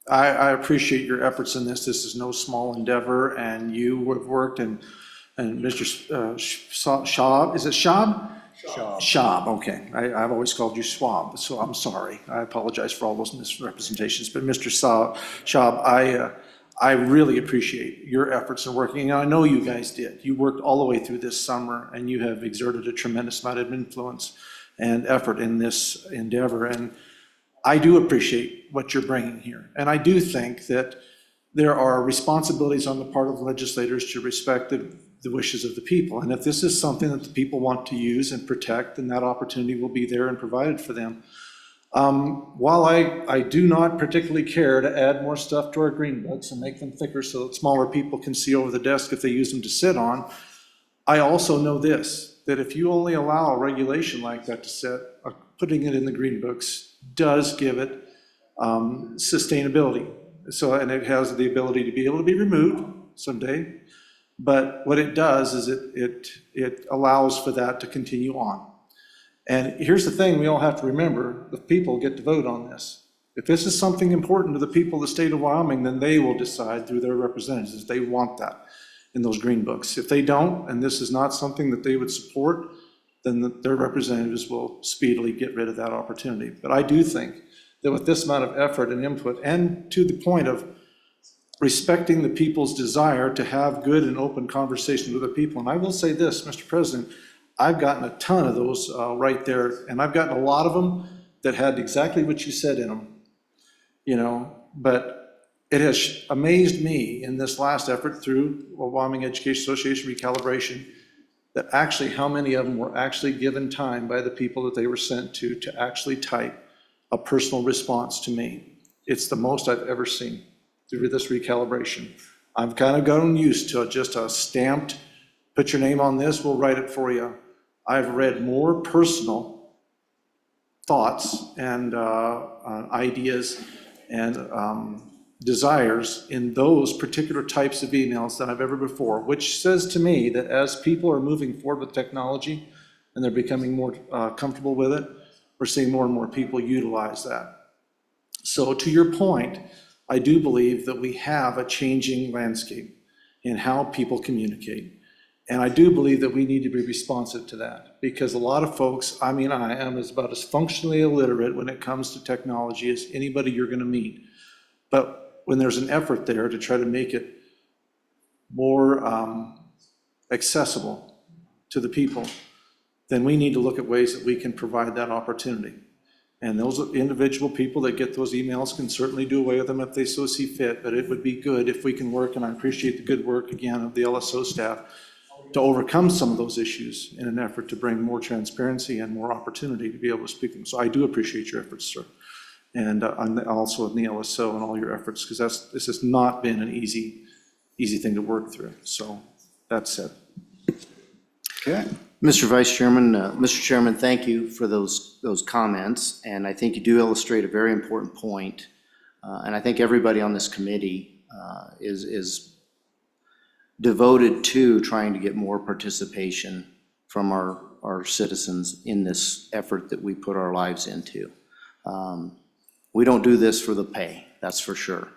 I appreciate your efforts in this. This is no small endeavor, and you have worked, and Mr. Schaub, is it Schaub? Schaub, okay. I've always called you Schwab, so I'm sorry. I apologize for all those misrepresentations. But Mr. Schaub, I really appreciate your efforts in working, and I know you guys did. You worked all the way through this summer, and you have exerted a tremendous amount of influence and effort in this endeavor, and I do appreciate what you're bringing here. And I do think that there are responsibilities on the part of legislators to respect the wishes of the people. And if this is something that the people want to use and protect, then that opportunity will be there and provided for them. While I do not particularly care to add more stuff to our green books and make them thicker so that smaller people can see over the desk if they use them to sit on, I also know this, that if you only allow a regulation like that to sit, putting it in the green books does give it sustainability. So, and it has the ability to be able to be removed someday. But what it does is it allows for that to continue on. And here's the thing we all have to remember, the people get to vote on this. If this is something important to the people of the state of Wyoming, then they will decide through their representatives if they want that in those green books. If they don't, and this is not something that they would support, then their representatives will speedily get rid of that opportunity. But I do think that with this amount of effort and input, and to the point of respecting the people's desire to have good and open conversations with other people, and I will say this, Mr. President, I've gotten a ton of those right there, and I've gotten a lot of them that had exactly what you said in them, you know, but it has amazed me in this last effort through Wyoming Education Association recalibration that actually how many of them were actually given time by the people that they were sent to actually type a personal response to me. It's the most I've ever seen through this recalibration. I've kind of gotten used to just a stamped, put your name on this, we'll write it for you. I've read more personal thoughts and ideas and desires in those particular types of emails than I've ever before, which says to me that as people are moving forward with technology and they're becoming more comfortable with it, we're seeing more and more people utilize that. So to your point, I do believe that we have a changing landscape in how people communicate. And I do believe that we need to be responsive to that because a lot of folks, I mean, I am about as functionally illiterate when it comes to technology as anybody you're going to meet. But when there's an effort there to try to make it more accessible to the people, then we need to look at ways that we can provide that opportunity. And those individual people that get those emails can certainly do away with them if they so see fit, but it would be good if we can work, and I appreciate the good work again of the LSO staff, to overcome some of those issues in an effort to bring more transparency and more opportunity to be able to speak to them. So I do appreciate your efforts, sir. And also in the LSO and all your efforts, because this has not been an easy thing to work through. So that's it. Okay. Mr. Vice Chairman, Mr. Chairman, thank you for those comments. And I think you do illustrate a very important point. And I think everybody on this committee is devoted to trying to get more participation from our citizens in this effort that we put our lives into. We don't do this for the pay, that's for sure.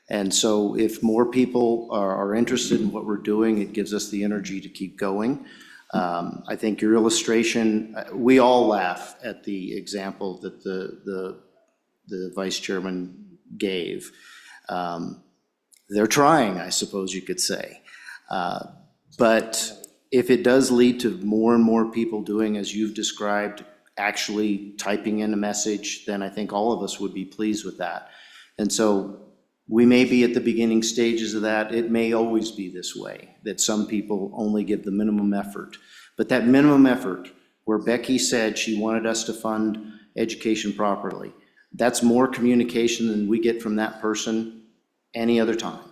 And so if more people are interested in what we're doing, it gives us the energy to keep going. I think your illustration, we all laugh at the example that the Vice Chairman gave. They're trying, I suppose you could say. But if it does lead to more and more people doing as you've described, actually typing in a message, then I think all of us would be pleased with that. And so we may be at the beginning stages of that. It may always be this way, that some people only give the minimum effort. But that minimum effort, where Becky said she wanted us to fund education properly, that's more communication than we get from that person any other time.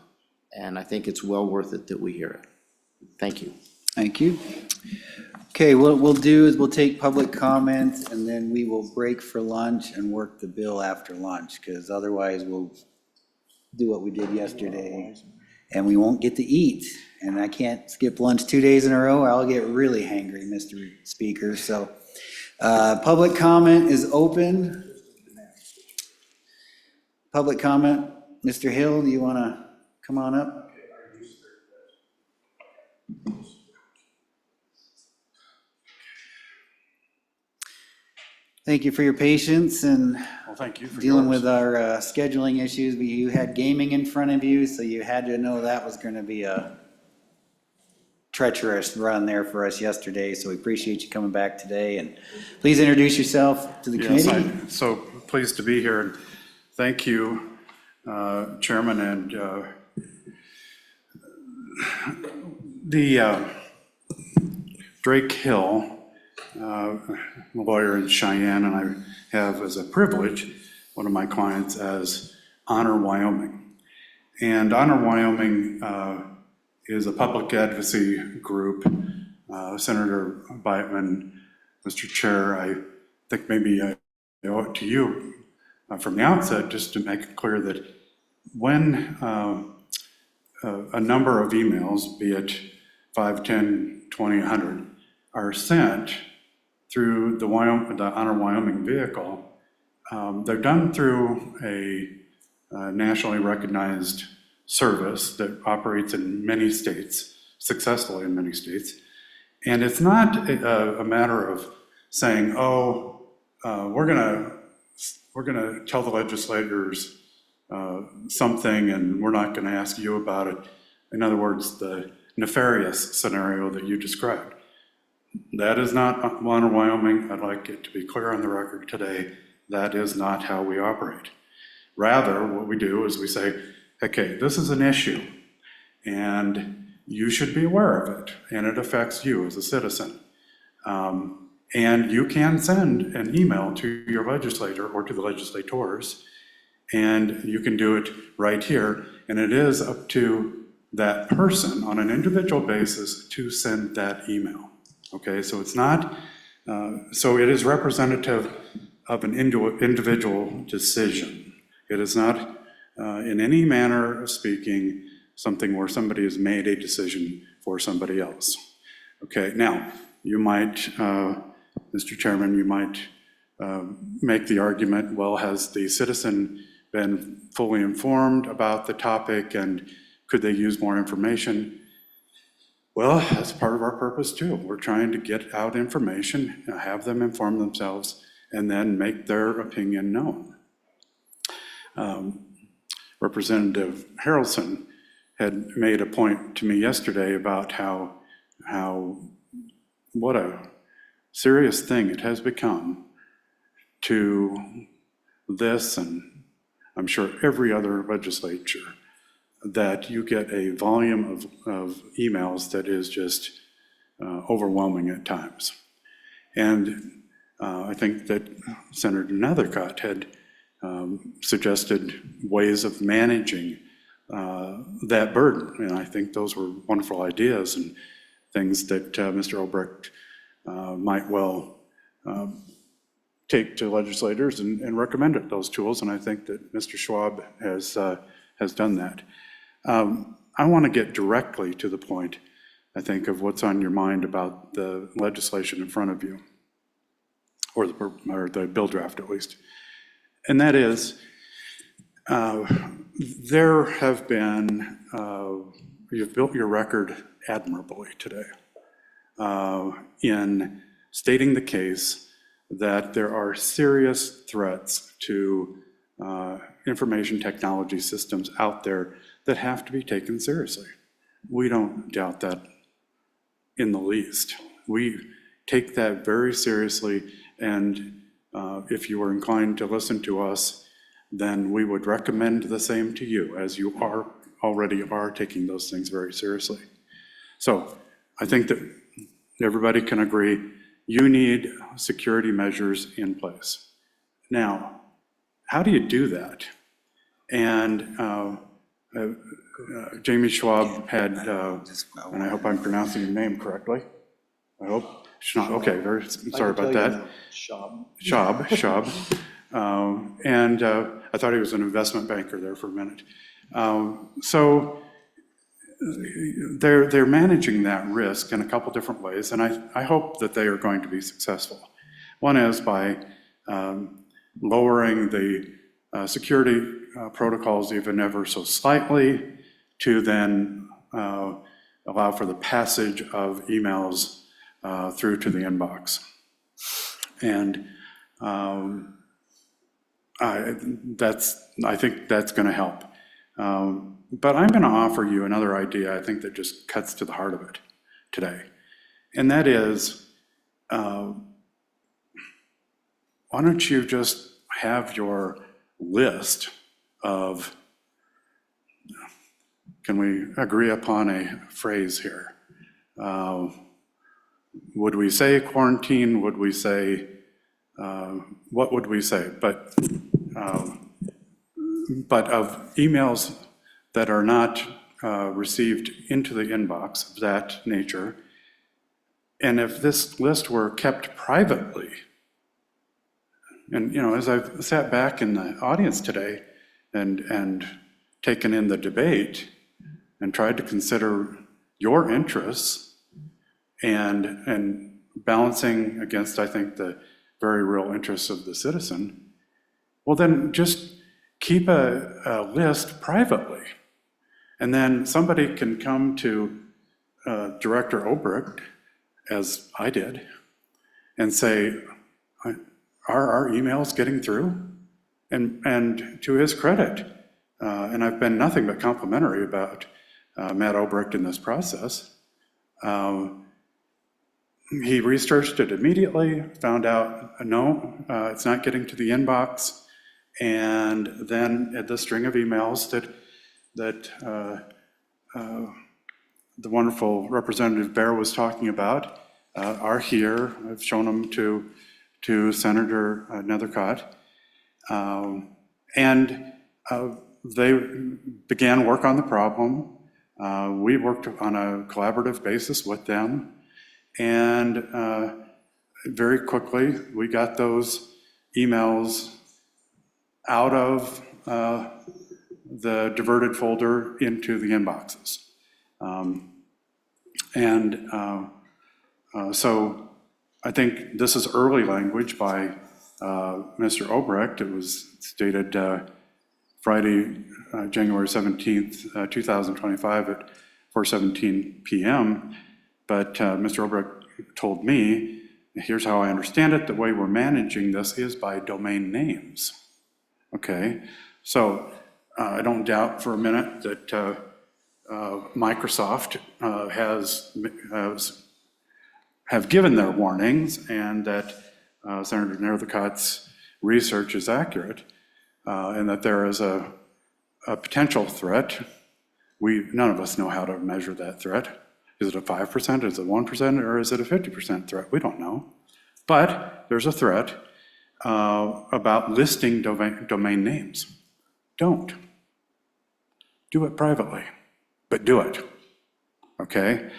And I think it's well worth it that we hear it. Thank you. Thank you. Okay, what we'll do is we'll take public comment and then we will break for lunch and work the bill after lunch, because otherwise we'll do what we did yesterday and we won't get to eat. And I can't skip lunch 2 days in a row. I'll get really hangry, Mr. Speaker. So public comment is open. Public comment. Mr. Hill, do you want to come on up? Thank you for your patience and thank you for dealing with our scheduling issues. You had gaming in front of you, so you had to know that was going to be a treacherous run there for us yesterday. So we appreciate you coming back today. And please introduce yourself to the committee. Yes, I'm so pleased to be here. And thank you, Chairman. And Drake Hill, a lawyer in Cheyenne, and I have as a privilege one of my clients as Honor Wyoming. And Honor Wyoming is a public advocacy group. Senator Biteman, Mr. Chair, I think maybe I owe it to you from the outset just to make it clear that when a number of emails, be it 5, 10, 20, 100, are sent through the Honor Wyoming vehicle, they're done through a nationally recognized service that operates in many states, successfully in many states. And it's not a matter of saying, oh, we're gonna tell the legislators something and we're not gonna ask you about it. In other words, the nefarious scenario that you described. That is not Honor Wyoming. I'd like it to be clear on the record today. That is not how we operate. Rather, what we do is we say, okay, this is an issue and you should be aware of it and it affects you as a citizen. And you can send an email to your legislator or to the legislators, and you can do it right here. And it is up to that person on an individual basis to send that email. Okay, so it's not, so it is representative of an individual decision. It is not in any manner of speaking something where somebody has made a decision for somebody else. Okay, now you might, Mr. Chairman, you might make the argument, well, has the citizen been fully informed about the topic and could they use more information? Well, that's part of our purpose too. We're trying to get out information, have them inform themselves, and then make their opinion known. Representative Harrelson had made a point to me yesterday about how what a serious thing it has become to this, and I'm sure every other legislature, that you get a volume of emails that is just overwhelming at times. And I think that Senator Nethercott had suggested ways of managing that burden. And I think those were wonderful ideas and things that Mr. Obrecht might well take to legislators and recommend it, those tools. And I think that Mr. Schwab has done that. I want to get directly to the point, I think, of what's on your mind about the legislation in front of you, or the bill draft at least. And that is, there have been, you've built your record admirably today in stating the case that there are serious threats to information technology systems out there that have to be taken seriously. We don't doubt that in the least. We take that very seriously, and if you are inclined to listen to us, then we would recommend the same to you, as you already are taking those things very seriously. So I think that everybody can agree you need security measures in place. Now, how do you do that? And Jamie Schwab had, and I hope I'm pronouncing your name correctly. I hope. Okay, very sorry about that. Schwab. And I thought he was an investment banker there for a minute. So they're managing that risk in a couple different ways, and I hope that they are going to be successful. One is by lowering the security protocols even ever so slightly to then allow for the passage of emails through to the inbox. And I think that's going to help. But I'm going to offer you another idea I think that just cuts to the heart of it today. And that is, why don't you just have your list of, can we agree upon a phrase here? would we say quarantine? Would we say, what would we say? But of emails that are not received into the inbox of that nature, and if this list were kept privately, and, you know, as I've sat back in the audience today and taken in the debate and tried to consider your interests and balancing against, I think, the very real interests of the citizen, well, then just keep a list privately. And then somebody can come to Director Obrecht, as I did, and say, are our emails getting through? And to his credit, and I've been nothing but complimentary about Matt Obrecht in this process, he researched it immediately, found out, no, it's not getting to the inbox, and then the string of emails that the wonderful Representative Bear was talking about are here. I've shown them to Senator Nethercott. And they began work on the problem. We worked on a collaborative basis with them. And very quickly, we got those emails out of the diverted folder into the inboxes. So I think this is early language by Mr. Obrecht. It was stated Friday, January 17th, 2025 at 4:17 p.m. But Mr. Obrecht told me, here's how I understand it, the way we're managing this is by domain names. Okay, so I don't doubt for a minute that Microsoft have given their warnings and that Senator Nethercott's research is accurate and that there is a potential threat. None of us know how to measure that threat. Is it a 5%, is it 1%, or is it a 50% threat? We don't know. But there's a threat about listing domain names. Don't. Do it privately, but do it, okay?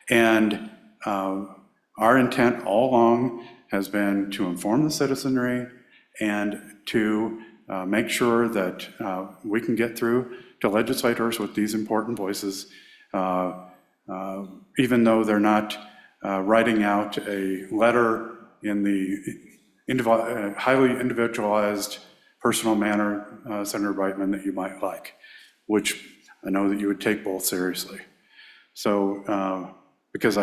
And our intent all along has been to inform the citizenry and to make sure that we can get through to legislators with these important voices, even though they're not writing out a letter in the highly individualized personal manner, Senator Brightman, that you might like, which I know that you would take both seriously. So, because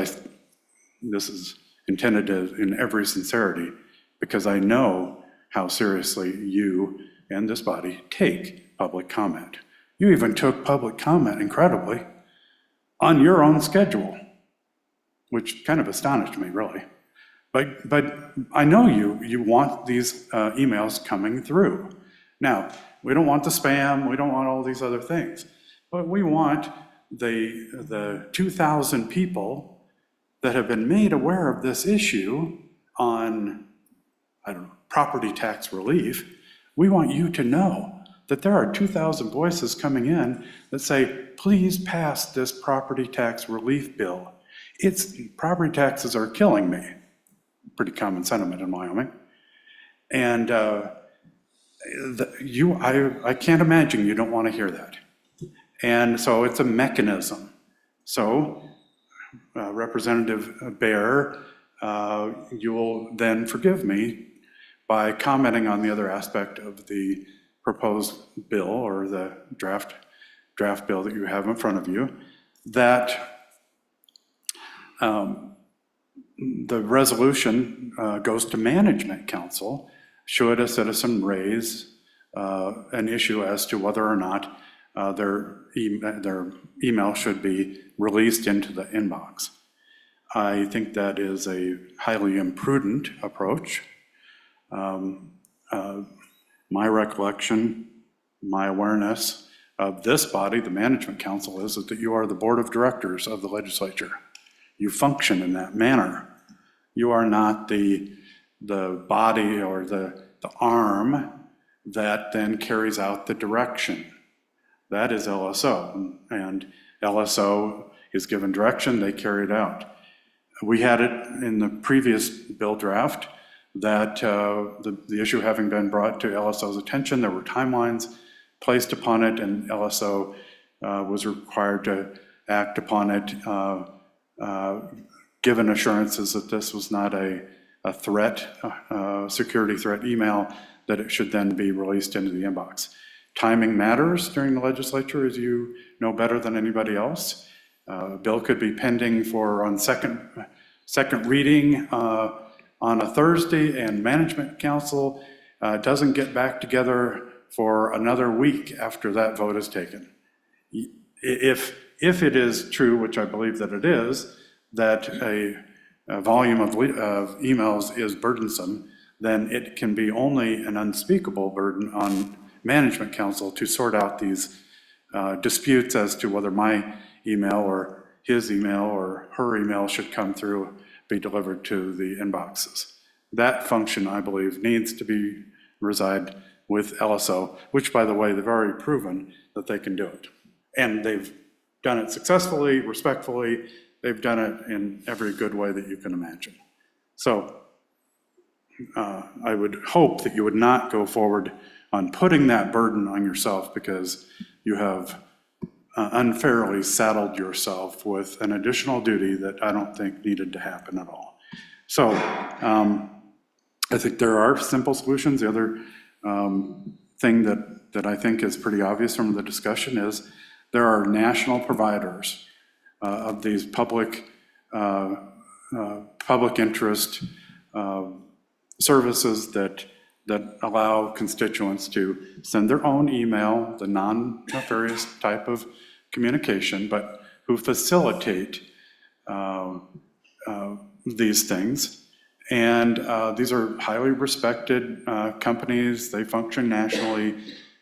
this is intended in every sincerity, because I know how seriously you and this body take public comment. You even took public comment, incredibly, on your own schedule, which kind of astonished me, really. But I know you want these emails coming through. Now, we don't want the spam, we don't want all these other things, but we want the 2,000 people that have been made aware of this issue on, I don't know, property tax relief. We want you to know that there are 2,000 voices coming in that say, please pass this property tax relief bill. Property taxes are killing me. Pretty common sentiment in Wyoming. And I can't imagine you don't want to hear that. And so it's a mechanism. So Representative Bear, you will then forgive me by commenting on the other aspect of the proposed bill or the draft bill that you have in front of you, that the resolution goes to Management Council should a citizen raise an issue as to whether or not their email should be released into the inbox. I think that is a highly imprudent approach. My recollection, my awareness of this body, the Management Council, is that you are the board of directors of the legislature. You function in that manner. You are not the body or the arm that then carries out the direction. That is LSO, and LSO is given direction, they carry it out. We had it in the previous bill draft that the issue having been brought to LSO's attention, there were timelines placed upon it, and LSO was required to act upon it, given assurances that this was not a threat, security threat email, that it should then be released into the inbox. Timing matters during the legislature, as you know better than anybody else. A bill could be pending for on second reading on a Thursday, and Management Council doesn't get back together for another week after that vote is taken. If it is true, which I believe that it is, that a volume of emails is burdensome, then it can be only an unspeakable burden on Management Council to sort out these disputes as to whether my email or his email or her email should come through, be delivered to the inboxes. That function, I believe, needs to reside with LSO, which, by the way, they've already proven that they can do it. And they've done it successfully, respectfully. They've done it in every good way that you can imagine. So I would hope that you would not go forward on putting that burden on yourself, because you have unfairly saddled yourself with an additional duty that I don't think needed to happen at all. So I think there are simple solutions. The other thing that I think is pretty obvious from the discussion is there are national providers of these public interest services that allow constituents to send their own email, the non-nefarious type of communication, but who facilitate these things. And these are highly respected companies. They function nationally.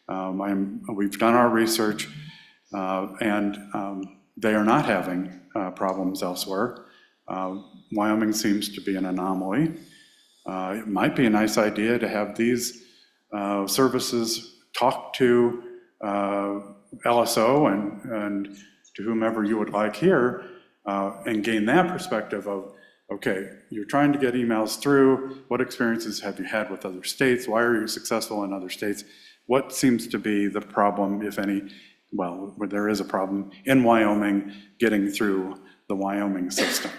We've done our research, and they are not having problems elsewhere. Wyoming seems to be an anomaly. It might be a nice idea to have these services talk to LSO and to whomever you would like here, and gain that perspective of, okay, you're trying to get emails through. What experiences have you had with other states? Why are you successful in other states? What seems to be the problem, if any, well, where there is a problem in Wyoming getting through the Wyoming system?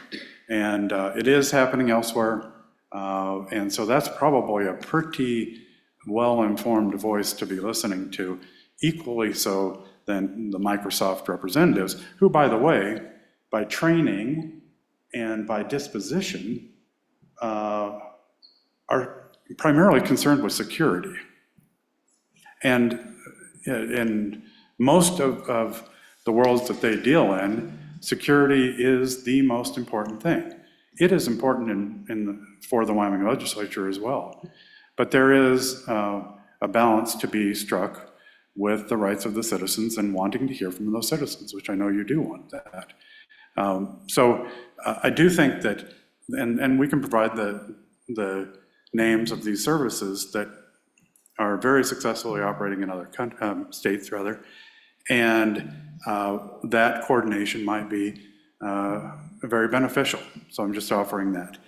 And it is happening elsewhere. And so that's probably a pretty well-informed voice to be listening to, equally so than the Microsoft representatives, who, by the way, by training and by disposition, are primarily concerned with security. And in most of the worlds that they deal in, security is the most important thing. It is important for the Wyoming legislature as well. But there is a balance to be struck with the rights of the citizens and wanting to hear from those citizens, which I know you do want that. So I do think that, and we can provide the names of these services that are very successfully operating in other states, rather, and that coordination might be very beneficial. So I'm just offering that.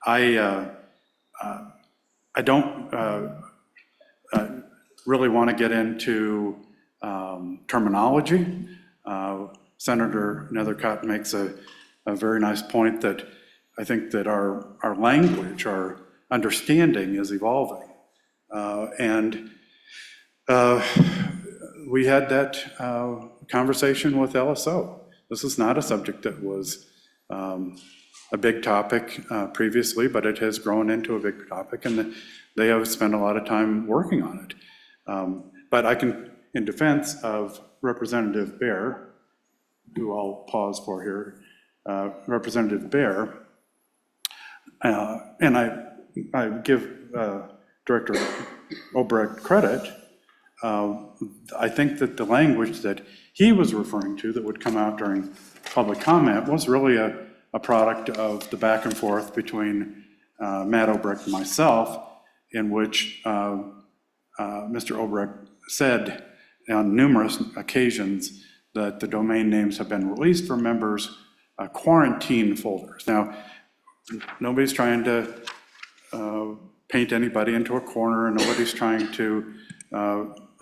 I don't really want to get into terminology. Senator Nethercott makes a very nice point that I think that our language, our understanding is evolving. And we had that conversation with LSO. This is not a subject that was a big topic previously, but it has grown into a big topic, and they have spent a lot of time working on it. But I can, in defense of Representative Bear, who I'll pause for here, Representative Bear, and I give Director Obrecht credit. I think that the language that he was referring to that would come out during public comment was really a product of the back and forth between Matt Obrecht and myself, in which Mr. Obrecht said on numerous occasions that the domain names have been released for members' quarantine folders. Now, nobody's trying to paint anybody into a corner, and nobody's trying to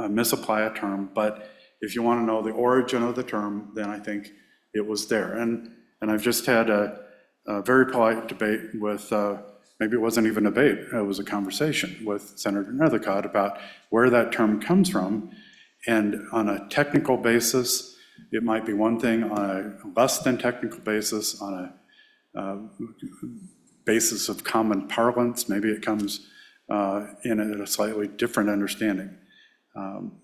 misapply a term, but if you want to know the origin of the term, then I think it was there. And I've just had a very polite debate with, maybe it wasn't even a debate, it was a conversation with Senator Nethercott about where that term comes from. And on a technical basis, it might be one thing; on a less than technical basis, on a basis of common parlance, maybe it comes in a slightly different understanding.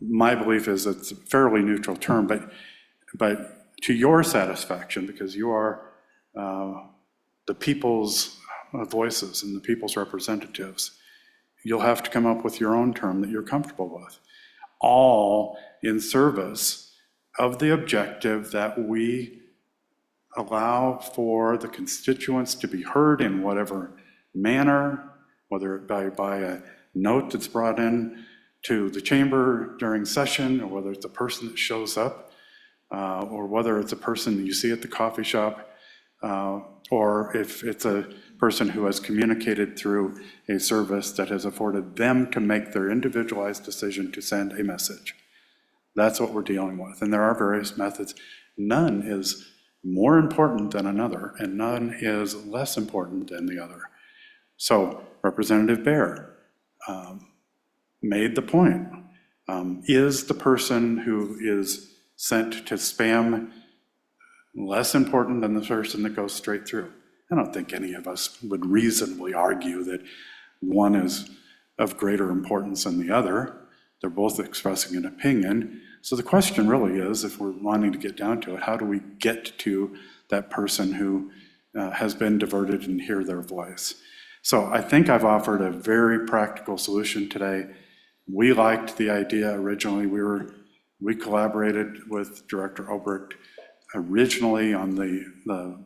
My belief is it's a fairly neutral term, but to your satisfaction, because you are the people's voices and the people's representatives, you'll have to come up with your own term that you're comfortable with, all in service of the objective that we allow for the constituents to be heard in whatever manner, whether by a note that's brought in to the chamber during session, or whether it's a person that shows up, or whether it's a person that you see at the coffee shop, or if it's a person who has communicated through a service that has afforded them to make their individualized decision to send a message. That's what we're dealing with. And there are various methods. None is more important than another, and none is less important than the other. So Representative Baer made the point. Is the person who is sent to spam less important than the person that goes straight through? I don't think any of us would reasonably argue that one is of greater importance than the other. They're both expressing an opinion. So the question really is, if we're wanting to get down to it, how do we get to that person who has been diverted and hear their voice? So I think I've offered a very practical solution today. We liked the idea originally. We collaborated with Director Obrecht originally on the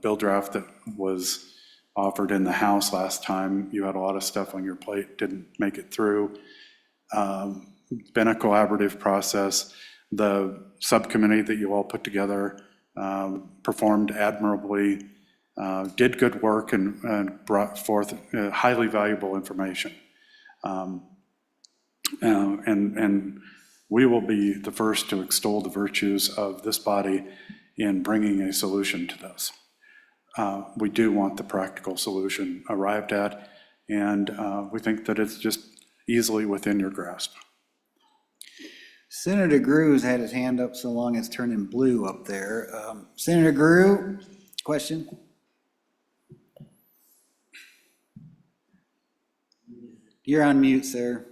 bill draft that was offered in the House last time. You had a lot of stuff on your plate, didn't make it through. It's been a collaborative process. The subcommittee that you all put together performed admirably, did good work, and brought forth highly valuable information. And we will be the first to extol the virtues of this body in bringing a solution to this. We do want the practical solution arrived at, and we think that it's just easily within your grasp. Senator Grew's had his hand up so long it's turning blue up there. Senator Grew, question? You're on mute, sir.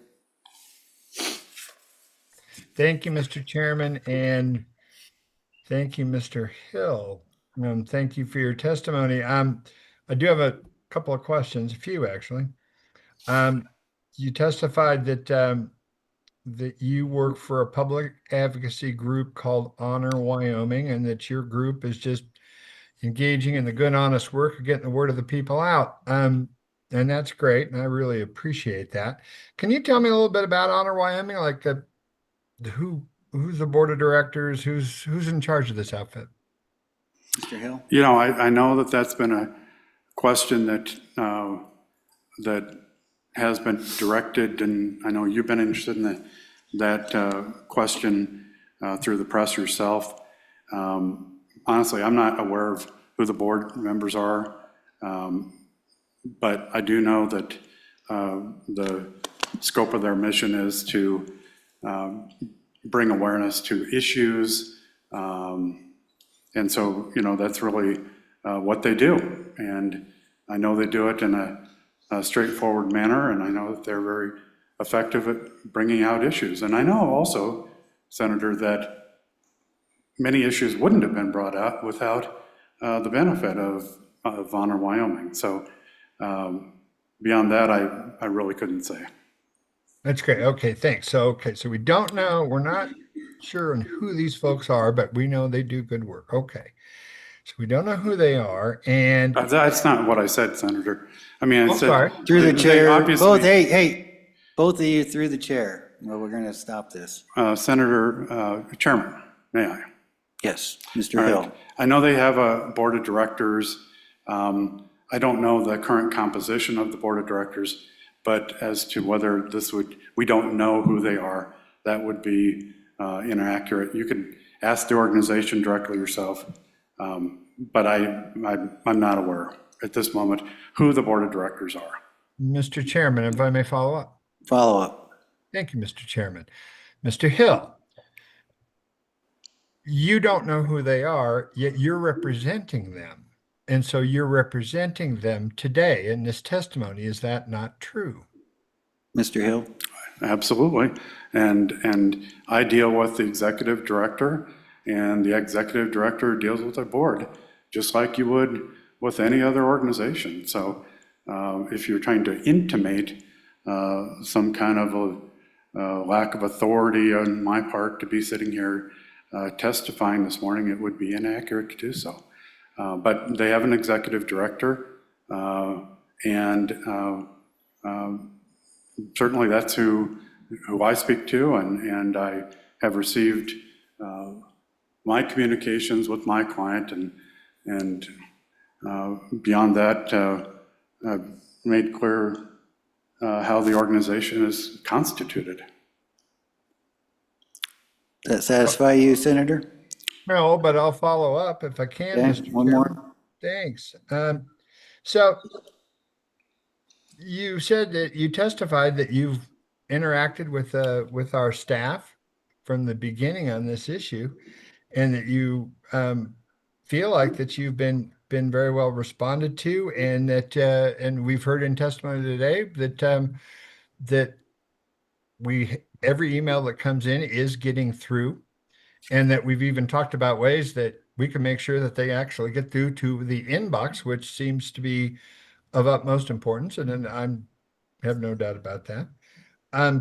Thank you, Mr. Chairman, and thank you, Mr. Hill. Thank you for your testimony. I do have a couple of questions, a few actually. You testified that you work for a public advocacy group called Honor Wyoming, and that your group is just engaging in the good, honest work of getting the word of the people out. And that's great, and I really appreciate that. Can you tell me a little bit about Honor Wyoming? Like who's the board of directors? Who's in charge of this outfit? Mr. Hill? You know, I know that that's been a question that that has been directed, and I know you've been interested in that question through the press yourself. Honestly, I'm not aware of who the board members are, but I do know that the scope of their mission is to bring awareness to issues, and so, you know, that's really what they do. And I know they do it in a straightforward manner, and I know that they're very effective at bringing out issues. And I know also, Senator, that many issues wouldn't have been brought out without the benefit of Honor Wyoming. So beyond that, I really couldn't say. That's great. Okay, thanks. So we don't know, we're not sure on who these folks are, but we know they do good work. Okay. So we don't know who they are, and That's not what I said, Senator. I mean, I I'm said. sorry. Through the they chair, obviously- both, hey, both of you through the chair. Well, we're going to stop this. Senator, Chairman, may I? Yes, All Mr. right. Hill. I know they have a board of directors. I don't know the current composition of the board of directors, but as to whether we don't know who they are, that would be inaccurate. You can ask the organization directly yourself, but I'm not aware at this moment who the board of directors are. Mr. Chairman, if I may follow up. Follow up. Thank you, Mr. Chairman. Mr. Hill, you don't know who they are, yet you're representing them. And so you're representing them today in this testimony. Is that not true? Mr. Hill? Absolutely. And I deal with the executive director, and the executive director deals with the board, just like you would with any other organization. So if you're trying to intimate some kind of a lack of authority on my part to be sitting here testifying this morning, it would be inaccurate to do so. But they have an executive director, and certainly that's who I speak to, and I have received my communications with my client, and beyond that, I've made clear how the organization is constituted. Does that satisfy you, Senator? No, but I'll follow up if I can, Okay, Mr. one Chairman. more. Thanks. So you said that you testified that you've interacted with our staff from the beginning on this issue, and that you feel like that you've been very well responded to, and that and we've heard in testimony today that every email that comes in is getting through, and that we've even talked about ways that we can make sure that they actually get through to the inbox, which seems to be of utmost importance, and then I have no doubt about that.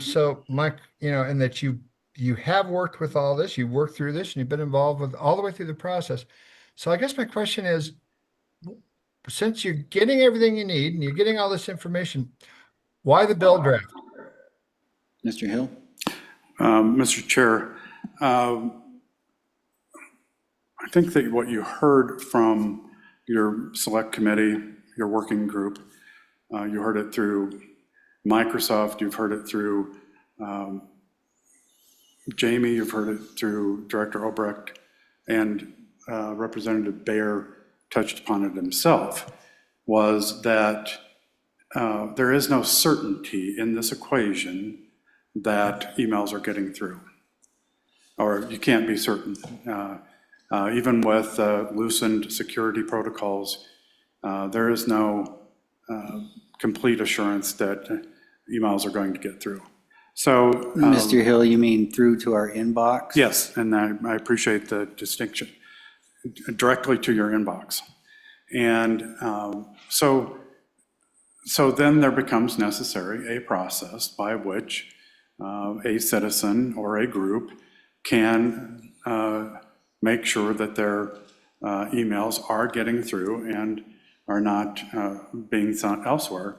So Mike, and that you have worked with all this, you worked through this, and you've been involved with all the way through the process. So I guess my question is, since you're getting everything you need and you're getting all this information, why the bill draft? Mr. Hill? Mr. Chair, I think that what you heard from your select committee, your working group, you heard it through Microsoft, you've heard it through Jamie, you've heard it through Director Obrecht, and Representative Bayer touched upon it himself, was that there is no certainty in this equation that emails are getting through, or you can't be certain. Even with loosened security protocols, there is no complete assurance that emails are going to get through. So, Mr. Hill, you mean through to our inbox? yes, and I appreciate the distinction, directly to your inbox. And so then there becomes necessary a process by which a citizen or a group can make sure that their emails are getting through and are not being sent elsewhere.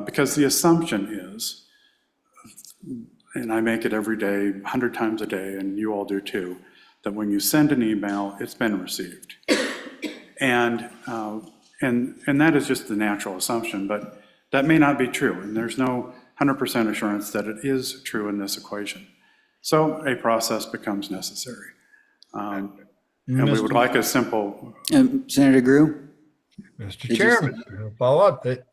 Because the assumption is, and I make it every day, 100 times a day, and you all do too, that when you send an email, it's been received. And that is just the natural assumption, but that may not be true, and there's no 100% assurance that it is true in this equation. So a process becomes necessary. And we would like a simple. Senator Grew? Mr. Chairman, follow up that.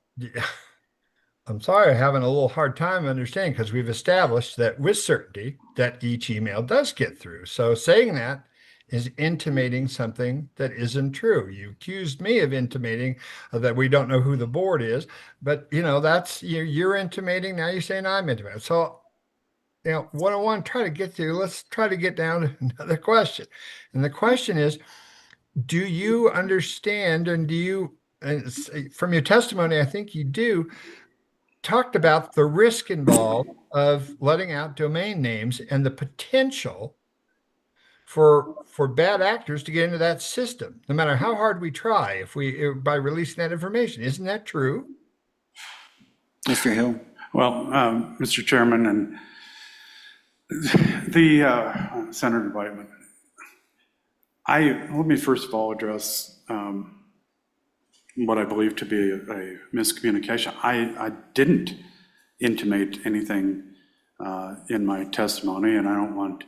I'm sorry, I'm having a little hard time understanding, because we've established that with certainty that each email does get through. So saying that is intimating something that isn't true. You accused me of intimating that we don't know who the board is, but that's you're intimating, now you're saying I'm intimating. So what I want to try to get to, let's try to get down to another question. And the question is, do you understand, and do you, and from your testimony, I think you do, talked about the risk involved of letting out domain names and the potential for bad actors to get into that system, no matter how hard we try, by releasing that information. Isn't that true? Mr. Hill? Well, Mr. Chairman and the Senator Whiteman, let me first of all address what I believe to be a miscommunication. I didn't intimate anything in my testimony, and I don't want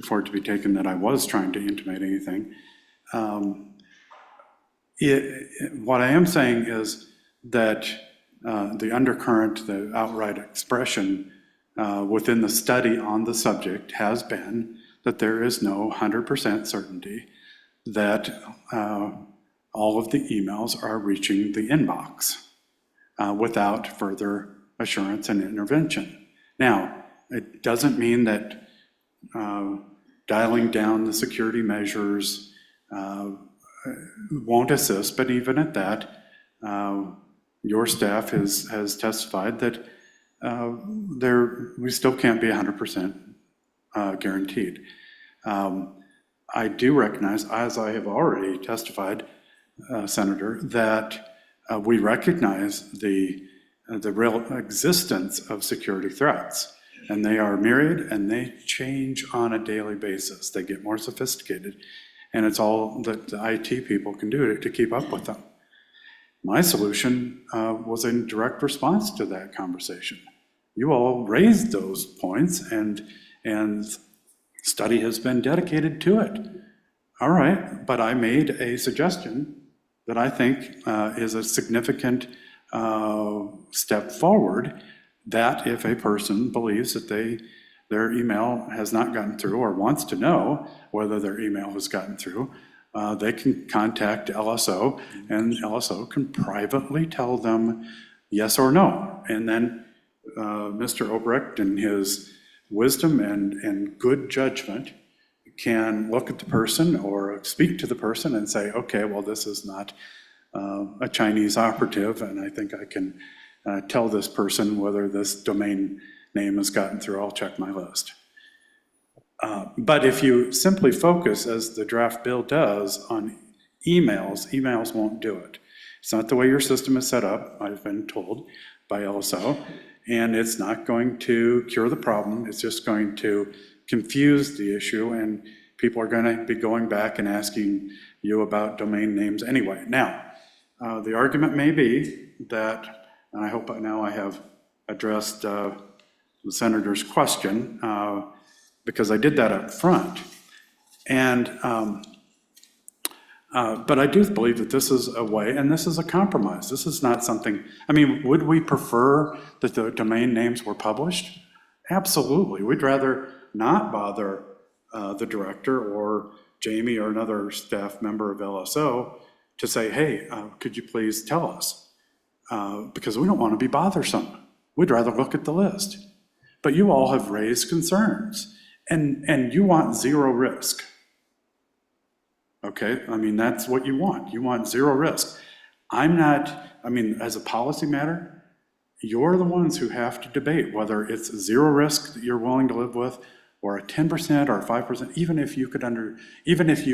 for it to be taken that I was trying to intimate anything. What I am saying is that the undercurrent, the outright expression within the study on the subject has been that there is no 100% certainty that all of the emails are reaching the inbox without further assurance and intervention. Now, it doesn't mean that dialing down the security measures won't assist, but even at that, your staff has testified that we still can't be 100% guaranteed. I do recognize, as I have already testified, Senator, that we recognize the real existence of security threats. And they are myriad, and they change on a daily basis. They get more sophisticated, and it's all that the IT people can do to keep up with them. My solution was in direct response to that conversation. You all raised those points, and study has been dedicated to it. All right, but I made a suggestion that I think is a significant step forward, that if a person believes that their email has not gotten through or wants to know whether their email has gotten through, they can contact LSO, and LSO can privately tell them yes or no. And then Mr. Obrecht, in his wisdom and good judgment, can look at the person or speak to the person and say, okay, well, this is not a Chinese operative, and I think I can tell this person whether this domain name has gotten through. I'll check my list. But if you simply focus, as the draft bill does, on emails won't do it. It's not the way your system is set up, I've been told by LSO, and it's not going to cure the problem. It's just going to confuse the issue, and people are going to be going back and asking you about domain names anyway. Now, the argument may be that, and I hope now I have addressed the senator's question, because I did that up front. And, but I do believe that this is a way, and this is a compromise. This is not something, I mean, would we prefer that the domain names were published? Absolutely. We'd rather not bother the director or Jamie or another staff member of LSO to say, hey, could you please tell us? Because we don't want to be bothersome. We'd rather look at the list. But you all have raised concerns, and you want zero risk. Okay, I mean, that's what you want. You want zero risk. I'm not, I mean, as a policy matter, you're the ones who have to debate whether it's zero risk that you're willing to live with, or a 10% or a 5%, even if you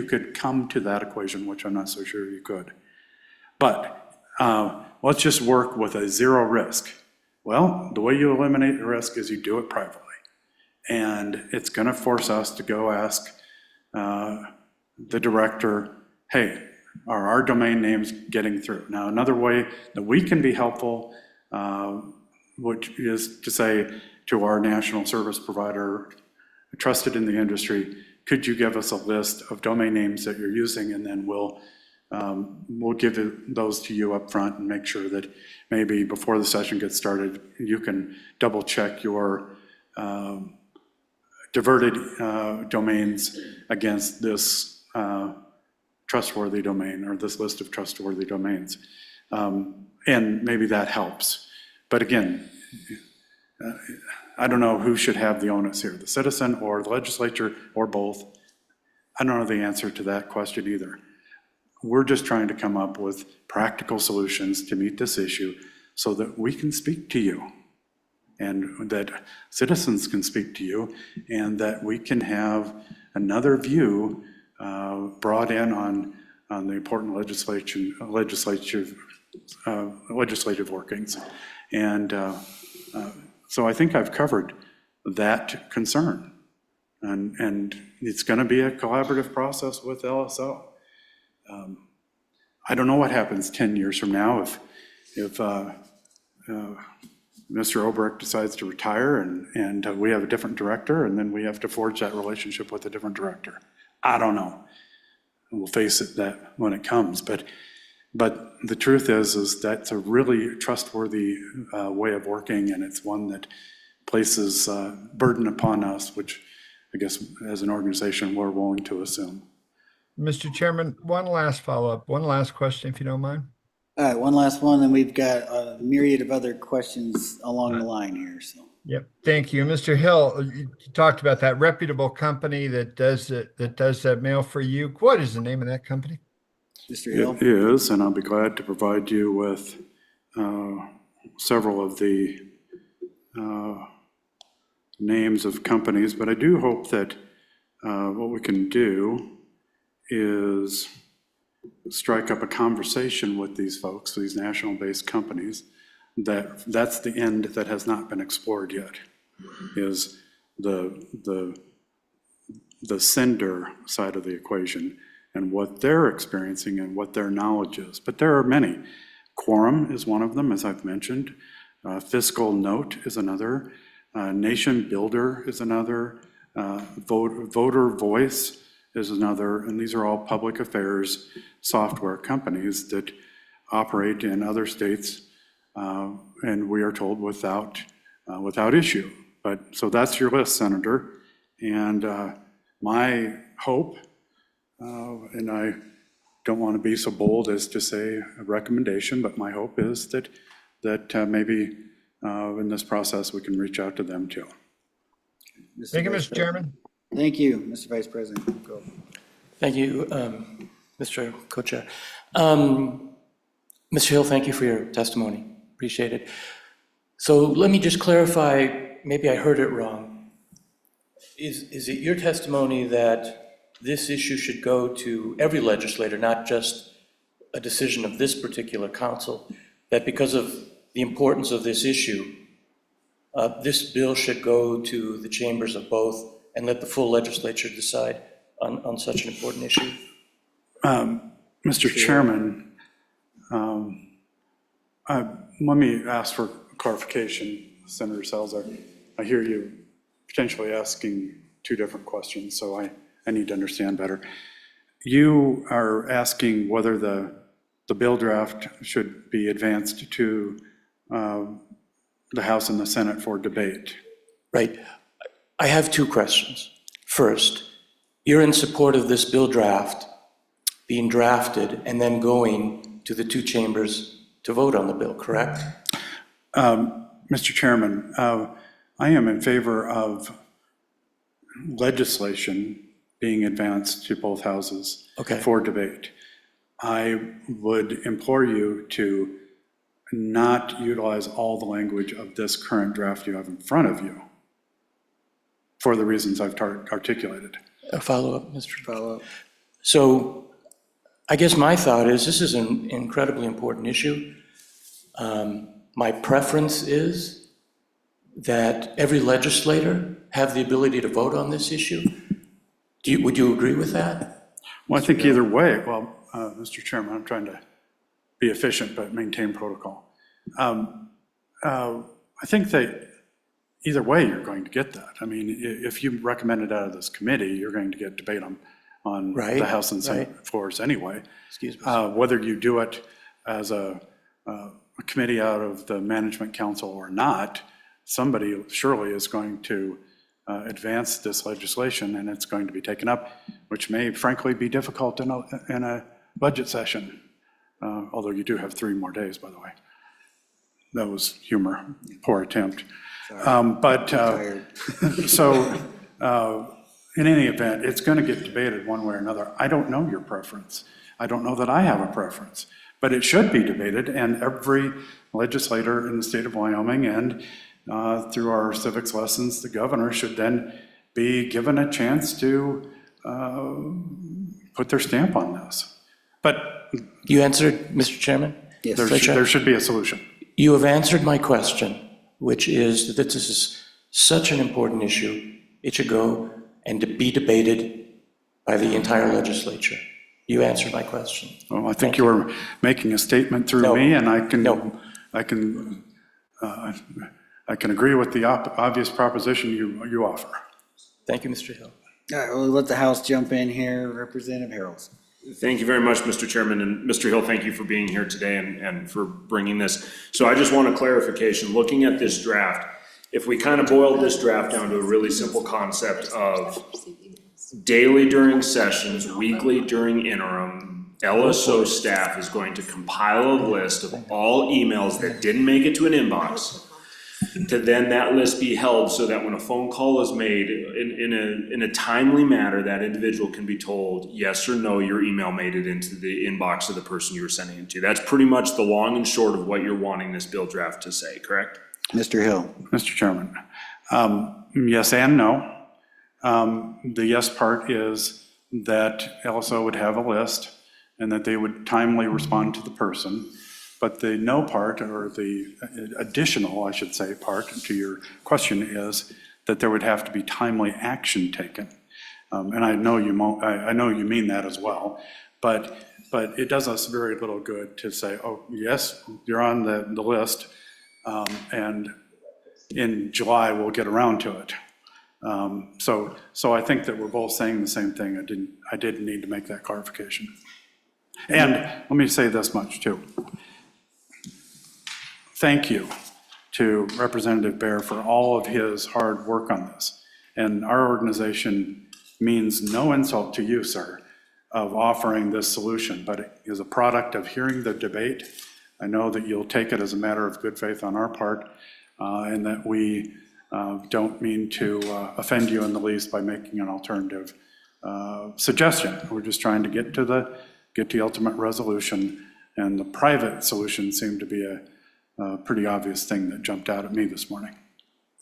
could come to that equation, which I'm not so sure you could. But let's just work with a zero risk. Well, the way you eliminate the risk is you do it privately. And it's going to force us to go ask the director, hey, are our domain names getting through? Now, another way that we can be helpful, which is to say to our national service provider, trusted in the industry, could you give us a list of domain names that you're using, and then we'll give those to you up front and make sure that maybe before the session gets started, you can double check your diverted domains against this trustworthy domain, or this list of trustworthy domains. And maybe that helps. But again, I don't know who should have the onus here, the citizen or the legislature or both. I don't know the answer to that question either. We're just trying to come up with practical solutions to meet this issue so that we can speak to you, and that citizens can speak to you, and that we can have another view brought in on the important legislative workings. And so I think I've covered that concern. And it's going to be a collaborative process with LSO. I don't know what happens 10 years from now if Mr. Obrecht decides to retire and we have a different director, and then we have to forge that relationship with a different director. I don't know. We'll face it that when it comes. But the truth is that's a really trustworthy way of working, and it's one that places burden upon us, which I guess as an organization we're willing to assume. Mr. Chairman, one last follow-up, one last question, if you don't mind. All right, one last one, then we've got a myriad of other questions along the line here, so. Yep, thank you. Mr. Hill, you talked about that reputable company that does that mail for you. What is the name of that company? Mr. Hill? It is, and I'll be glad to provide you with several of the names of companies, but I do hope that what we can do is strike up a conversation with these folks, these national-based companies, that's the end that has not been explored yet, is the sender side of the equation and what they're experiencing and what their knowledge is. But there are many. Quorum is one of them, as I've mentioned. Fiscal Note is another. Nation Builder is another. Voter Voice is another, and these are all public affairs software companies that operate in other states, and we are told without issue. But so that's your list, Senator. And my hope, and I don't want to be so bold as to say a recommendation, but my hope is that maybe in this process we can reach out to them too. Thank you, Mr. Chairman. Thank you, Mr. Vice President. Go. Thank you, Mr. Co-Chair. Mr. Hill, thank you for your testimony. Appreciate it. So let me just clarify, maybe I heard it wrong. Is it your testimony that this issue should go to every legislator, not just a decision of this particular council, that because of the importance of this issue, this bill should go to the chambers of both and let the full legislature decide on such an important issue? Mr. Chairman, let me ask for clarification, Senator Salazar. I hear you potentially asking two different questions, so I need to understand better. You are asking whether the bill draft should be advanced to the House and the Senate for debate. Right. I have two questions. First, you're in support of this bill draft being drafted and then going to the two chambers to vote on the bill, correct? Mr. Chairman, I am in favor of legislation being advanced to both houses for debate. I would implore you to not utilize all the language of this current draft you have in front of you for the reasons I've articulated. A follow-up, Mr. Follow-up. So I guess my thought is this is an incredibly important issue. My preference is that every legislator have the ability to vote on this issue. Would you agree with that? Well, I think either way, well, Mr. Chairman, I'm trying to be efficient but maintain protocol. I think that either way you're going to get that. I mean, if you recommend it out of this committee, you're going to get debate on the House and Senate floors anyway. Excuse me. Whether you do it as a committee out of the Management Council or not, somebody surely is going to advance this legislation, and it's going to be taken up, which may frankly be difficult in a budget session, although you do have 3 more days, by the way. That was humor, poor attempt. In any event, it's going to get debated one way or another. I don't know your preference. I don't know that I have a preference, but it should be debated, and every legislator in the state of Wyoming and through our civics lessons, the governor should then be given a chance to put their stamp on this. But You answered, Mr. Chairman? Yes. there should be a solution. You have answered my question, which is that this is such an important issue. It should go and to be debated by the entire legislature. You answered my question. Well, I think you were making a statement through No. me, and I can No. I can agree with the obvious proposition you offer. Thank you, Mr. Hill. All right, we'll let the House jump in here. Representative Harrelson. Thank you very much, Mr. Chairman, and Mr. Hill, thank you for being here today and for bringing this. So I just want a clarification, looking at this draft, if we kind of boiled this draft down to a really simple concept of daily during sessions, weekly during interim, LSO staff is going to compile a list of all emails that didn't make it to an inbox, to then that list be held so that when a phone call is made in a timely manner, that individual can be told, yes or no, your email made it into the inbox of the person you were sending it to. That's pretty much the long and short of what you're wanting this bill draft to say, correct? Mr. Hill. Mr. Chairman, yes and no. The yes part is that LSO would have a list and that they would timely respond to the person. But the no part, or the additional, I should say, part to your question is that there would have to be timely action taken. And I know you mean that as well, but it does us very little good to say, oh, yes, you're on the list, and in July we'll get around to it. So I think that we're both saying the same thing. I didn't need to make that clarification. And let me say this much too. Thank you to Representative Bear for all of his hard work on this. And our organization means no insult to you, sir, of offering this solution, but it is a product of hearing the debate. I know that you'll take it as a matter of good faith on our part, and that we don't mean to offend you in the least by making an alternative suggestion. We're just trying to get to the ultimate resolution, and the private solution seemed to be a pretty obvious thing that jumped out at me this morning.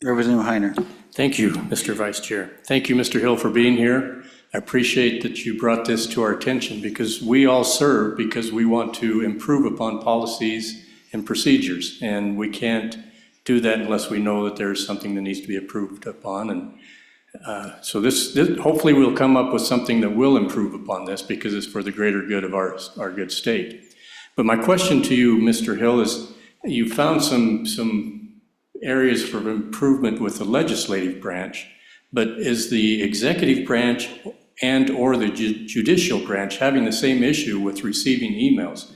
Representative Heiner. Thank you, Mr. Vice Chair. Thank you, Mr. Hill, for being here. I appreciate that you brought this to our attention, because we all serve because we want to improve upon policies and procedures, and we can't do that unless we know that there's something that needs to be approved upon. And so this hopefully we'll come up with something that will improve upon this, because it's for the greater good of our good state. But my question to you, Mr. Hill, is you found some areas for improvement with the legislative branch, but is the executive branch and or the judicial branch having the same issue with receiving emails?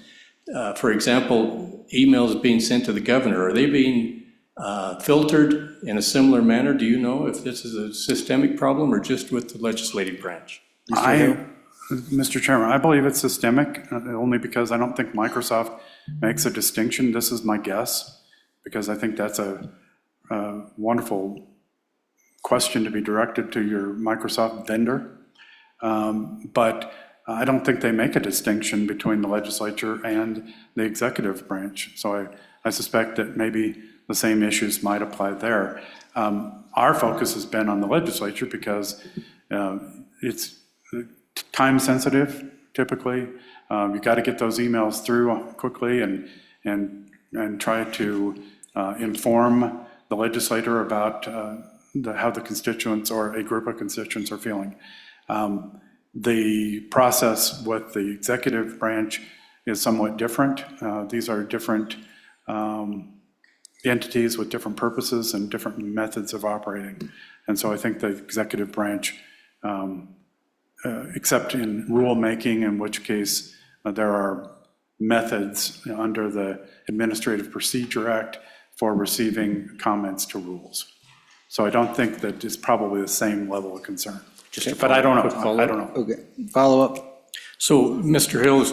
For example, emails being sent to the governor, are they being filtered in a similar manner? Do you know if this is a systemic problem or just with the legislative branch? Mr. Chairman, I believe it's systemic, only because I don't think Microsoft makes a distinction. This is my guess, because I think that's a wonderful question to be directed to your Microsoft vendor. But I don't think they make a distinction between the legislature and the executive branch. So I suspect that maybe the same issues might apply there. Our focus has been on the legislature because it's time sensitive, typically. You've got to get those emails through quickly and try to inform the legislator about how the constituents or a group of constituents are feeling. The process with the executive branch is somewhat different. These are different entities with different purposes and different methods of operating. And so I think the executive branch, except in rulemaking, in which case there are methods under the Administrative Procedure Act for receiving comments to rules. So I don't think that it's probably the same level of concern. But I don't know. I don't know. Okay, follow up. So, Mr. Hill,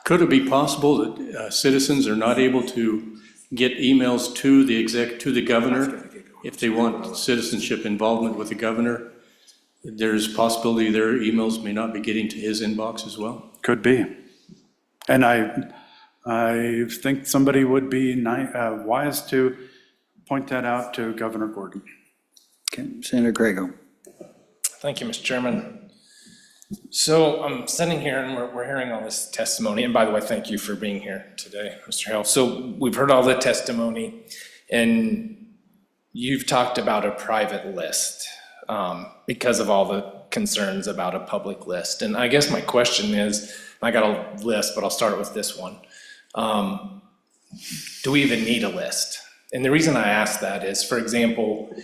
could it be possible that citizens are not able to get emails to the governor if they want citizenship involvement with the governor? There's possibility their emails may not be getting to his inbox as well? Could be. And I think somebody would be wise to point that out to Governor Gordon. Okay, Senator Craigo. Thank you, Mr. Chairman. So I'm sitting here and we're hearing all this testimony, and by the way, thank you for being here today, Mr. Hill. So we've heard all the testimony, and you've talked about a private list because of all the concerns about a public list. And I guess my question is, I got a list, but I'll start with this one. Do we even need a list? And the reason I ask that is, for example,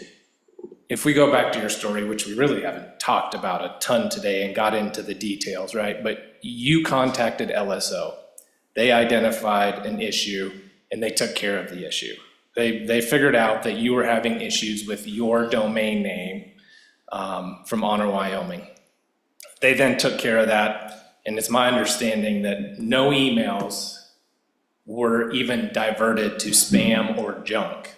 if we go back to your story, which we really haven't talked about a ton today and got into the details, right? But you contacted LSO. They identified an issue and they took care of the issue. They figured out that you were having issues with your domain name from Honor, Wyoming. They then took care of that, and it's my understanding that no emails were even diverted to spam or junk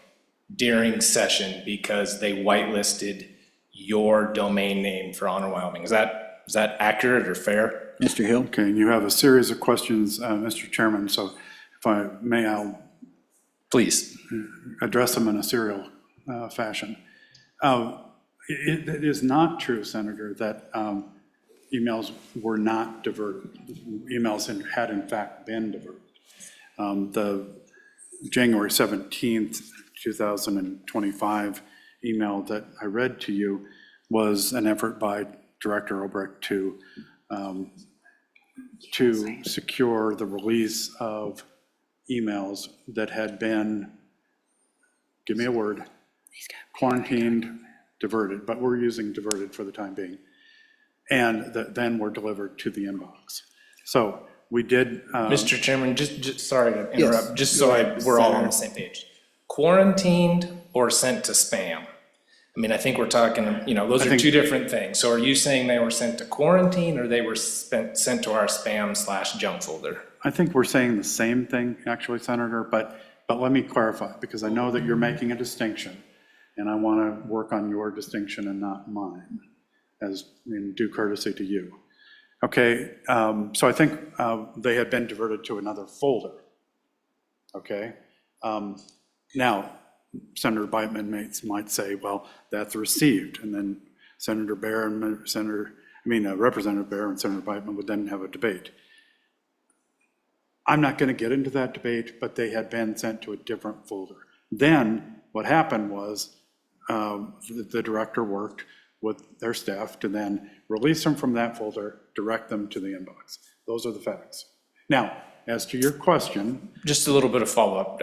during session because they whitelisted your domain name for Honor, Wyoming. Is that accurate or fair? Mr. Hill? Okay, and you have a series of questions, Mr. Chairman, so if I may, I'll please address them in a serial fashion. It is not true, Senator, that emails were not diverted. Emails had in fact been diverted. The January 17th, 2025 email that I read to you was an effort by Director Obrecht to secure the release of emails that had been, give me a word, quarantined, diverted, but we're using diverted for the time being, and that then were delivered to the inbox. So we did. Mr. Chairman, just sorry to interrupt, Yes. just so we're all on the same page. Quarantined or sent to spam? I mean, I think we're talking, those are two different things. So are you saying they were sent to quarantine or they were sent to our spam/junk folder? I think we're saying the same thing, actually, Senator, but let me clarify, because I know that you're making a distinction, and I want to work on your distinction and not mine, as in due courtesy to you. Okay, so I think they had been diverted to another folder, okay? Now, Senator Beitman might say, well, that's received, and then Representative Bear and Senator Beitman would then have a debate. I'm not going to get into that debate, but they had been sent to a different folder. Then what happened was the director worked with their staff to then release them from that folder, direct them to the inbox. Those are the facts. Now, as to your question. Just a little bit of follow-up.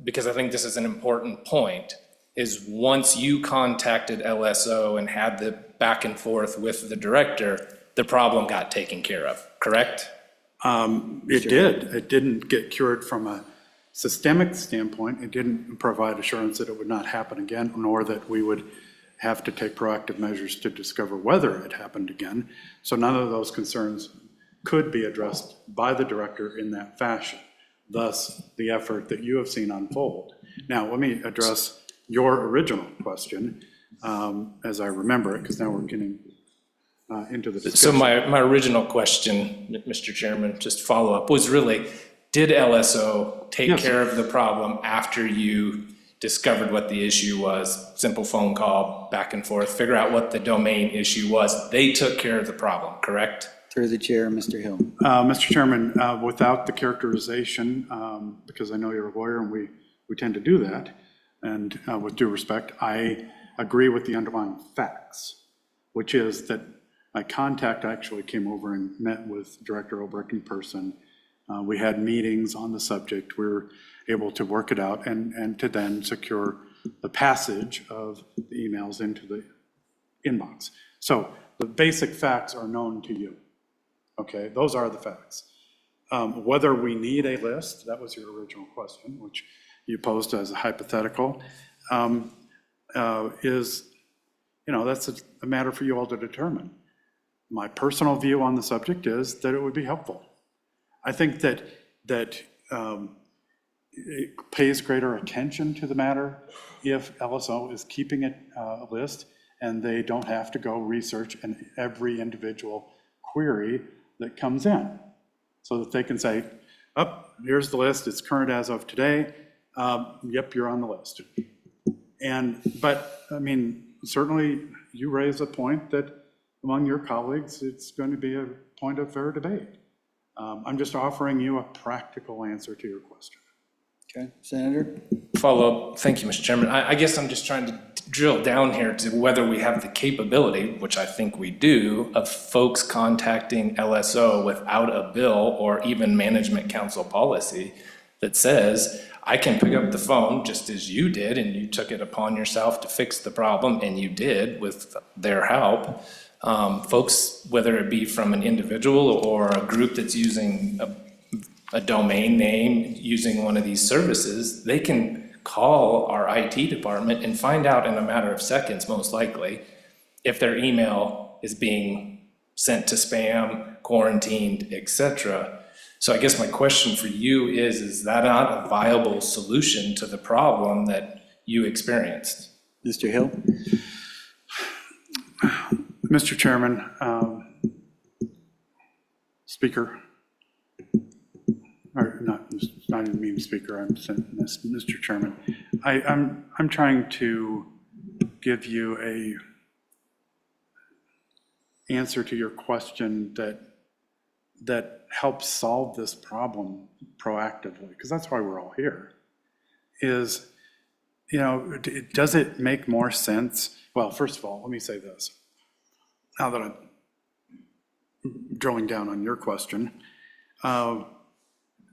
Because I think this is an important point, is once you contacted LSO and had the back and forth with the director, the problem got taken care of, correct? It did. It didn't get cured from a systemic standpoint. It didn't provide assurance that it would not happen again, nor that we would have to take proactive measures to discover whether it happened again. So none of those concerns could be addressed by the director in that fashion, thus the effort that you have seen unfold. Now, let me address your original question as I remember it, because now we're getting into the discussion. So my original question, Mr. Chairman, just follow up, was really, did LSO take care of the problem after you discovered what the issue was? Simple phone call, back and forth, figure out what the domain issue was. They took care of the problem, correct? Through the chair, Mr. Hill. Mr. Chairman, without the characterization, because I know you're a lawyer and we tend to do that, and with due respect, I agree with the underlying facts, which is that my contact actually came over and met with Director Obrecht in person. We had meetings on the subject. We were able to work it out and to then secure the passage of the emails into the inbox. So the basic facts are known to you. Okay, those are the facts. Whether we need a list, that was your original question, which you posed as a hypothetical, is, that's a matter for you all to determine. My personal view on the subject is that it would be helpful. I think that it pays greater attention to the matter if LSO is keeping a list and they don't have to go research every individual query that comes in, so that they can say, here's the list, it's current as of today, yep, you're on the list. But I mean, certainly you raise a point that among your colleagues, it's going to be a point of fair debate. I'm just offering you a practical answer to your question. Okay, Senator? Follow up. Thank you, Mr. Chairman. I guess I'm just trying to drill down here to whether we have the capability, which I think we do, of folks contacting LSO without a bill or even management council policy that says, I can pick up the phone just as you did, and you took it upon yourself to fix the problem, and you did with their help. Folks, whether it be from an individual or a group that's using a domain name, using one of these services, they can call our IT department and find out in a matter of seconds, most likely, if their email is being sent to spam, quarantined, etc. So I guess my question for you is that not a viable solution to the problem that you experienced? Mr. Hill? Mr. Chairman, Speaker, or not even mean Speaker, I'm saying Mr. Chairman, I'm trying to give you a answer to your question that helps solve this problem proactively, because that's why we're all here, is, you know, does it make more sense? Well, first of all, let me say this. Now that I'm drilling down on your question,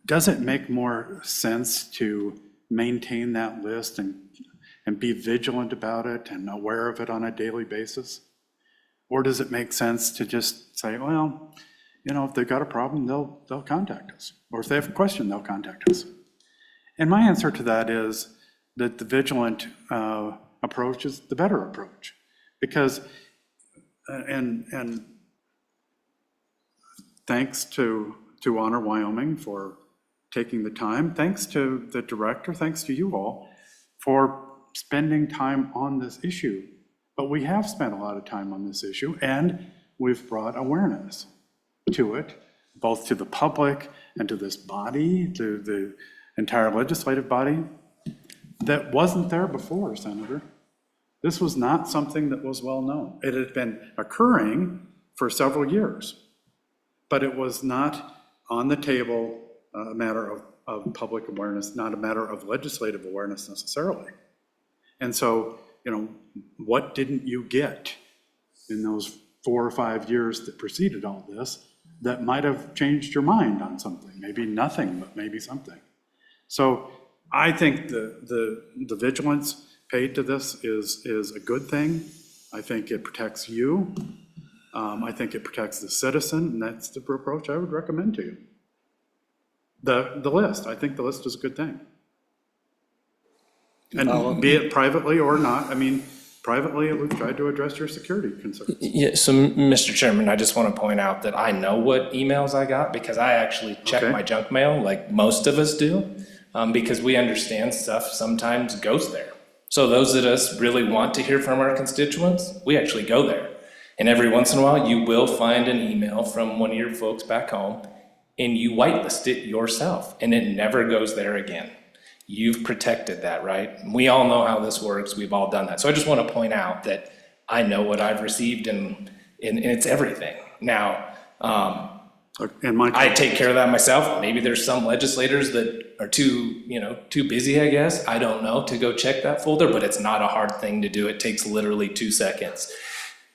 does it make more sense to maintain that list and be vigilant about it and aware of it on a daily basis? Or does it make sense to just say, well, you know, if they've got a problem, they'll contact us. Or if they have a question, they'll contact us. And my answer to that is that the vigilant approach is the better approach. Because, and thanks to Honor Wyoming for taking the time, thanks to the director, thanks to you all for spending time on this issue. But we have spent a lot of time on this issue, and we've brought awareness to it, both to the public and to this body, to the entire legislative body, that wasn't there before, Senator. This was not something that was well known. It had been occurring for several years, but it was not on the table a matter of public awareness, not a matter of legislative awareness necessarily. And so, you know, what didn't you get in those 4 or 5 years that preceded all this that might have changed your mind on something? Maybe nothing, but maybe something. So I think the vigilance paid to this is a good thing. I think it protects you. I think it protects the citizen, and that's the approach I would recommend to you. The list, I think the list is a good thing. And be it privately or not, I mean, privately, we've tried to address your security concerns. Yeah, so Mr. Chairman, I just want to point out that I know what emails I got because I actually check my junk mail like most of us do, because we understand stuff sometimes goes there. So those of us really want to hear from our constituents, we actually go there. And every once in a while, you will find an email from one of your folks back home, and you whitelist it yourself, and it never goes there again. You've protected that, right? We all know how this works. We've all done that. So I just want to point out that I know what I've received, and it's everything. Now, I take care of that myself. Maybe there's some legislators that are too busy, I guess. I don't know, to go check that folder, but it's not a hard thing to do. It takes literally 2 seconds.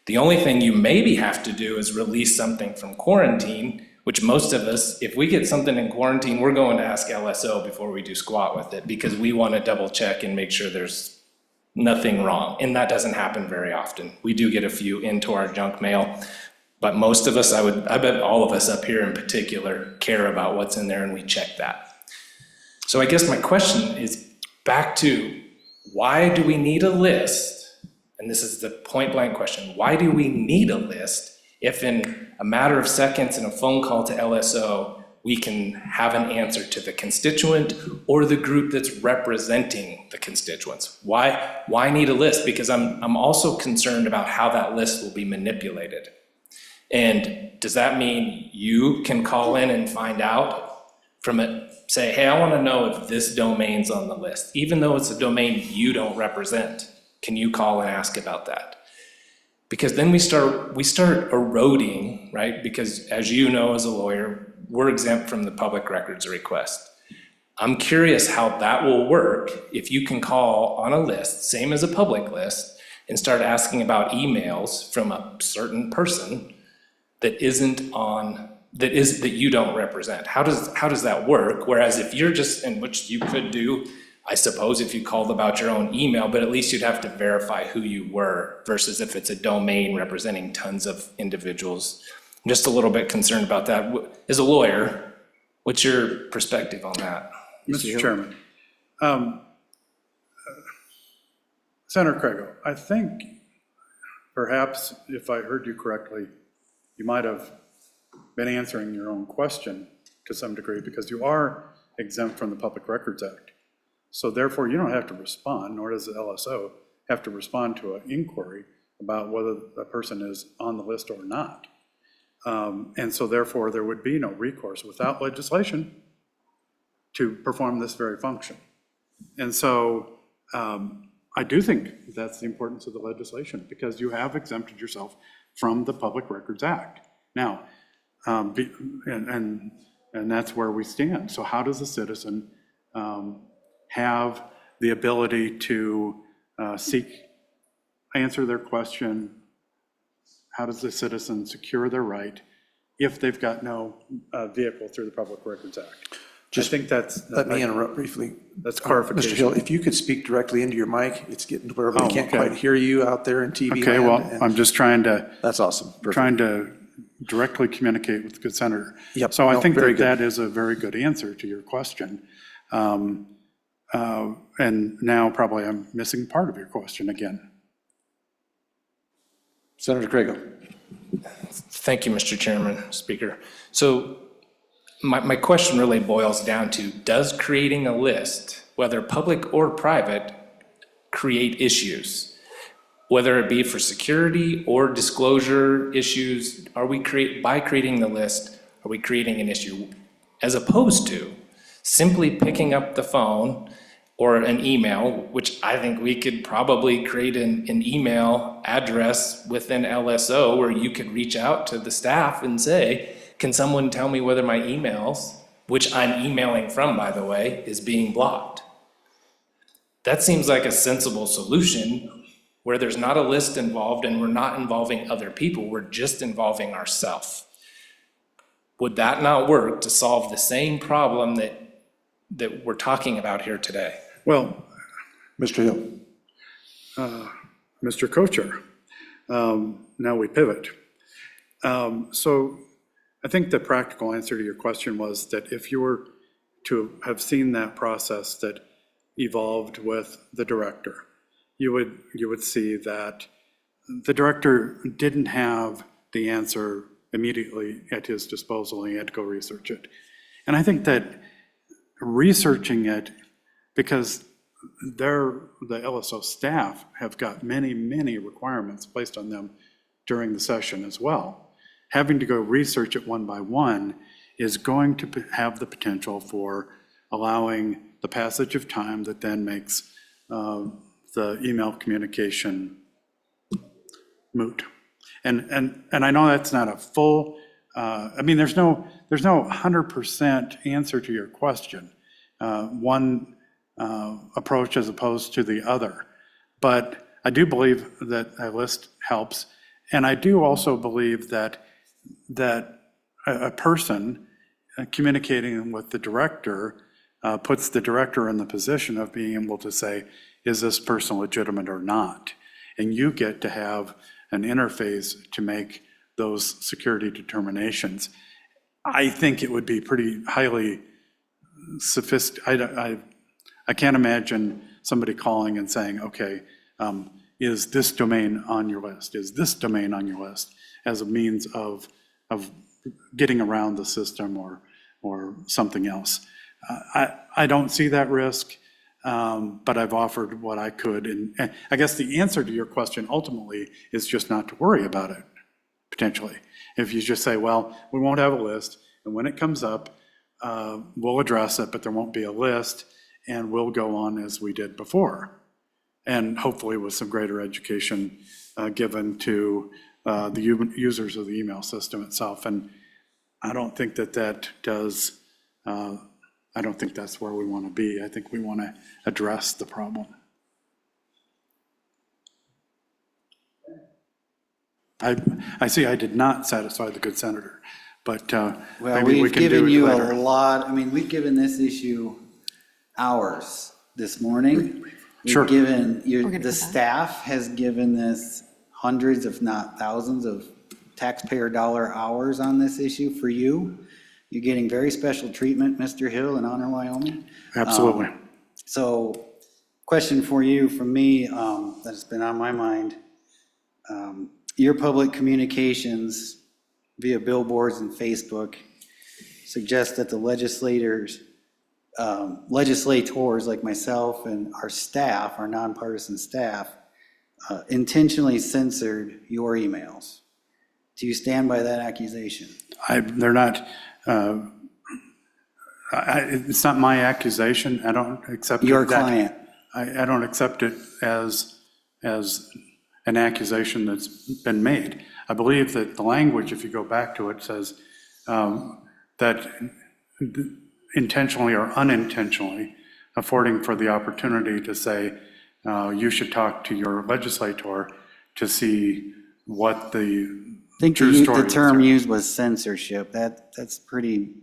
The only thing you maybe have to do is release something from quarantine, which most of us, if we get something in quarantine, we're going to ask LSO before we do squat with it, because we want to double check and make sure there's nothing wrong. And that doesn't happen very often. We do get a few into our junk mail, but most of us, I bet all of us up here in particular care about what's in there, and we check that. So I guess my question is back to, why do we need a list? And this is the point blank question. Why do we need a list if in a matter of seconds in a phone call to LSO, we can have an answer to the constituent or the group that's representing the constituents? Why need a list? Because I'm also concerned about how that list will be manipulated. And does that mean you can call in and find out from it, say, hey, I want to know if this domain's on the list, even though it's a domain you don't represent? Can you call and ask about that? Because then we start eroding, right? Because as you know, as a lawyer, we're exempt from the public records request. I'm curious how that will work if you can call on a list, same as a public list, and start asking about emails from a certain person that that you don't represent. How does that work? Whereas if you're just, and which you could do, I suppose, if you called about your own email, but at least you'd have to verify who you were versus if it's a domain representing tons of individuals. I'm just a little bit concerned about that. As a lawyer, what's your perspective on that? Mr. Chairman, Senator Craigo, I think perhaps if I heard you correctly, you might have been answering your own question to some degree because you are exempt from the Public Records Act. So therefore, you don't have to respond, nor does the LSO have to respond to an inquiry about whether a person is on the list or not. And so therefore, there would be no recourse without legislation to perform this very function. And so I do think that's the importance of the legislation because you have exempted yourself from the Public Records Act. Now, and that's where we stand. So how does a citizen have the ability to answer their question? How does the citizen secure their right if they've got no vehicle through the Public Records Act? I think that's. Let me interrupt briefly. That's clarification. Mr. Hill, if you could speak directly into your mic, it's getting to where everybody can't quite hear you out there in TV Okay, land, well, and I'm just trying to. That's awesome. Perfect. Trying to directly communicate with the good senator. Yep. So I No, think very that good. that is a very good answer to your question. And now probably I'm missing part of your question again. Senator Craigo. Thank you, Mr. Chairman, Speaker. So my question really boils down to, does creating a list, whether public or private, create issues? Whether it be for security or disclosure issues, by creating the list, are we creating an issue? As opposed to simply picking up the phone or an email, which I think we could probably create an email address within LSO where you could reach out to the staff and say, can someone tell me whether my emails, which I'm emailing from, by the way, is being blocked? That seems like a sensible solution where there's not a list involved and we're not involving other people, we're just involving ourselves. Would that not work to solve the same problem that we're talking about here today? Well, Mr. Hill. Mr. Co-Chair, now we pivot. So I think the practical answer to your question was that if you were to have seen that process that evolved with the director, you would see that the director didn't have the answer immediately at his disposal. He had to go research it. And I think that researching it, because the LSO staff have got many, many requirements placed on them during the session as well. Having to go research it one by one is going to have the potential for allowing the passage of time that then makes the email communication moot. And I know that's not a full, I mean, there's no 100% answer to your question. One approach as opposed to the other. But I do believe that a list helps. And I do also believe that a person communicating with the director puts the director in the position of being able to say, is this person legitimate or not? And you get to have an interface to make those security determinations. I think it would be pretty highly sophisticated. I can't imagine somebody calling and saying, okay, is this domain on your list? Is this domain on your list? As a means of getting around the system or something else. I don't see that risk, but I've offered what I could. And I guess the answer to your question ultimately is just not to worry about it, potentially. If you just say, well, we won't have a list, and when it comes up, we'll address it, but there won't be a list, and we'll go on as we did before. And hopefully with some greater education given to the users of the email system itself. And I don't think that does, I don't think that's where we want to be. I think we want to address the problem. I see I did not satisfy the good senator, but Well, maybe we we've can do given it you later. a lot, I mean, we've given this issue hours this morning. Sure. We've given, We're gonna the go back. staff has given this hundreds, if not thousands of taxpayer dollar hours on this issue for you. You're getting very special treatment, Mr. Hill in Honor, Wyoming. Absolutely. So, question for you from me, that's been on my mind. Your public communications via billboards and Facebook suggest that the legislators like myself and our staff, our nonpartisan staff, intentionally censored your emails. Do you stand by that accusation? They're not, it's not my accusation. I don't accept it. Your client. I don't accept it as an accusation that's been made. I believe that the language, if you go back to it, says that intentionally or unintentionally affording for the opportunity to say, you should talk to your legislator to see what the I think true story the is term there. used was censorship. That's pretty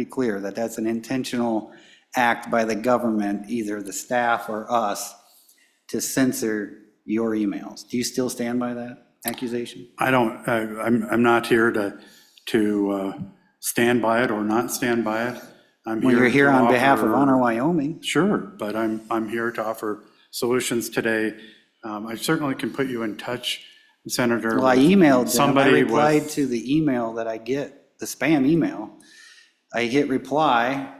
clear that that's an intentional act by the government, either the staff or us, to censor your emails. Do you still stand by that accusation? I don't, I'm not here to stand by it or not stand by it. I'm Well, you're here to on behalf of offer- Honor, Wyoming. Sure, but I'm here to offer solutions today. I certainly can put you in touch, Senator. Well, I with emailed them. I somebody with- replied to the email that I get, the spam email. I hit reply,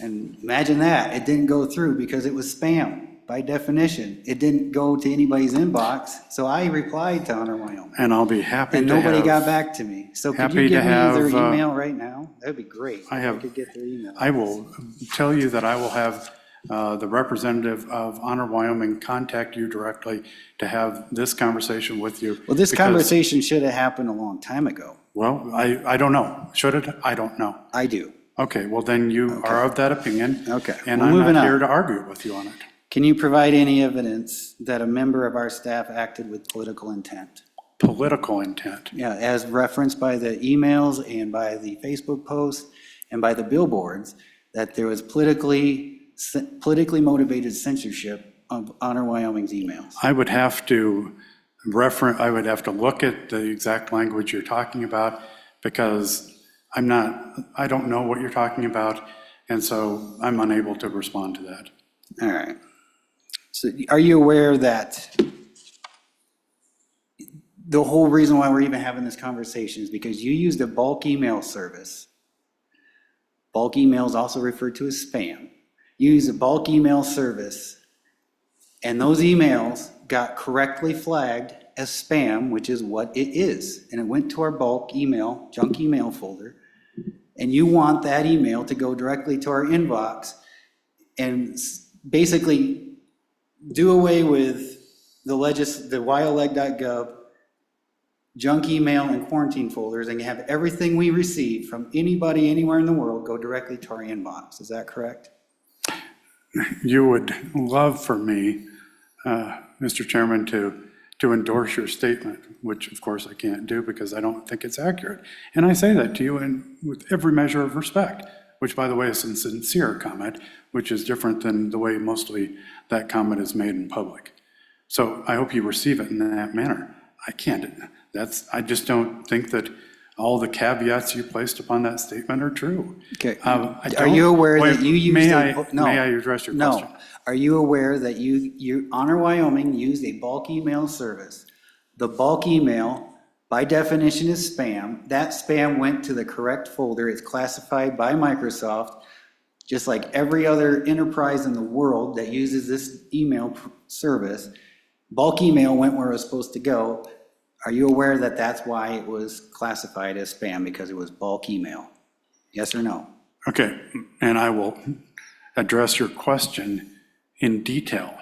and imagine that, it didn't go through because it was spam. By definition, it didn't go to anybody's inbox, so I replied to Honor, Wyoming. And I'll be happy to And have. nobody got back to me. So could happy you to give me their have, email right now? That'd be great. I have- could get their email. I will tell you that I will have the representative of Honor Wyoming contact you directly to have this conversation with you. Well, this because- conversation should have happened a long time ago. Well, I don't know. Should it? I don't know. I do. Okay, well, then you are of that opinion. Okay, And well, I'm moving not on. here to argue with you on it. Can you provide any evidence that a member of our staff acted with political intent? Political intent. Yeah, as referenced by the emails and by the Facebook posts and by the billboards, that there was politically motivated censorship of Honor Wyoming's emails. I would have to look at the exact language you're talking about because I don't know what you're talking about, and so I'm unable to respond to that. All right. So are you aware that the whole reason why we're even having this conversation is because you used a bulk email service? Bulk email is also referred to as spam. You use a bulk email service, and those emails got correctly flagged as spam, which is what it is. And it went to our bulk email, junk email folder. And you want that email to go directly to our inbox and basically do away with the wyoleg.gov junk email and quarantine folders and have everything we receive from anybody anywhere in the world go directly to our inbox. Is that correct? You would love for me, Mr. Chairman, to endorse your statement, which of course I can't do because I don't think it's accurate. And I say that to you with every measure of respect, which by the way is a sincere comment, which is different than the way mostly that comment is made in public. So I hope you receive it in that manner. I just don't think that all the caveats you placed upon that statement are true. Okay. Are you aware that you used May a... I address your question? No. Are you aware that you Honor Wyoming used a bulk email service? The bulk email, by definition, is spam. That spam went to the correct folder. It's classified by Microsoft, just like every other enterprise in the world that uses this email service. Bulk email went where it was supposed to go. Are you aware that that's why it was classified as spam, because it was bulk email? Yes or no? Okay, and I will address your question in detail.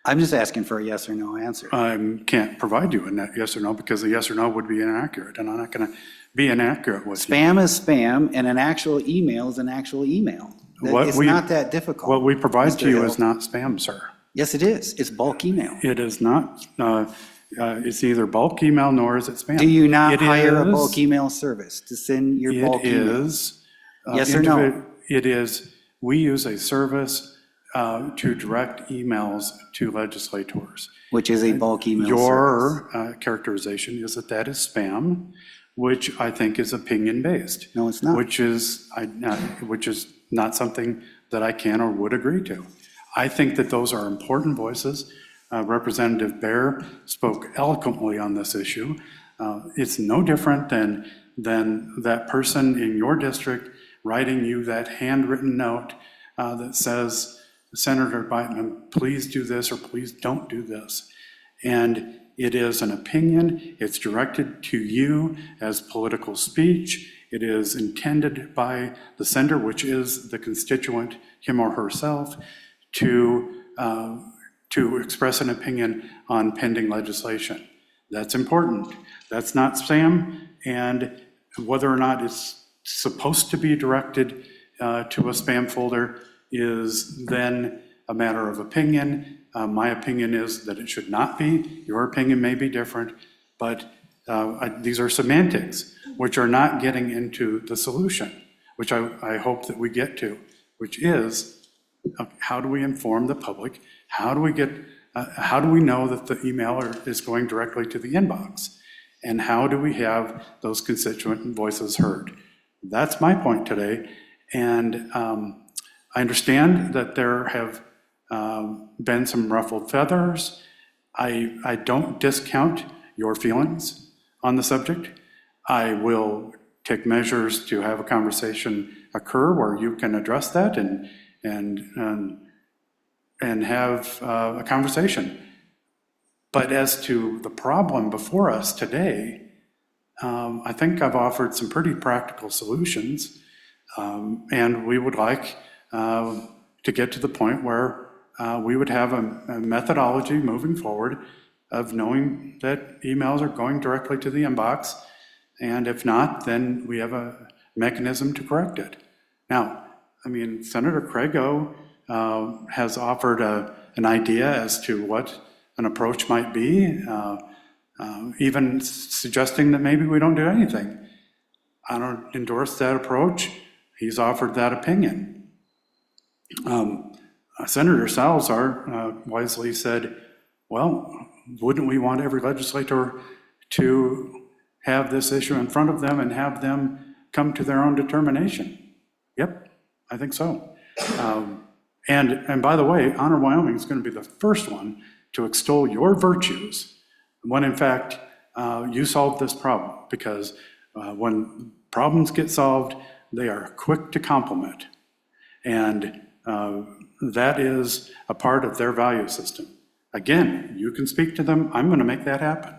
I'm just asking for a yes or no answer. I can't provide you a yes or no because a yes or no would be inaccurate, and I'm not going to be inaccurate with you. Spam is spam, and an actual email is an actual email. It's not that difficult. What we provide to Mr. you Hill. is not spam, sir. Yes, it is. It's bulk email. It is not, it's neither bulk email nor is it spam. Do you not It hire a is- bulk email service to send your bulk email? It is. Yes or no? It is, we use a service to direct emails to legislators. Which is a bulk email service. Your characterization is that is spam, which I think is opinion-based. No, it's not. Which is not something that I can or would agree to. I think that those are important voices. Representative Baer spoke eloquently on this issue. It's no different than that person in your district writing you that handwritten note that says, Senator Biden, please do this or please don't do this. And it is an opinion. It's directed to you as political speech. It is intended by the sender, which is the constituent, him or herself, to express an opinion on pending legislation. That's important. That's not spam, and whether or not it's supposed to be directed to a spam folder is then a matter of opinion. My opinion is that it should not be. Your opinion may be different, but these are semantics, which are not getting into the solution, which I hope that we get to, which is how do we inform the public? How do we know that the email is going directly to the inbox? And how do we have those constituent voices heard? That's my point today. And I understand that there have been some ruffled feathers. I don't discount your feelings on the subject. I will take measures to have a conversation occur where you can address that and have a conversation. But as to the problem before us today, I think I've offered some pretty practical solutions, and we would like to get to the point where we would have a methodology moving forward of knowing that emails are going directly to the inbox, and if not, then we have a mechanism to correct it. Now, I mean, Senator Crago has offered an idea as to what an approach might be, even suggesting that maybe we don't do anything. I don't endorse that approach. He's offered that opinion. Senator Salazar wisely said, well, wouldn't we want every legislator to have this issue in front of them and have them come to their own determination? Yep, I think so. And by the way, Honor Wyoming is going to be the first one to extol your virtues when in fact you solved this problem, because when problems get solved, they are quick to compliment. And that is a part of their value system. Again, you can speak to them. I'm going to make that happen.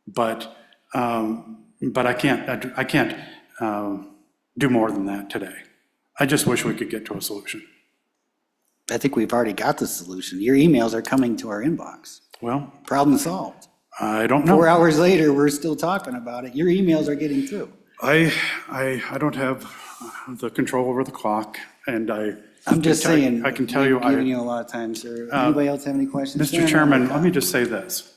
But I can't do more than that today. I just wish we could get to a solution. I think we've already got the solution. Your emails are coming to our inbox. Well, problem solved. I don't know. 4 hours later, we're still talking about it. Your emails are getting through. I don't have the control over the clock, and I'm just saying. I can tell you. I'm giving you a lot of time, sir. Anybody else have any questions? Mr. Chairman, let me just say this.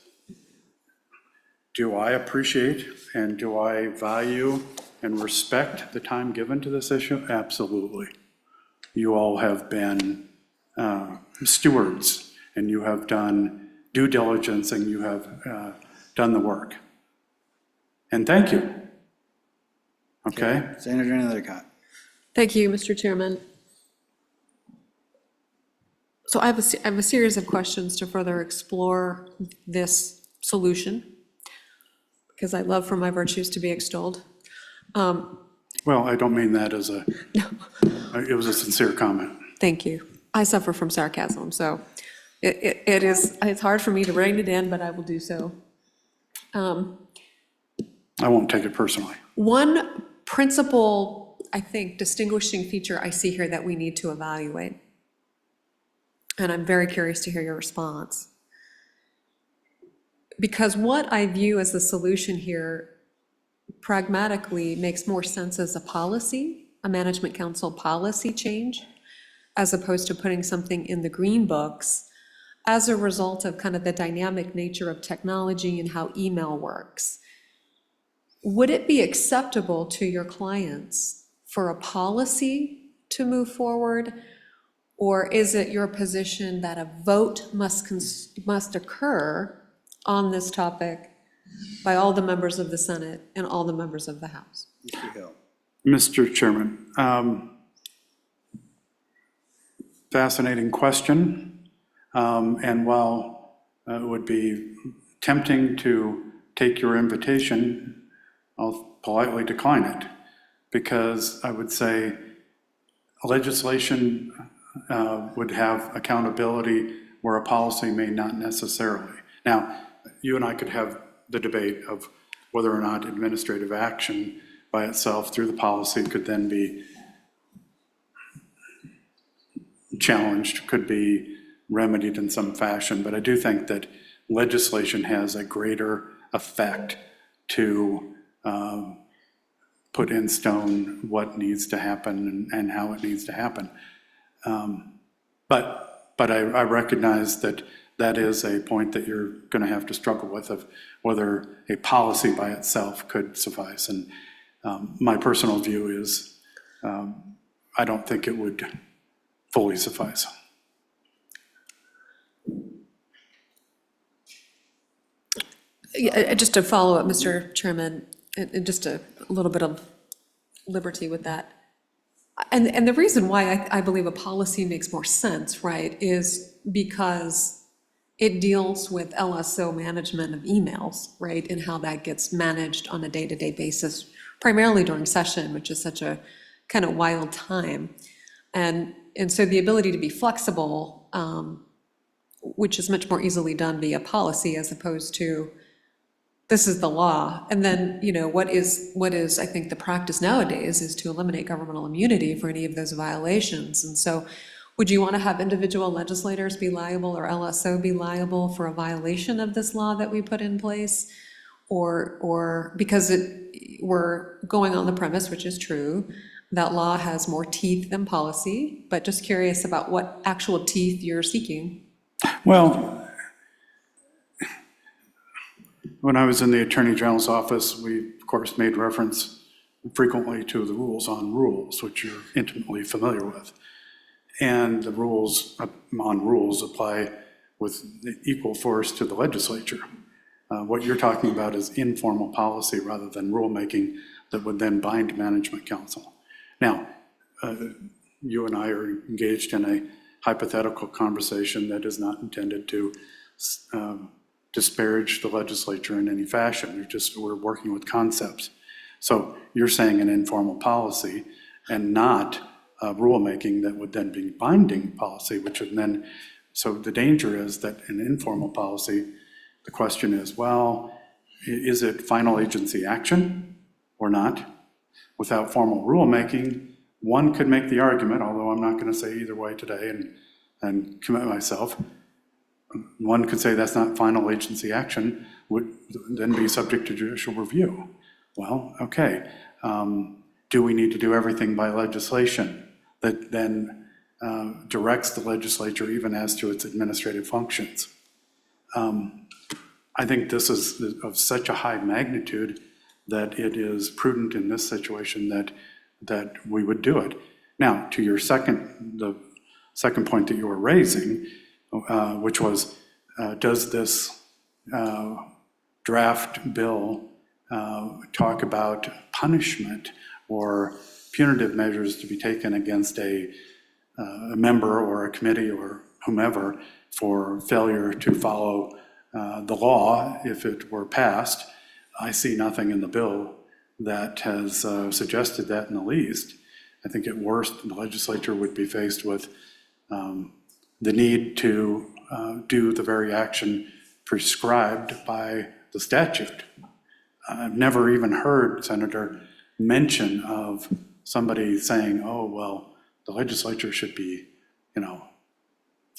Do I appreciate and do I value and respect the time given to this issue? Absolutely. You all have been stewards, and you have done due diligence, and you have done the work. And thank you. Okay? Senator Nethercott. Thank you, Mr. Chairman. So I have a series of questions to further explore this solution, because I love for my virtues to be extolled. Well, I don't mean that as it was a sincere comment. Thank you. I suffer from sarcasm, so it's hard for me to rein it in, but I will do so. I won't take it personally. One principal, I think, distinguishing feature I see here that we need to evaluate And I'm very curious to hear your response. Because what I view as the solution here pragmatically makes more sense as a policy, a management council policy change, as opposed to putting something in the green books as a result of kind of the dynamic nature of technology and how email works. Would it be acceptable to your clients for a policy to move forward? Or is it your position that a vote must occur on this topic by all the members of the Senate and all the members of the House? Mr. Chairman, fascinating question. And while it would be tempting to take your invitation, I'll politely decline it, because I would say legislation would have accountability where a policy may not necessarily. Now, you and I could have the debate of whether or not administrative action by itself through the policy could then be challenged, could be remedied in some fashion, but I do think that legislation has a greater effect to put in stone what needs to happen and how it needs to happen. But I recognize that that is a point that you're going to have to struggle with, of whether a policy by itself could suffice. And my personal view is I don't think it would fully suffice. Yeah, just to follow up, Mr. Chairman, and just a little bit of liberty with that. And the reason why I believe a policy makes more sense, right, is because it deals with LSO management of emails, right, and how that gets managed on a day-to-day basis, primarily during session, which is such a kind of wild time. And so the ability to be flexible, which is much more easily done via policy as opposed to this is the law. And then, you know, what is I think the practice nowadays is to eliminate governmental immunity for any of those violations. And so would you want to have individual legislators be liable or LSO be liable for a violation of this law that we put in place? Or because we're going on the premise, which is true, that law has more teeth than policy, but just curious about what actual teeth you're seeking. Well, when I was in the Attorney General's office, we, of course, made reference frequently to the rules on rules, which you're intimately familiar with. And the rules on rules apply with equal force to the legislature. What you're talking about is informal policy rather than rulemaking that would then bind management council. Now, you and I are engaged in a hypothetical conversation that is not intended to disparage the legislature in any fashion. We're working with concepts. So you're saying an informal policy and not rulemaking that would then be binding policy, which would then, so the danger is that in informal policy, the question is, well, is it final agency action or not? Without formal rulemaking, one could make the argument, although I'm not going to say either way today and commit myself, one could say that's not final agency action, would then be subject to judicial review. Well, okay, do we need to do everything by legislation that then directs the legislature even as to its administrative functions? I think this is of such a high magnitude that it is prudent in this situation that we would do it. Now, to your the second point that you were raising, which was, does this draft bill talk about punishment or punitive measures to be taken against a member or a committee or whomever for failure to follow the law if it were passed? I see nothing in the bill that has suggested that in the least. I think at worst, the legislature would be faced with the need to do the very action prescribed by the statute. I've never even heard, Senator, mention of somebody saying, oh, well, the legislature should be,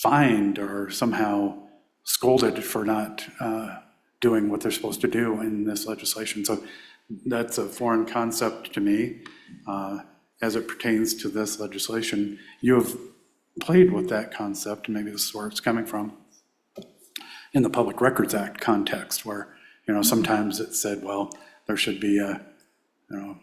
fined or somehow scolded for not doing what they're supposed to do in this legislation. So that's a foreign concept to me as it pertains to this legislation. You have played with that concept, and maybe this is where it's coming from, in the Public Records Act context, where, you know, sometimes it said, well, there should be a, you know,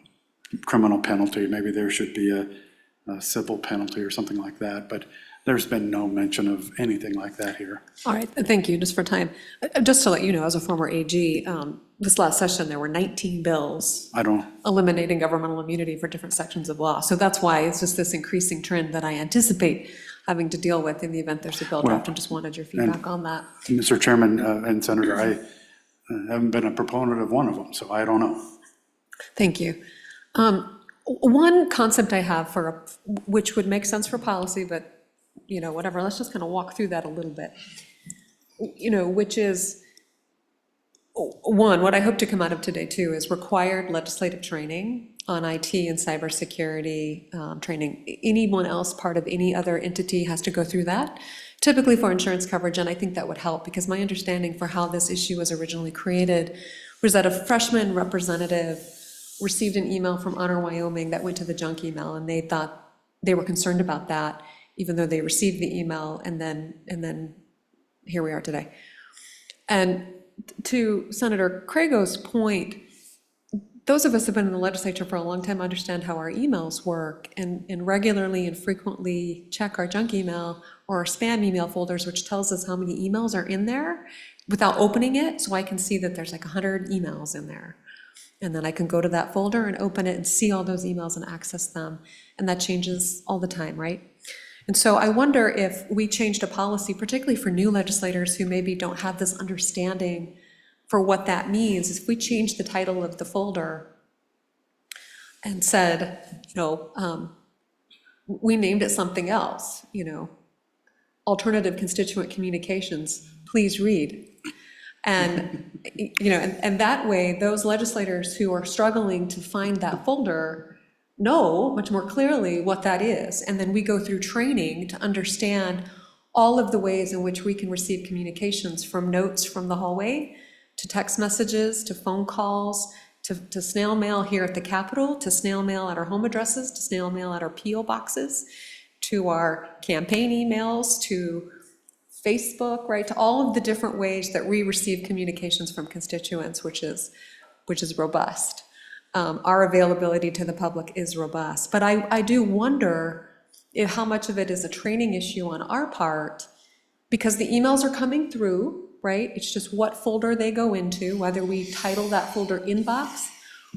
criminal penalty, maybe there should be a civil penalty or something like that, but there's been no mention of anything like that here. All right, thank you, just for time. Just to let you know, as a former AG, this last session, there were 19 bills eliminating governmental immunity for different sections of law. So that's why it's just this increasing trend that I anticipate having to deal with in the event there's a bill draft, and just wanted your feedback on that. Mr. Chairman and Senator, I haven't been a proponent of one of them, so I don't know. Thank you. One concept I have which would make sense for policy, but you know, whatever, let's just kind of walk through that a little bit. You know, which is, one, what I hope to come out of today too is required legislative training on IT and cybersecurity training. Anyone else part of any other entity has to go through that, typically for insurance coverage, and I think that would help, because my understanding for how this issue was originally created was that a freshman representative received an email from Honor Wyoming that went to the junk email, and they thought, they were concerned about that, even though they received the email, and then here we are today. And to Senator Crago's point, those of us who have been in the legislature for a long time understand how our emails work, and regularly and frequently check our junk email or our spam email folders, which tells us how many emails are in there without opening it, so I can see that there's like 100 emails in there. And then I can go to that folder and open it and see all those emails and access them, and that changes all the time, right? And so I wonder if we changed a policy, particularly for new legislators who maybe don't have this understanding for what that means, if we changed the title of the folder and said, you know, we named it something else, you know, alternative constituent communications, please read. And, you know, and that way, those legislators who are struggling to find that folder know much more clearly what that is. And then we go through training to understand all of the ways in which we can receive communications, from notes from the hallway, to text messages, to phone calls, to snail mail here at the Capitol, to snail mail at our home addresses, to snail mail at our P.O. boxes, to our campaign emails, to Facebook, right, to all of the different ways that we receive communications from constituents, which is robust. Our availability to the public is robust. But I do wonder if how much of it is a training issue on our part, because the emails are coming through, right? It's just what folder they go into, whether we title that folder inbox,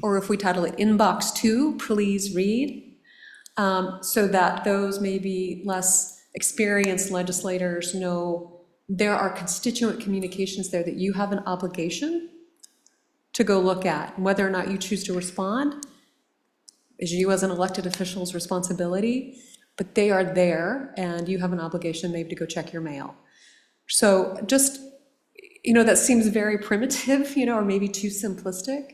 or if we title it inbox 2, please read, so that those maybe less experienced legislators know there are constituent communications there that you have an obligation to go look at. And whether or not you choose to respond is you as an elected official's responsibility, but they are there, and you have an obligation maybe to go check your mail. So just, you know, that seems very primitive, you know, or maybe too simplistic,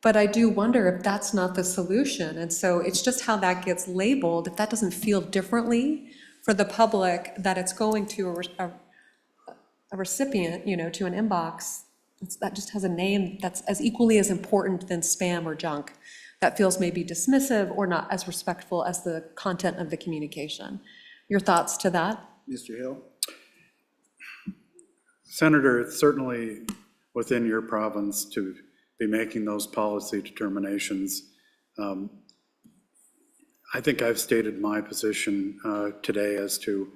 but I do wonder if that's not the solution. And so it's just how that gets labeled. If that doesn't feel differently for the public, that it's going to a recipient, you know, to an inbox, that just has a name that's as equally as important than spam or junk, that feels maybe dismissive or not as respectful as the content of the communication. Your thoughts to that? Mr. Hill? Senator, it's certainly within your province to be making those policy determinations. I think I've stated my position today as to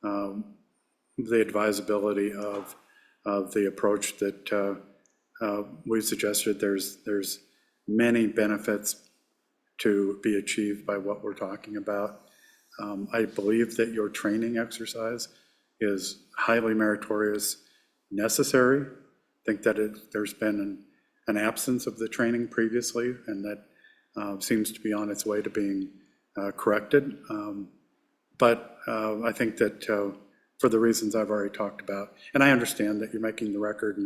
the advisability of the approach that we've suggested. There's many benefits to be achieved by what we're talking about. I believe that your training exercise is highly meritorious, necessary. I think that there's been an absence of the training previously, and that seems to be on its way to being corrected. But I think that for the reasons I've already talked about, and I understand that you're making the record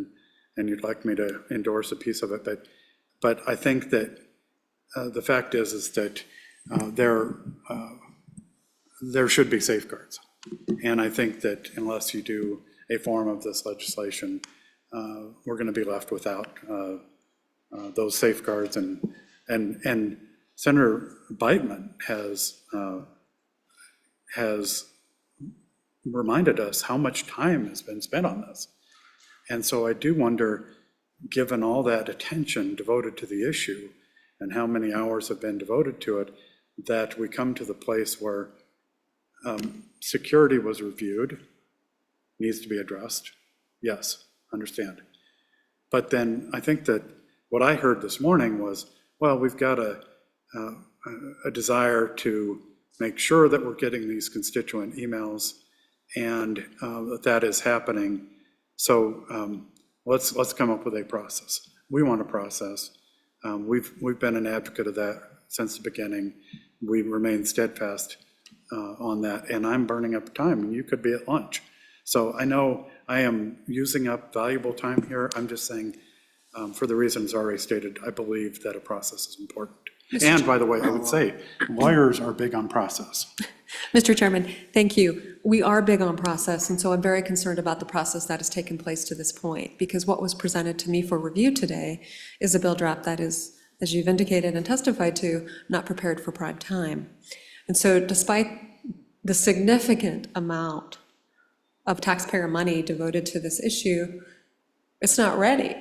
and you'd like me to endorse a piece of it, but I think that the fact is that there should be safeguards. And I think that unless you do a form of this legislation, we're going to be left without those safeguards. And Senator Beitman has reminded us how much time has been spent on this. And so I do wonder, given all that attention devoted to the issue and how many hours have been devoted to it, that we come to the place where security was reviewed, needs to be addressed. Yes, understand. But then I think that what I heard this morning was, well, we've got a desire to make sure that we're getting these constituent emails and that is happening. So let's come up with a process. We want a process. We've been an advocate of that since the beginning. We remain steadfast on that, and I'm burning up time, and you could be at lunch. So I know I am using up valuable time here. I'm just saying, for the reasons already stated, I believe that a process is important. And by the way, I would say, lawyers are big on process. Mr. Chairman, thank you. We are big on process, and so I'm very concerned about the process that has taken place to this point, because what was presented to me for review today is a bill draft that is, as you've indicated and testified to, not prepared for prime time. And so despite the significant amount of taxpayer money devoted to this issue, it's not ready.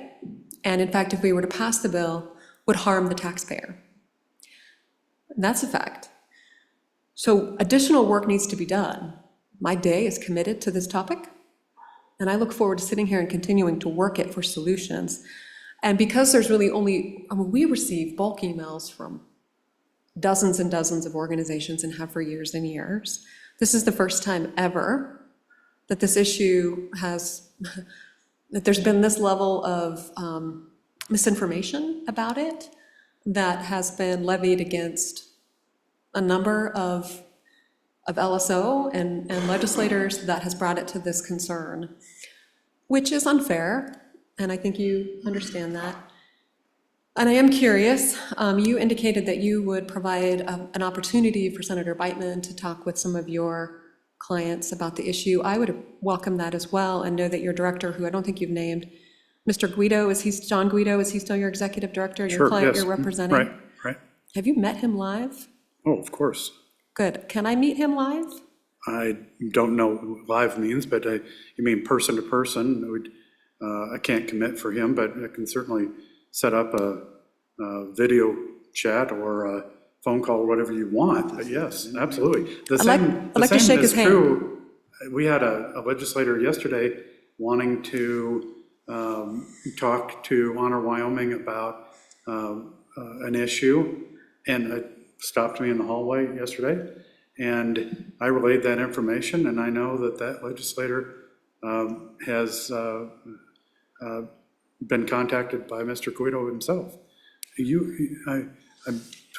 And in fact, if we were to pass the bill, would harm the taxpayer. And that's a fact. So additional work needs to be done. My day is committed to this topic, and I look forward to sitting here and continuing to work it for solutions. And because there's really only, we receive bulk emails from dozens and dozens of organizations and have for years and years. This is the first time ever that this issue has, that there's been this level of misinformation about it that has been levied against a number of LSO and legislators that has brought it to this concern, which is unfair, and I think you understand that. And I am curious, you indicated that you would provide an opportunity for Senator Beitman to talk with some of your clients about the issue. I would welcome that as well, and know that your director, who I don't think you've named, Mr. Guido, John Guido, is he still your executive director? Sure, your client yes. you're representing? Right. Have you met him live? Oh, of course. Good. Can I meet him live? I don't know what live means, but you mean person to person. I can't commit for him, but I can certainly set up a video chat or a phone call, whatever you want. But yes, absolutely. I'd like to shake his hand. True. We had a legislator yesterday wanting to talk to Honor Wyoming about an issue, and it stopped me in the hallway yesterday, and I relayed that information, and I know that that legislator has been contacted by Mr. Guido himself. I'm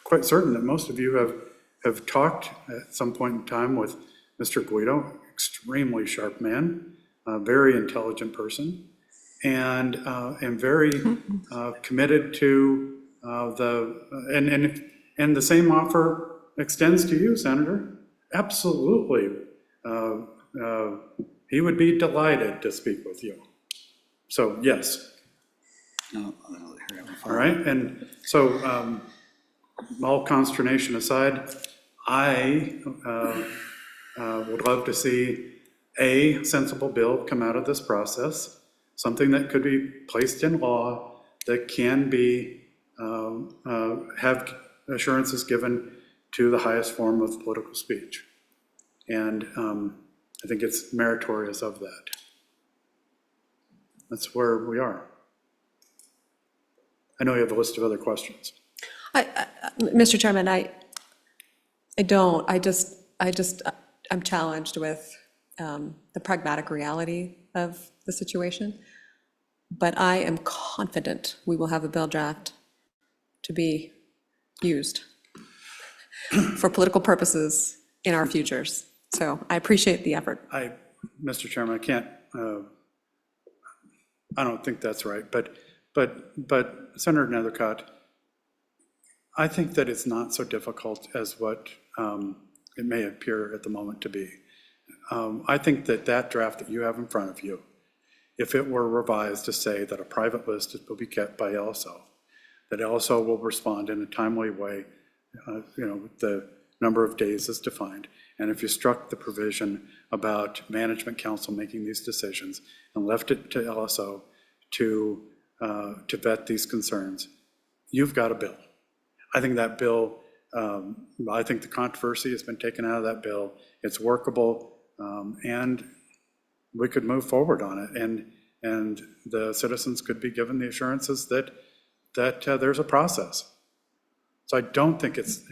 quite certain that most of you have talked at some point in time with Mr. Guido, extremely sharp man, a very intelligent person, and very committed to and the same offer extends to you, Senator. Absolutely. He would be delighted to speak with you. So, yes. No, all right. And so, all consternation aside, I would love to see a sensible bill come out of this process, something that could be placed in law that can be, have assurances given to the highest form of political speech. And I think it's meritorious of that. That's where we are. I know you have a list of other questions. Mr. Chairman, I don't. I'm challenged with the pragmatic reality of the situation, but I am confident we will have a bill draft to be used for political purposes in our futures. So I appreciate the effort. Mr. Chairman, I can't, I don't think that's right, but Senator Nethercott, I think that it's not so difficult as what it may appear at the moment to be. I think that that draft that you have in front of you, if it were revised to say that a private list will be kept by LSO, that LSO will respond in a timely way, the number of days is defined. And if you struck the provision about management council making these decisions and left it to LSO to vet these concerns, you've got a bill. I think that bill, I think the controversy has been taken out of that bill. It's workable, and we could move forward on it. And the citizens could be given the assurances that there's a process. So I don't think it's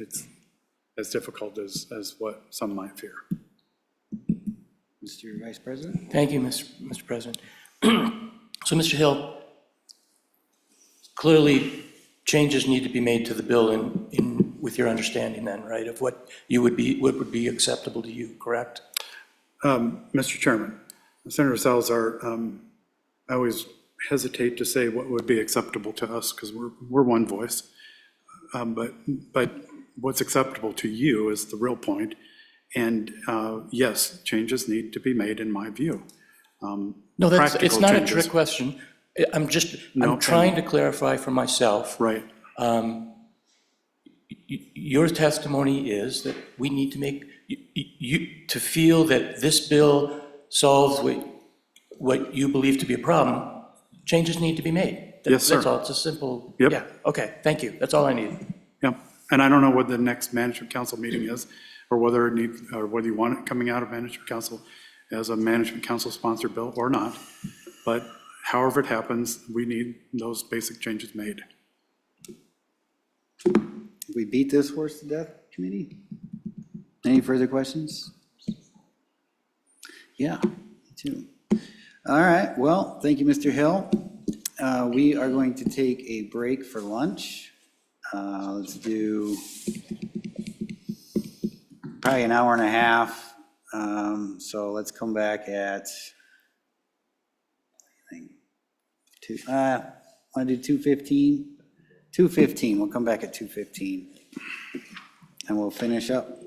as difficult as what some might fear. Mr. Vice President? Thank you, Mr. President. So, Mr. Hill, clearly changes need to be made to the bill with your understanding then, right, of what would be acceptable to you, correct? Mr. Chairman, Senator Salazar, I always hesitate to say what would be acceptable to us because we're one voice. But what's acceptable to you is the real point. And yes, changes need to be made in my view. No, it's not a trick question. I'm trying to clarify for myself. Right. Your testimony is that we need to make, to feel that this bill solves what you believe to be a problem, changes need to be made. Yes, sir. That's all, it's a simple, Yep. yeah, okay, thank you, that's all I need. Yeah, and I don't know what the next management council meeting is, or whether you want it coming out of management council as a management council sponsored bill or not. But however it happens, we need those basic changes made. We beat this horse to death, committee? Any further questions? Yeah, me too. All right, well, thank you, Mr. Hill. We are going to take a break for lunch. Let's do probably an hour and a half. So let's come back at, want to do 2:15? 2:15, we'll come back at 2:15. And we'll finish up.